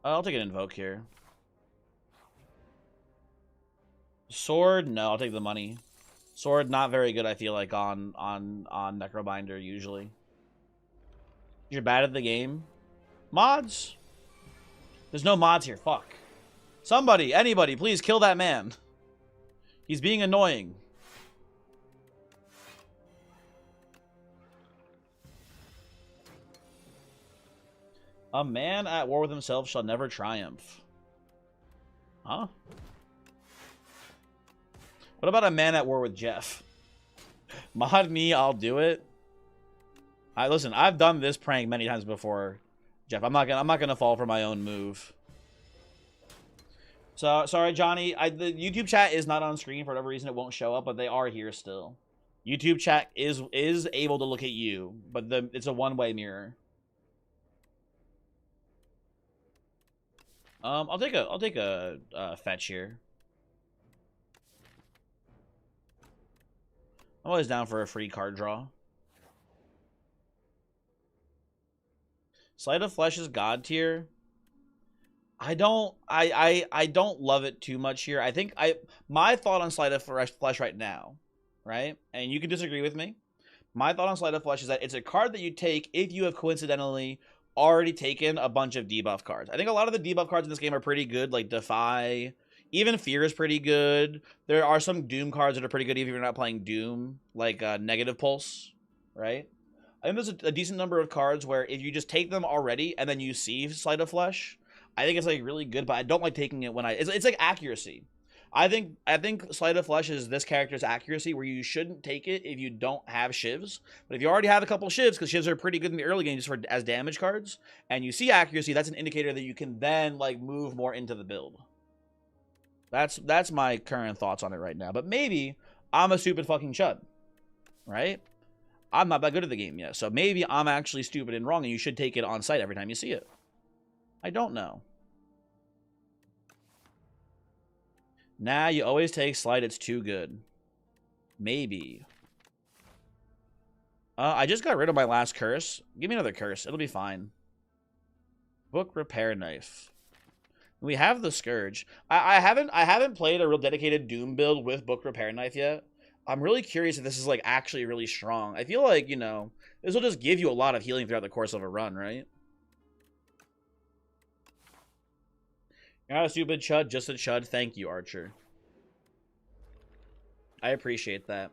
I'll take an Invoke here. Sword? No, I'll take the money. Sword, not very good, I feel like, on Necrobinder, usually. You're bad at the game? Mods? There's no mods here, fuck. Somebody, anybody, please kill that man. He's being annoying. A man at war with himself shall never triumph. Huh? What about a man at war with Jeff? Mod me, I'll do it. Listen, I've done this prank many times before, Jeff. I'm not gonna fall for my own move. So sorry, Johnny. The YouTube chat is not on screen for whatever reason. It won't show up, but they are here still. YouTube chat is able to look at you, but it's a one-way mirror. I'll take a fetch here. I'm always down for a free card draw. Sleight of Flesh is God tier. I don't love it too much here. I think my thought on Sleight of Flesh right now, right? And you can disagree with me. My thought on Sleight of Flesh is that it's a card that you take if you have coincidentally already taken a bunch of debuff cards. I think a lot of the debuff cards in this game are pretty good, like Defy, Even Fear is pretty good. There are some Doom cards that are pretty good even if you're not playing Doom, like Negative Pulse, right? I think there's a decent number of cards where if you just take them already and then you see Sleight of Flesh, I think it's like really good, but I don't like taking it when it's like accuracy. I think Sleight of Flesh is this character's accuracy where you shouldn't take it if you don't have shivs. But if you already have a couple shivs, because shivs are pretty good in the early game just as damage cards, and you see accuracy, that's an indicator that you can then like move more into the build. That's my current thoughts on it right now. But maybe I'm a stupid fucking chud, right? I'm not that good at the game yet, so maybe I'm actually stupid and wrong, and you should take it on sight every time you see it. I don't know. Nah, you always take Slide. It's too good. Maybe. I just got rid of my last curse. Give me another curse. It'll be fine. Book Repair Knife. We have the Scourge. I haven't played a real dedicated Doom build with Book Repair Knife yet. I'm really curious if this is like actually really strong. I feel like, you know, this will just give you a lot of healing throughout the course of a run, right? You're not a stupid chud, just a chud. Thank you, Archer. I appreciate that.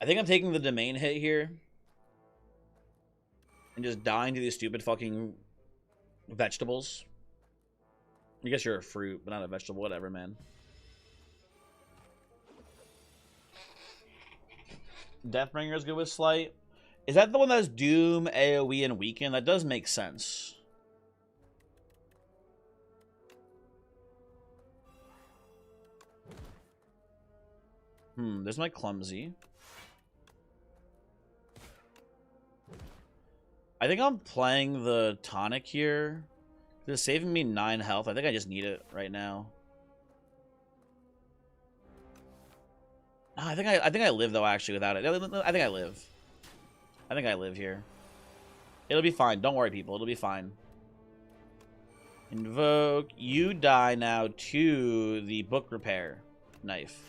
I think I'm taking the domain hit here. And just dying to these stupid fucking vegetables. I guess you're a fruit, but not a vegetable. Whatever, man. Deathbringer is good with Slight. Is that the one that's Doom, AoE, and Weaken? That does make sense. There's my Clumsy. I think I'm playing the tonic here. It's saving me 9 health. I think I just need it right now. I think I live though actually without it. I think I live. I think I live here. It'll be fine. Don't worry, people. It'll be fine. Invoke. You die now to the Book Repair Knife.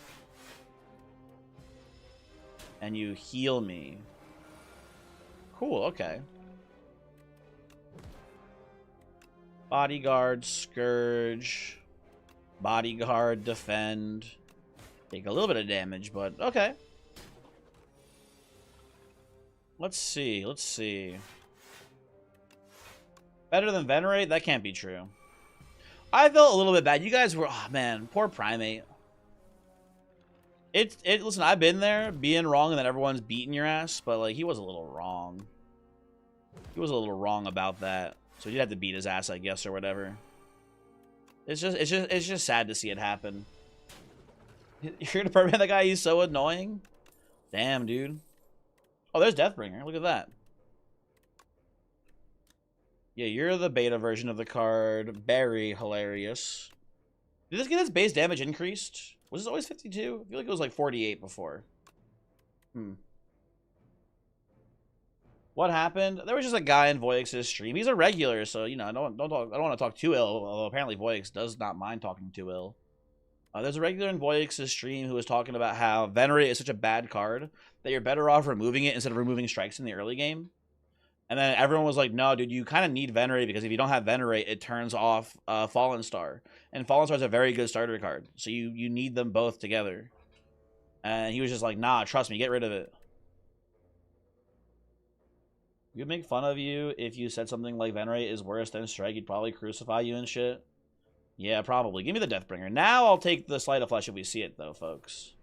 And you heal me. Cool, okay. Bodyguard, Scourge. Bodyguard, Defend. Take a little bit of damage, but okay. Let's see, let's see. Better than Venerate? That can't be true. I felt a little bit bad. You guys were, oh man, poor Primate. Listen, I've been there, being wrong, and then everyone's beating your ass, but like he was a little wrong. He was a little wrong about that. So you'd have to beat his ass, I guess, or whatever. It's just sad to see it happen. You're gonna permit that guy? He's so annoying. Damn, dude. Oh, there's Deathbringer. Look at that. Yeah, you're the beta version of the card. Very hilarious. Did this get its base damage increased? Was this always 52? I feel like it was like 48 before. What happened? There was just a guy in Voyix's stream. He's a regular, so you know, I don't want to talk too ill. Although apparently Voyix does not mind talking too ill. There's a regular in Voyix's stream who was talking about how Venerate is such a bad card that you're better off removing it instead of removing strikes in the early game. And then everyone was like, no, dude, you kind of need Venerate because if you don't have Venerate, it turns off Fallen Star. And Fallen Star is a very good starter card. So you need them both together. And he was just like, nah, trust me, get rid of it. We'd make fun of you if you said something like Venerate is worse than Strike. He'd probably crucify you and shit. Yeah, probably. Give me the Deathbringer. Now I'll take the Sleight of Flesh if we see it, though, folks.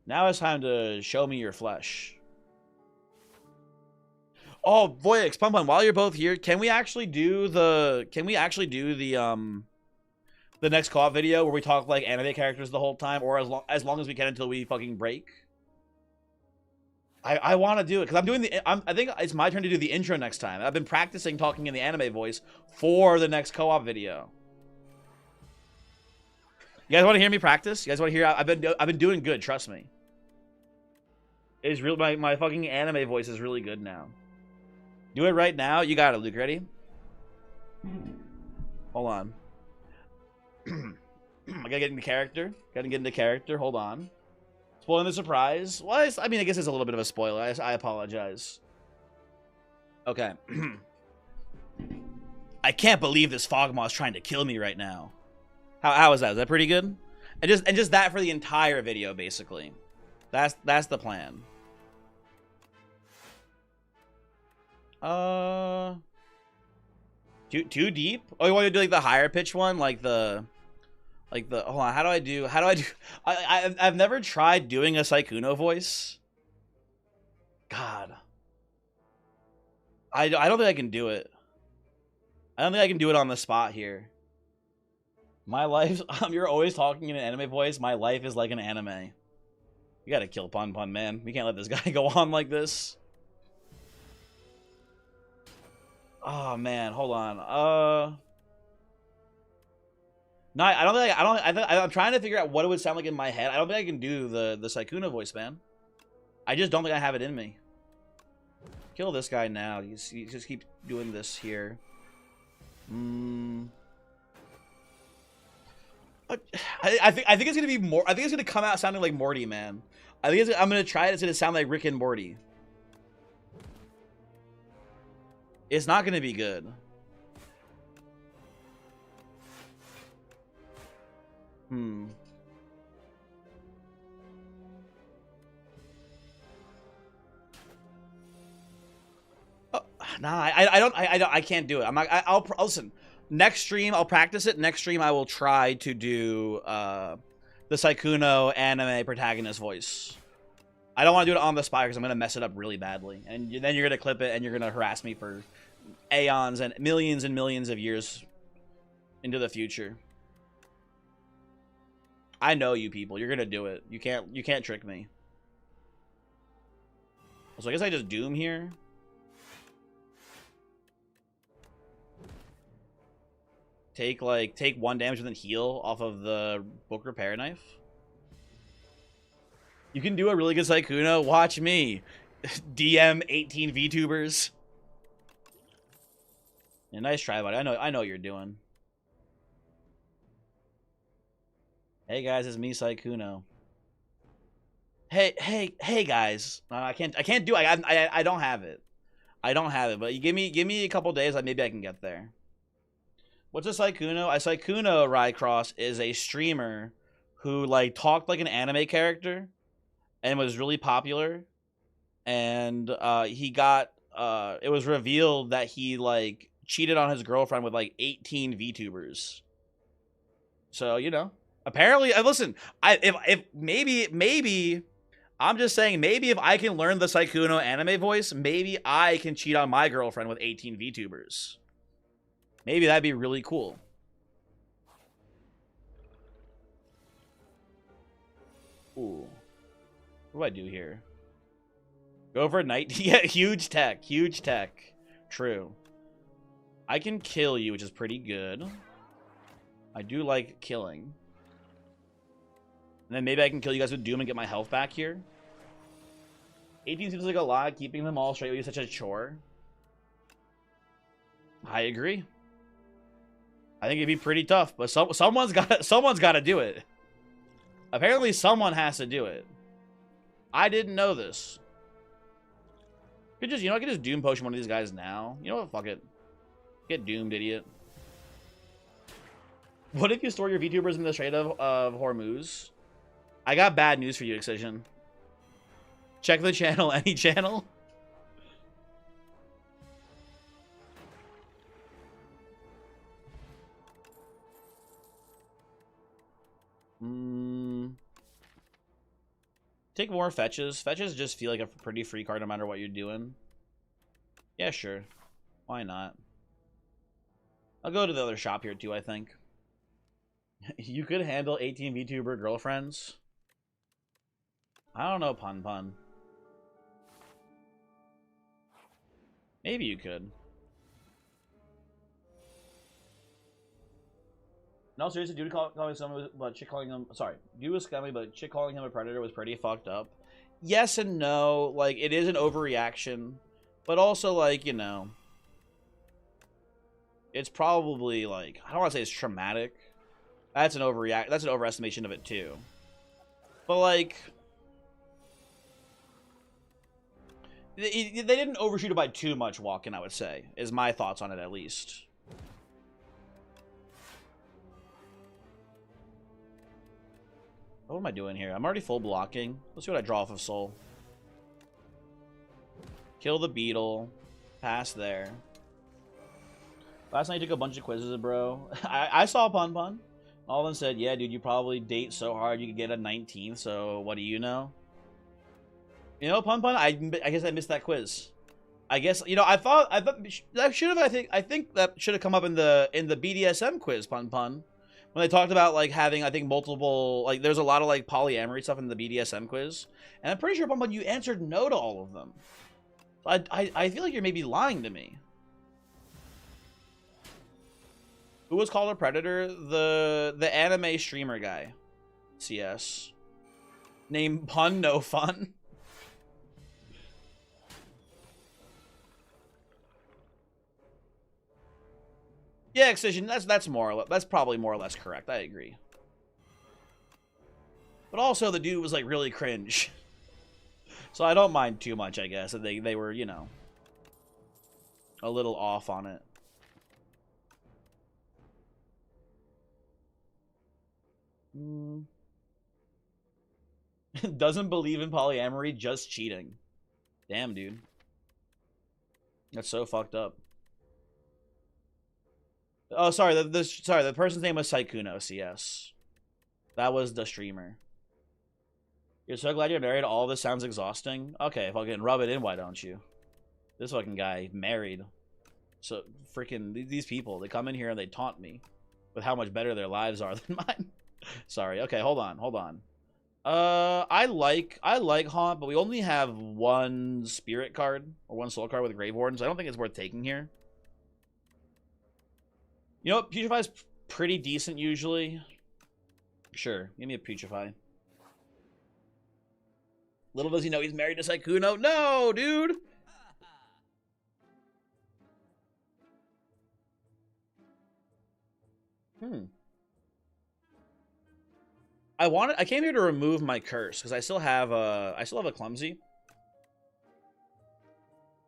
Now it's time to show me your flesh. Oh, Voyix, Pum, while you're both here, can we actually do the next co-op video where we talk like anime characters the whole time, or as long as we can until we fucking break? I want to do it because I'm doing I think it's my turn to do the intro next time. I've been practicing talking in the anime voice for the next co-op video. You guys want to hear me practice? You guys want to hear? I've been doing good. Trust me. It's real. My fucking anime voice is really good now. Do it right now. You got it, Luke. Ready? Hold on. I gotta get into character. Hold on. Spoiling the surprise. Well, I mean, I guess it's a little bit of a spoiler. I apologize. Okay. I can't believe this Fogmaw's trying to kill me right now. How is that? Is that pretty good? And just that for the entire video, basically. That's the plan. Too deep? Oh, you want to do like the higher pitch one, like the hold on, how do I do I've never tried doing a Sykkuno voice. God. I don't think I can do it. I don't think I can do it on the spot here. My life, you're always talking in an anime voice. My life is like an anime. You gotta kill Pun, man. We can't let this guy go on like this. Oh man, hold on. No, I don't think I'm trying to figure out what it would sound like in my head. I don't think I can do the Sykkuno voice, man. I just don't think I have it in me. Kill this guy now. You just keep doing this here. I think it's gonna be more. I think it's gonna come out sounding like Morty, man. I'm gonna try it. It's gonna sound like Rick and Morty. It's not gonna be good. Nah, I can't do it. I'll listen. Next stream, I'll practice it. Next stream, I will try to do the Sykkuno anime protagonist voice. I don't want to do it on the Spire because I'm gonna mess it up really badly, and then you're gonna clip it and you're gonna harass me for aeons and millions of years into the future. I know you people. You're gonna do it. You can't trick me. So I guess I just doom here. Take 1 damage and then heal off of the book repair knife. You can do a really good Sykkuno. Watch me. DM 18 VTubers. Yeah, nice try, buddy. I know what you're doing. Hey guys, it's me, Sykkuno. Hey guys. I can't do it. I don't have it. I don't have it, but you give me a couple days, maybe I can get there. What's a Sykkuno? A Sykkuno Rycross is a streamer who talked like an anime character and was really popular. And he got it was revealed that he cheated on his girlfriend with 18 VTubers. So, you know, apparently, listen, if maybe I'm just saying, maybe if I can learn the Sykkuno anime voice, maybe I can cheat on my girlfriend with 18 VTubers. Maybe that'd be really cool. Ooh. What do I do here? Go for a night. Yeah, huge tech. Huge tech. True. I can kill you, which is pretty good. I do like killing. And then maybe I can kill you guys with Doom and get my health back here. 18 seems like a lot. Keeping them all straight would be such a chore. I agree. I think it'd be pretty tough, but someone's got to do it. Apparently, someone has to do it. I didn't know this. I could just Doom potion one of these guys now. You know what? Fuck it. Get doomed, idiot. What if you store your VTubers in the Strait of Hormuz? I got bad news for you, Excision. Check the channel, any channel. Take more fetches. Fetches just feel like a pretty free card no matter what you're doing. Yeah, sure. Why not? I'll go to the other shop here too, I think. You could handle 18 VTuber girlfriends. I don't know, Pun. Maybe you could. No, seriously, dude calling someone, but chick calling him. Sorry, dude was scummy, but chick calling him a predator was pretty fucked up. Yes and no. It is an overreaction, but also, you know, it's probably I don't want to say it's traumatic. That's an overestimation of it too. But they didn't overshoot it by too much. Walking, I would say, is my thoughts on it at least. What am I doing here? I'm already full blocking. Let's see what I draw off of Soul. Kill the beetle. Pass there. Last night I took a bunch of quizzes, bro. I saw Pun Pun. All of them said, yeah, dude, you probably date so hard you could get a 19, so what do you know? You know, Pun Pun, I guess I missed that quiz. I guess, you know, I thought that should have, I think that should have come up in the BDSM quiz, Pun Pun. When they talked about, like, having, I think, multiple, like, there's a lot of, like, polyamory stuff in the BDSM quiz. And I'm pretty sure, Pun Pun, you answered no to all of them. I feel like you're maybe lying to me. Who was called a predator? The anime streamer guy. CS. Name Pun No Fun. Yeah, Excision, that's probably more or less correct. I agree. But also the dude was like really cringe. So I don't mind too much, I guess. That they were, you know, a little off on it. Doesn't believe in polyamory, just cheating. Damn, dude. That's so fucked up. Oh, sorry. The person's name was Saikuno CS. That was the streamer. You're so glad you're married. All this sounds exhausting. Okay, fucking rub it in. Why don't you? This fucking guy married. So freaking these people. They come in here and they taunt me with how much better their lives are than mine. Sorry. Okay, hold on. I like Haunt, but we only have one spirit card or one soul card with Grave Warden, so I don't think it's worth taking here. You know what? Putrefy's pretty decent usually. Sure, give me a Putrefy. Little does he know he's married to Saikuno. No, dude! I came here to remove my curse because I still have a clumsy.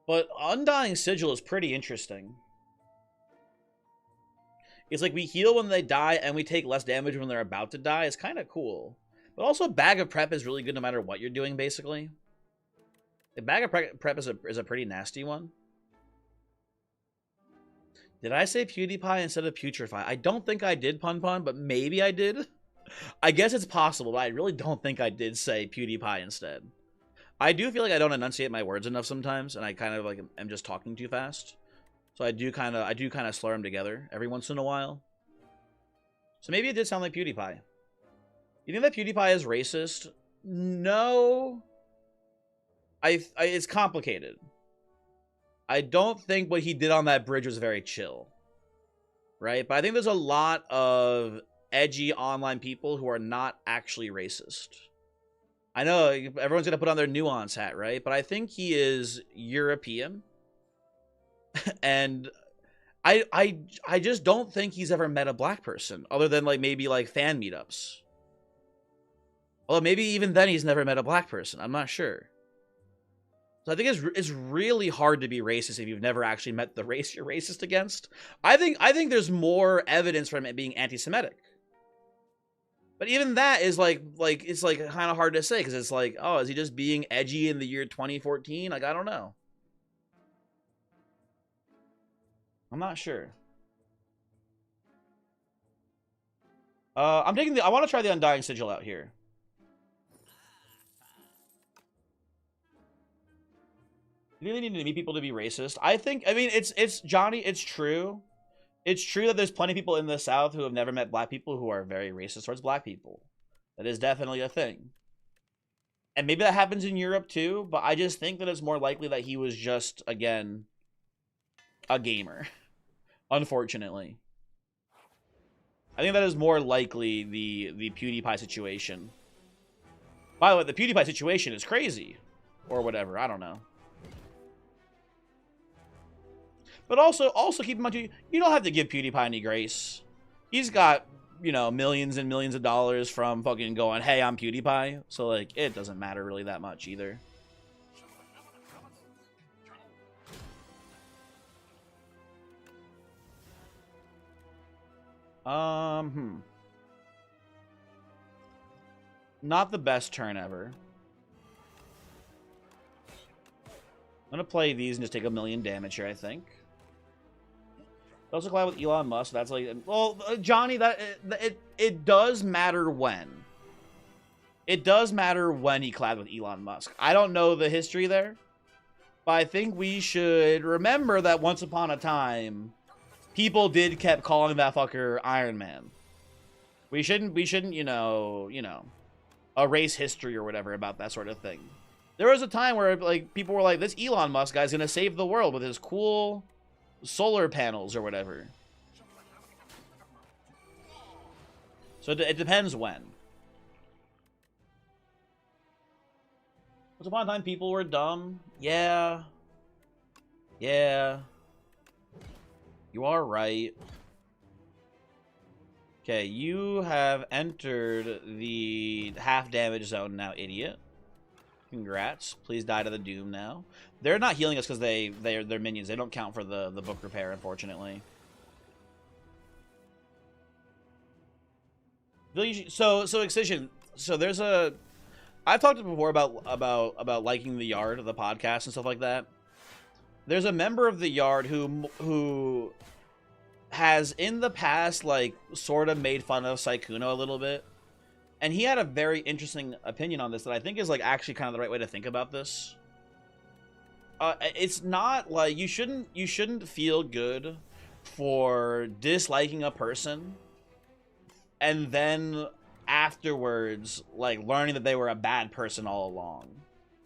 But Undying Sigil is pretty interesting. It's like we heal when they die and we take less damage when they're about to die. It's kind of cool. But also Bag of Prep is really good no matter what you're doing, basically. The Bag of Prep is a pretty nasty one. Did I say PewDiePie instead of Putrefy? I don't think I did, Pun Pun, but maybe I did. I guess it's possible, but I really don't think I did say PewDiePie instead. I do feel like I don't enunciate my words enough sometimes, and I kind of like am just talking too fast. So I do kind of slur them together every once in a while. So maybe it did sound like PewDiePie. You think that PewDiePie is racist? No. It's complicated. I don't think what he did on that bridge was very chill. Right? But I think there's a lot of edgy online people who are not actually racist. I know everyone's going to put on their nuance hat, right? But I think he is European. And I just don't think he's ever met a black person other than like maybe like fan meetups. Although maybe even then he's never met a black person. I'm not sure. So I think it's really hard to be racist if you've never actually met the race you're racist against. I think there's more evidence from it being anti-Semitic. But even that is like it's like kind of hard to say because it's like, oh, is he just being edgy in the year 2014? Like, I don't know. I'm not sure. I want to try the Undying Sigil out here. You really need to meet people to be racist. I mean, it's Johnny, it's true. It's true that there's plenty of people in the South who have never met black people who are very racist towards black people. That is definitely a thing. And maybe that happens in Europe too, but I just think that it's more likely that he was just, again, a gamer. Unfortunately. I think that is more likely the PewDiePie situation. By the way, the PewDiePie situation is crazy. Or whatever, I don't know. But also keep in mind, you don't have to give PewDiePie any grace. He's got, you know, millions and millions of dollars from fucking going, hey, I'm PewDiePie. So, like, it doesn't matter really that much either. Not the best turn ever. I'm gonna play these and just take 1,000,000 damage here, I think. Also collide with Elon Musk. That's like, well, Johnny, it does matter when. It does matter when he collabed with Elon Musk. I don't know the history there, but I think we should remember that once upon a time, people did kept calling that fucker Iron Man. We shouldn't, you know, erase history or whatever about that sort of thing. There was a time where like people were like, this Elon Musk guy's gonna save the world with his cool solar panels or whatever. So it depends when. Once upon a time, people were dumb. Yeah. Yeah. You are right. Okay, you have entered the half damage zone now, idiot. Congrats. Please die to the doom now. They're not healing us because they're minions. They don't count for the book repair, unfortunately. So Excision. So there's a. I've talked before about liking the Yard of the podcast and stuff like that. There's a member of the Yard who has in the past like sort of made fun of Sykkuno a little bit. And he had a very interesting opinion on this that I think is like actually kind of the right way to think about this. It's not like you shouldn't feel good for disliking a person and then afterwards like learning that they were a bad person all along.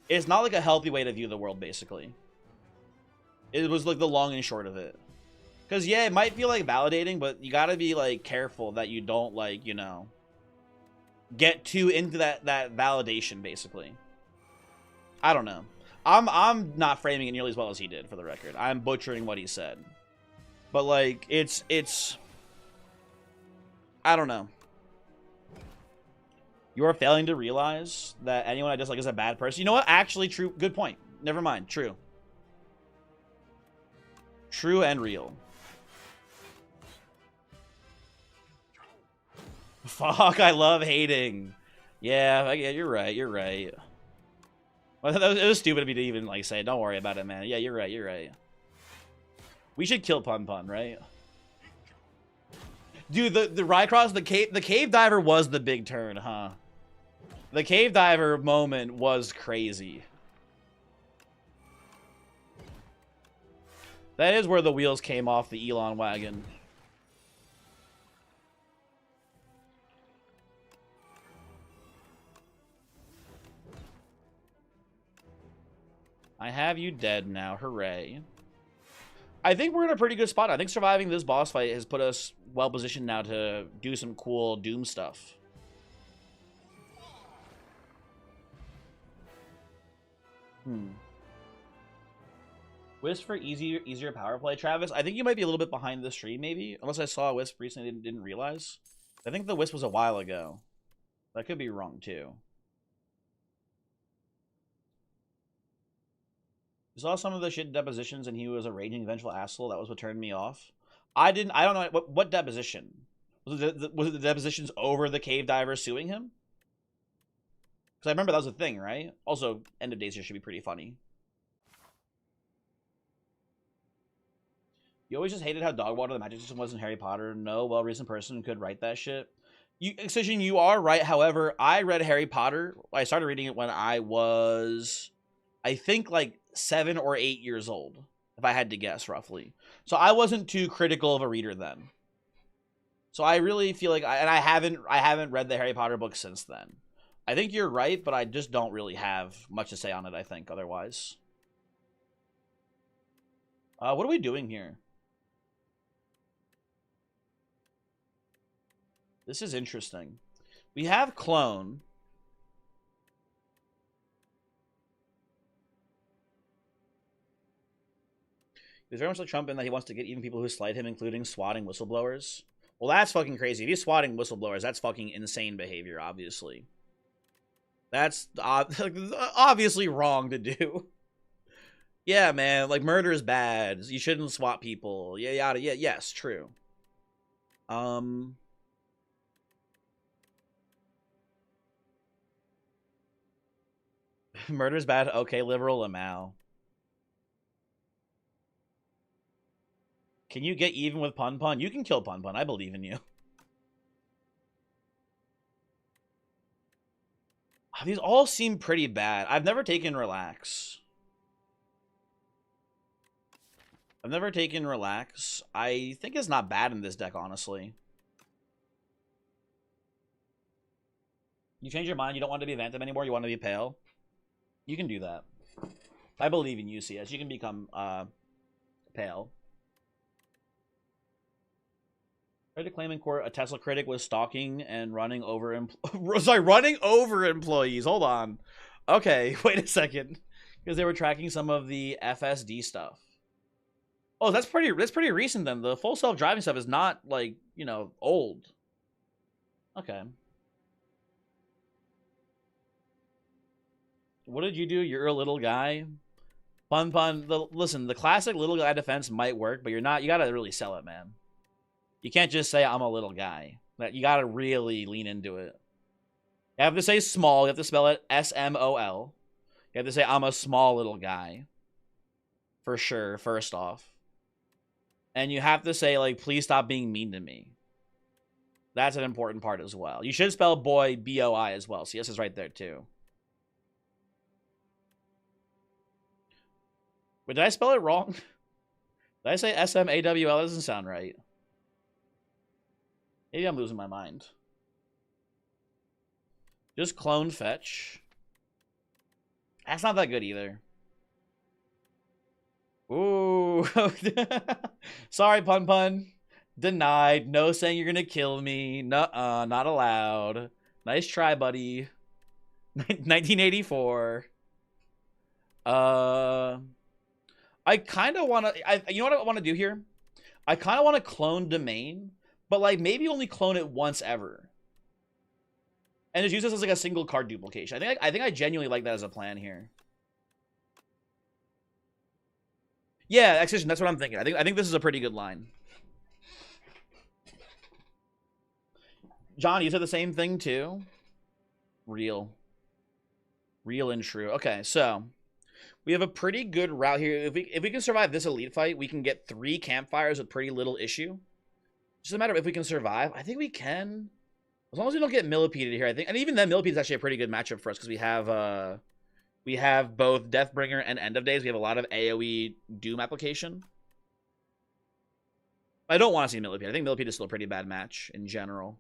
It's not like a healthy way to view the world, basically. It was like the long and short of it. Because yeah, it might feel like validating, but you gotta be like careful that you don't like, you know, get too into that validation, basically. I don't know. I'm not framing it nearly as well as he did, for the record. I'm butchering what he said. But like it's I don't know. You are failing to realize that anyone I dislike is a bad person. You know what? Actually, true. Good point. Never mind. True. True and real. Fuck, I love hating. Yeah, you're right. You're right. Well, it was stupid of me to even like say, don't worry about it, man. Yeah, you're right. You're right. We should kill Pun Pun, right? Dude, the Raycross, the cave diver was the big turn, huh? The cave diver moment was crazy. That is where the wheels came off the Elon wagon. I have you dead now. Hooray. I think we're in a pretty good spot. I think surviving this boss fight has put us well positioned now to do some cool Doom stuff. Wisp for easier power play. Travis, I think you might be a little bit behind the stream, maybe. Unless I saw a Wisp recently and didn't realize. I think the Wisp was a while ago. That could be wrong, too. You saw some of the shit depositions and he was a raging vengeful asshole. That was what turned me off. I don't know. What deposition? Was it the depositions over the cave diver suing him? Because I remember that was a thing, right? Also, End of Days here should be pretty funny. You always just hated how dog water the magic system was in Harry Potter. No well-reasoned person could write that shit. Excision, you are right. However, I read Harry Potter. I started reading it when I was, I think, like 7 or 8 years old, if I had to guess, roughly. So I wasn't too critical of a reader then. So I really feel like, I haven't read the Harry Potter book since then. I think you're right, but I just don't really have much to say on it, I think, otherwise. What are we doing here? This is interesting. We have Clone. He's very much like Trump in that he wants to get even people who slight him, including swatting whistleblowers. Well, that's fucking crazy. If he's swatting whistleblowers, that's fucking insane behavior, obviously. That's obviously wrong to do. Yeah, man, like murder is bad. You shouldn't swat people. Yeah, yes, true. Murder's bad. Okay, liberal Lamau. Can you get even with Pun Pun? You can kill Pun Pun. I believe in you. These all seem pretty bad. I've never taken Relax. I've never taken Relax. I think it's not bad in this deck, honestly. You change your mind. You don't want to be Vantum anymore. You want to be Pale. You can do that. I believe in you, CS. You can become Pale. Tried to claim in court a Tesla critic was stalking and running over running over employees. Hold on. Okay, wait a second. Because they were tracking some of the FSD stuff. Oh, that's pretty recent then. The full self-driving stuff is not, like, you know, old. Okay. What did you do? You're a little guy. Pun Pun. Listen, the classic little guy defense might work, but you gotta really sell it, man. You can't just say I'm a little guy. You gotta really lean into it. You have to say small. You have to spell it S-M-O-L. You have to say I'm a small little guy. For sure, first off. And you have to say, like, please stop being mean to me. That's an important part as well. You should spell boy B-O-I as well. CS is right there, too. Wait, did I spell it wrong? Did I say S-M-A-W-L? That doesn't sound right. Maybe I'm losing my mind. Just clone fetch. That's not that good either. Ooh. Sorry, Pun Pun. Denied. No saying you're gonna kill me. Nuh-uh. Not allowed. Nice try, buddy. 1984. I kind of want to... You know what I want to do here? I kind of want to clone Domain, but, like, maybe only clone it once ever. And just use this as, like, a single card duplication. I think I genuinely like that as a plan here. Yeah, Excision, that's what I'm thinking. I think this is a pretty good line. John, you said the same thing too? Real and true. Okay, so we have a pretty good route here. If we can survive this elite fight, we can get 3 campfires with pretty little issue. It's just a matter of if we can survive. I think we can. As long as we don't get Millipeded here, I think. And even then, Millipede is actually a pretty good matchup for us because we have both Deathbringer and End of Days. We have a lot of AoE Doom application. I don't want to see Millipede. I think Millipede is still a pretty bad match in general.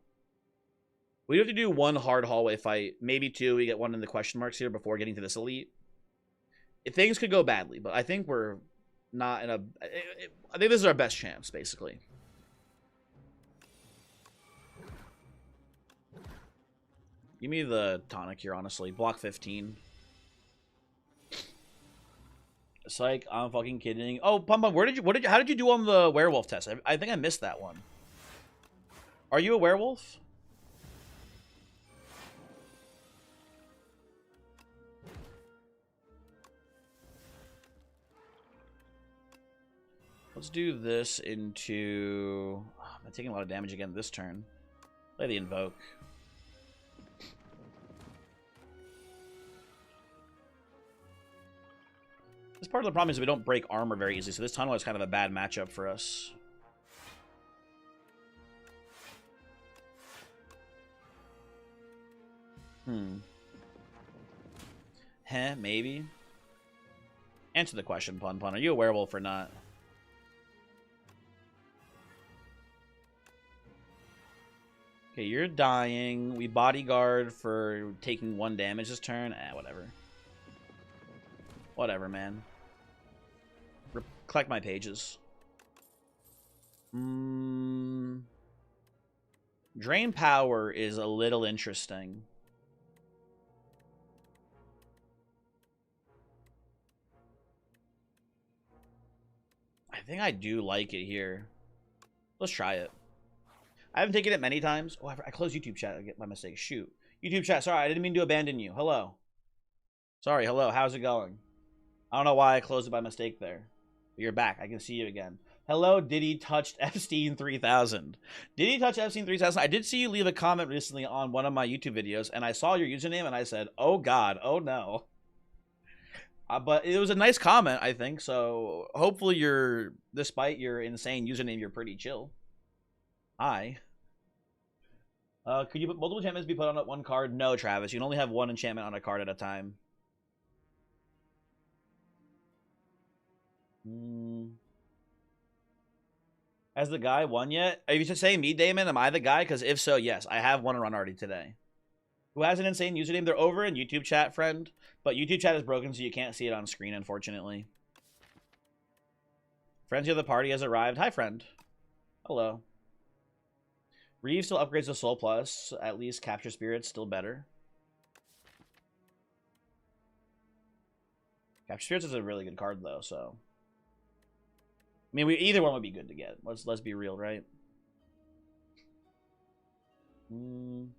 We have to do 1 hard hallway fight. Maybe 2. We get 1 in the question marks here before getting to this elite. Things could go badly, but I think we're not in a... I think this is our best chance, basically. Give me the tonic here, honestly. Block 15. Psych, I'm fucking kidding. Oh, Pum Pum, how did you do on the werewolf test? I think I missed that one. Are you a werewolf? Let's do this into... Oh, I'm taking a lot of damage again this turn. Play the Invoke. This part of the problem is we don't break armor very easily, so this tunnel is kind of a bad matchup for us. Heh, maybe. Answer the question, Pun Pun. Are you a werewolf or not? Okay, you're dying. We bodyguard for taking 1 damage this turn. Whatever. Whatever, man. Collect my pages. Drain power is a little interesting. I think I do like it here. Let's try it. I haven't taken it many times. Oh, I closed YouTube chat by mistake. Shoot. YouTube chat, sorry, I didn't mean to abandon you. Hello. Sorry, hello. How's it going? I don't know why I closed it by mistake there. But you're back. I can see you again. Hello, Diddy touched Epstein 3000. Diddy touch Epstein 3000? I did see you leave a comment recently on one of my YouTube videos, and I saw your username, and I said, oh God, oh no. But it was a nice comment, I think. So hopefully you're, despite your insane username, you're pretty chill. Hi. Could you put multiple enchantments be put on one card? No, Travis. You can only have one enchantment on a card at a time. Has the guy won yet? Are you just saying me, Damon? Am I the guy? Because if so, yes. I have won a run already today. Who has an insane username? They're over in YouTube chat, friend. But YouTube chat is broken, so you can't see it on screen, unfortunately. Frenzy of the party has arrived. Hi, friend. Hello. Reeve still upgrades to Soul Plus. At least Capture Spirit's still better. Capture Spirits is a really good card, though, so... I mean, either one would be good to get. Let's be real, right? Darn,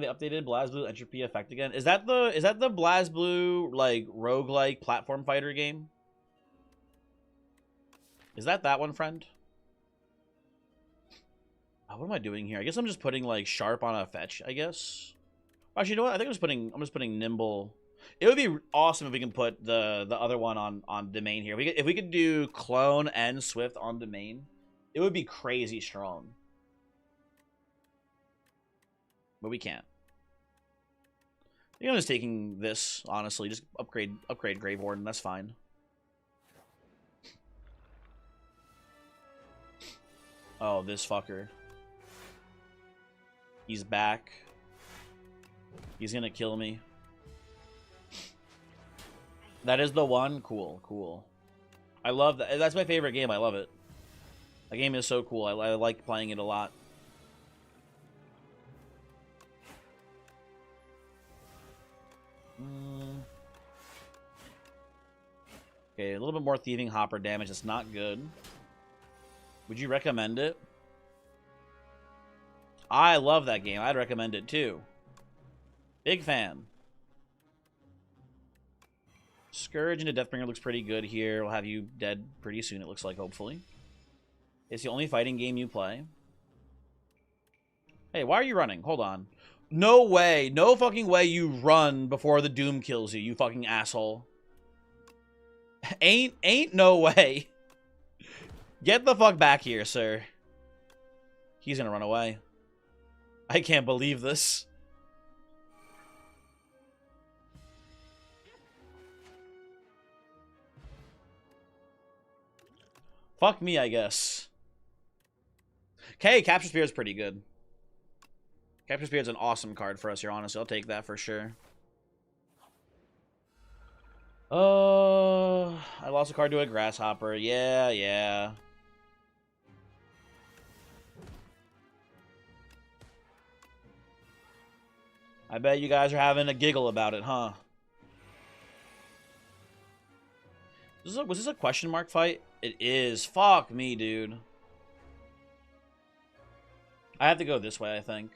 they updated BlazBlue Entropy effect again. Is that the BlazBlue like roguelike platform fighter game? Is that one, friend? Oh, what am I doing here? I guess I'm just putting like Sharp on a fetch, I guess. Actually, you know what? I think I'm just putting Nimble. It would be awesome if we can put the other one on domain here. If we could do Clone and Swift on domain, it would be crazy strong. But we can't. I think I'm just taking this, honestly. Just upgrade Grave Warden. That's fine. Oh, this fucker. He's back. He's gonna kill me. That is the one? Cool, cool. I love that. That's my favorite game. I love it. That game is so cool. I like playing it a lot. Okay, a little bit more Thieving Hopper damage. That's not good. Would you recommend it? I love that game. I'd recommend it too. Big fan. Scourge into Deathbringer looks pretty good here. We'll have you dead pretty soon, it looks like, hopefully. It's the only fighting game you play. Hey, why are you running? Hold on. No way. No fucking way you run before the Doom kills you, you fucking asshole. Ain't no way. Get the fuck back here, sir. He's gonna run away. I can't believe this. Fuck me, I guess. Okay, Capture Spirit's pretty good. Capture Spirit's an awesome card for us here, honestly. I'll take that for sure. I lost a card to a Grasshopper. Yeah, yeah. I bet you guys are having a giggle about it, huh? Was this a question mark fight? It is. Fuck me, dude. I have to go this way, I think.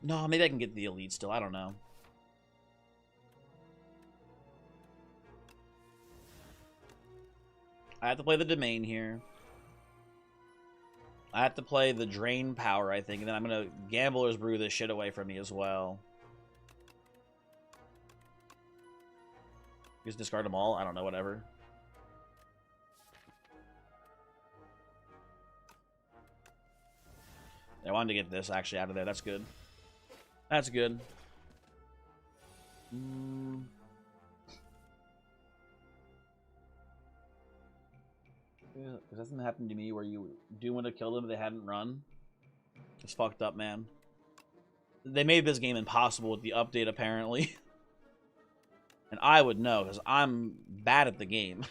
No, maybe I can get the elite still. I don't know. I have to play the domain here. I have to play the drain power, I think, and then I'm gonna Gambler's Brew this shit away from me as well. Just discard them all? I don't know, whatever. I wanted to get this actually out of there. That's good. That's good. Because that's something happened to me where you do want to kill them if they hadn't run. It's fucked up, man. They made this game impossible with the update, apparently. And I would know, because I'm bad at the game.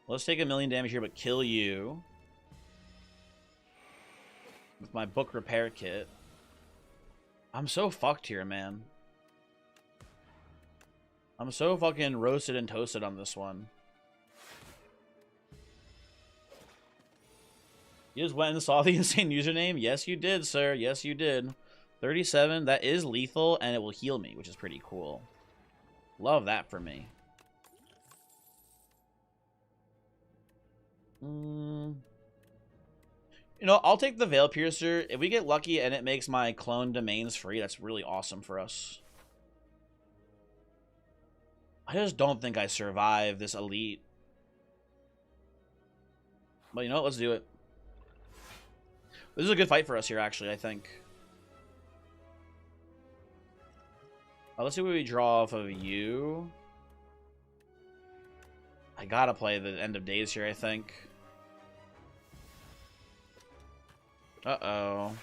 Let's take 1,000,000 damage here, but kill you. With my book repair kit. I'm so fucked here, man. I'm so fucking roasted and toasted on this one. You just went and saw the insane username? Yes, you did, sir. Yes, you did. 37, that is lethal, and it will heal me, which is pretty cool. Love that for me. You know, I'll take the Veil Piercer. If we get lucky and it makes my clone domains free, that's really awesome for us. I just don't think I survive this elite. But you know what? Let's do it. This is a good fight for us here, actually, I think. Let's see what we draw off of you. I gotta play the end of days here, I think. Uh-oh.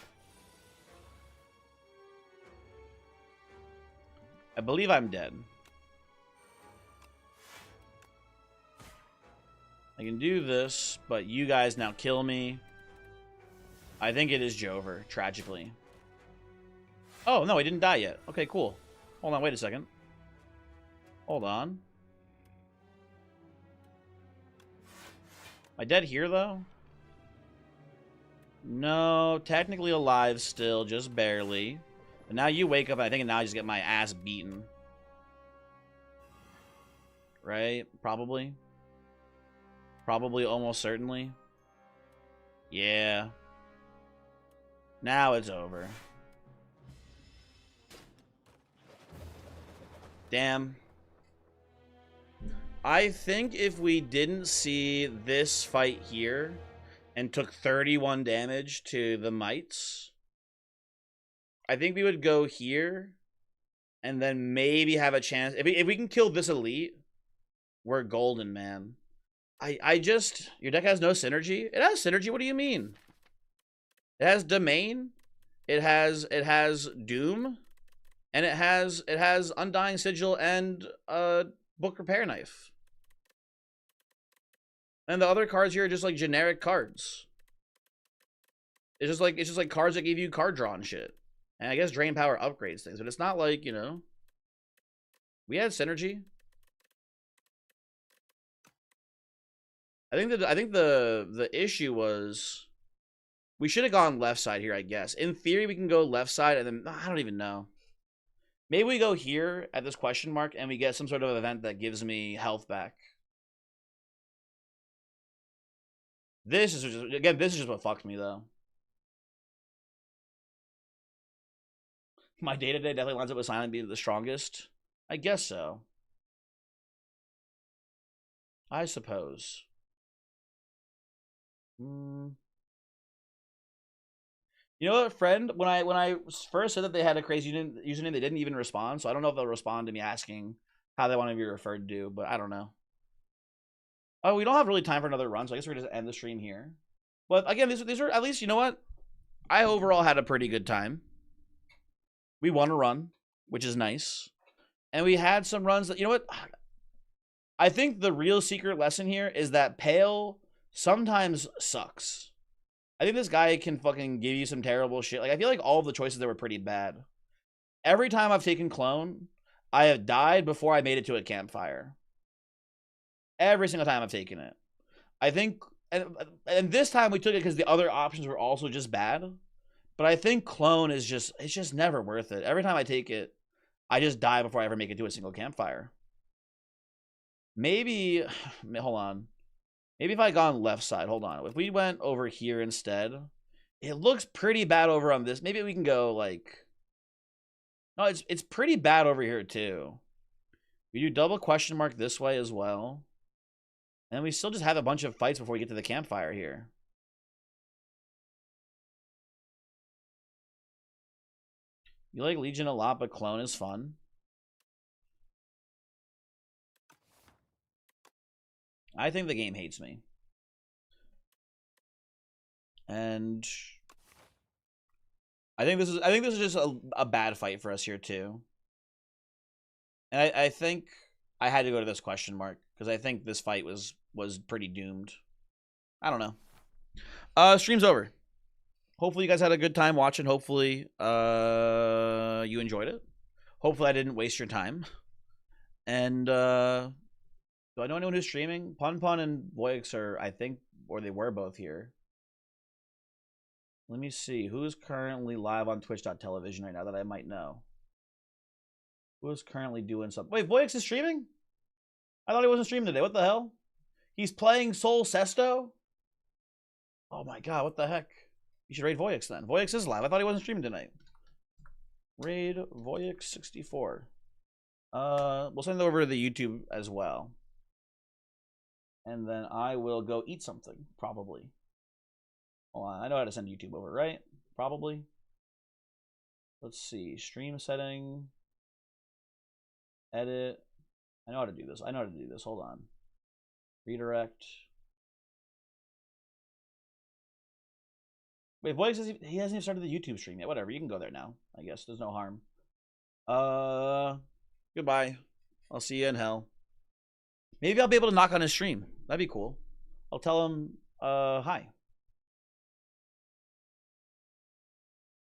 I believe I'm dead. I can do this, but you guys now kill me. I think it is Jover, tragically. Oh, no, he didn't die yet. Okay, cool. Hold on, wait a second. Hold on. Am I dead here, though? No, technically alive still, just barely. But now you wake up, and I think now I just get my ass beaten. Right? Probably. Probably, almost certainly. Yeah. Now it's over. Damn. I think if we didn't see this fight here and took 31 damage to the mites, I think we would go here and then maybe have a chance. If we can kill this elite, we're golden, man. I just... Your deck has no synergy? It has synergy. What do you mean? It has Domain. It has Doom. And it has Undying Sigil and Book Repair Knife. And the other cards here are just like generic cards. It's just like cards that give you card draw and shit. And I guess Drain Power upgrades things, but it's not like, you know, we had synergy. I think the issue was we should have gone left side here, I guess. In theory, we can go left side, and then I don't even know. Maybe we go here at this question mark, and we get some sort of event that gives me health back. This is just, again, this is just what fucked me, though. My day-to-day definitely lines up with Silent being the strongest. I guess so. I suppose. You know what, friend? When I first said that they had a crazy username, they didn't even respond. So I don't know if they'll respond to me asking how they want to be referred to, but I don't know. Oh, we don't have really time for another run, so I guess we're gonna just end the stream here. But again, these are at least, you know what? I overall had a pretty good time. We won a run, which is nice. And we had some runs that, you know what? I think the real secret lesson here is that Pale sometimes sucks. I think this guy can fucking give you some terrible shit. Like, I feel like all of the choices there were pretty bad. Every time I've taken Clone, I have died before I made it to a campfire. Every single time I've taken it. I think, and this time we took it because the other options were also just bad. But I think Clone is just, it's just never worth it. Every time I take it, I just die before I ever make it to a single campfire. Maybe, hold on. Maybe if I gone left side, hold on. If we went over here instead, it looks pretty bad over on this. Maybe we can go like, no, it's pretty bad over here too. We do double question mark this way as well. And we still just have a bunch of fights before we get to the campfire here. You like Legion a lot, but Clone is fun. I think the game hates me. And I think this is just a bad fight for us here too. And I think I had to go to this question mark because I think this fight was pretty doomed. I don't know. Stream's over. Hopefully you guys had a good time watching. Hopefully you enjoyed it. Hopefully I didn't waste your time. And do I know anyone who's streaming? Pun and Voix are, I think, or they were both here. Let me see. Who's currently live on Twitch.tv right now that I might know? Who is currently doing something? Wait, Voix is streaming? I thought he wasn't streaming today. What the hell? He's playing Sol Sesto? Oh my god, what the heck? You should raid Voix then. Voix is live. I thought he wasn't streaming tonight. Raid Voix 64. We'll send it over to the YouTube as well. And then I will go eat something, probably. Hold on, I know how to send YouTube over, right? Probably. Let's see. Stream setting. Edit. I know how to do this. I know how to do this. Hold on. Redirect. Wait, Boy says he hasn't even started the YouTube stream yet. Whatever, you can go there now. I guess there's no harm. Goodbye. I'll see you in hell. Maybe I'll be able to knock on his stream. That'd be cool. I'll tell him, hi.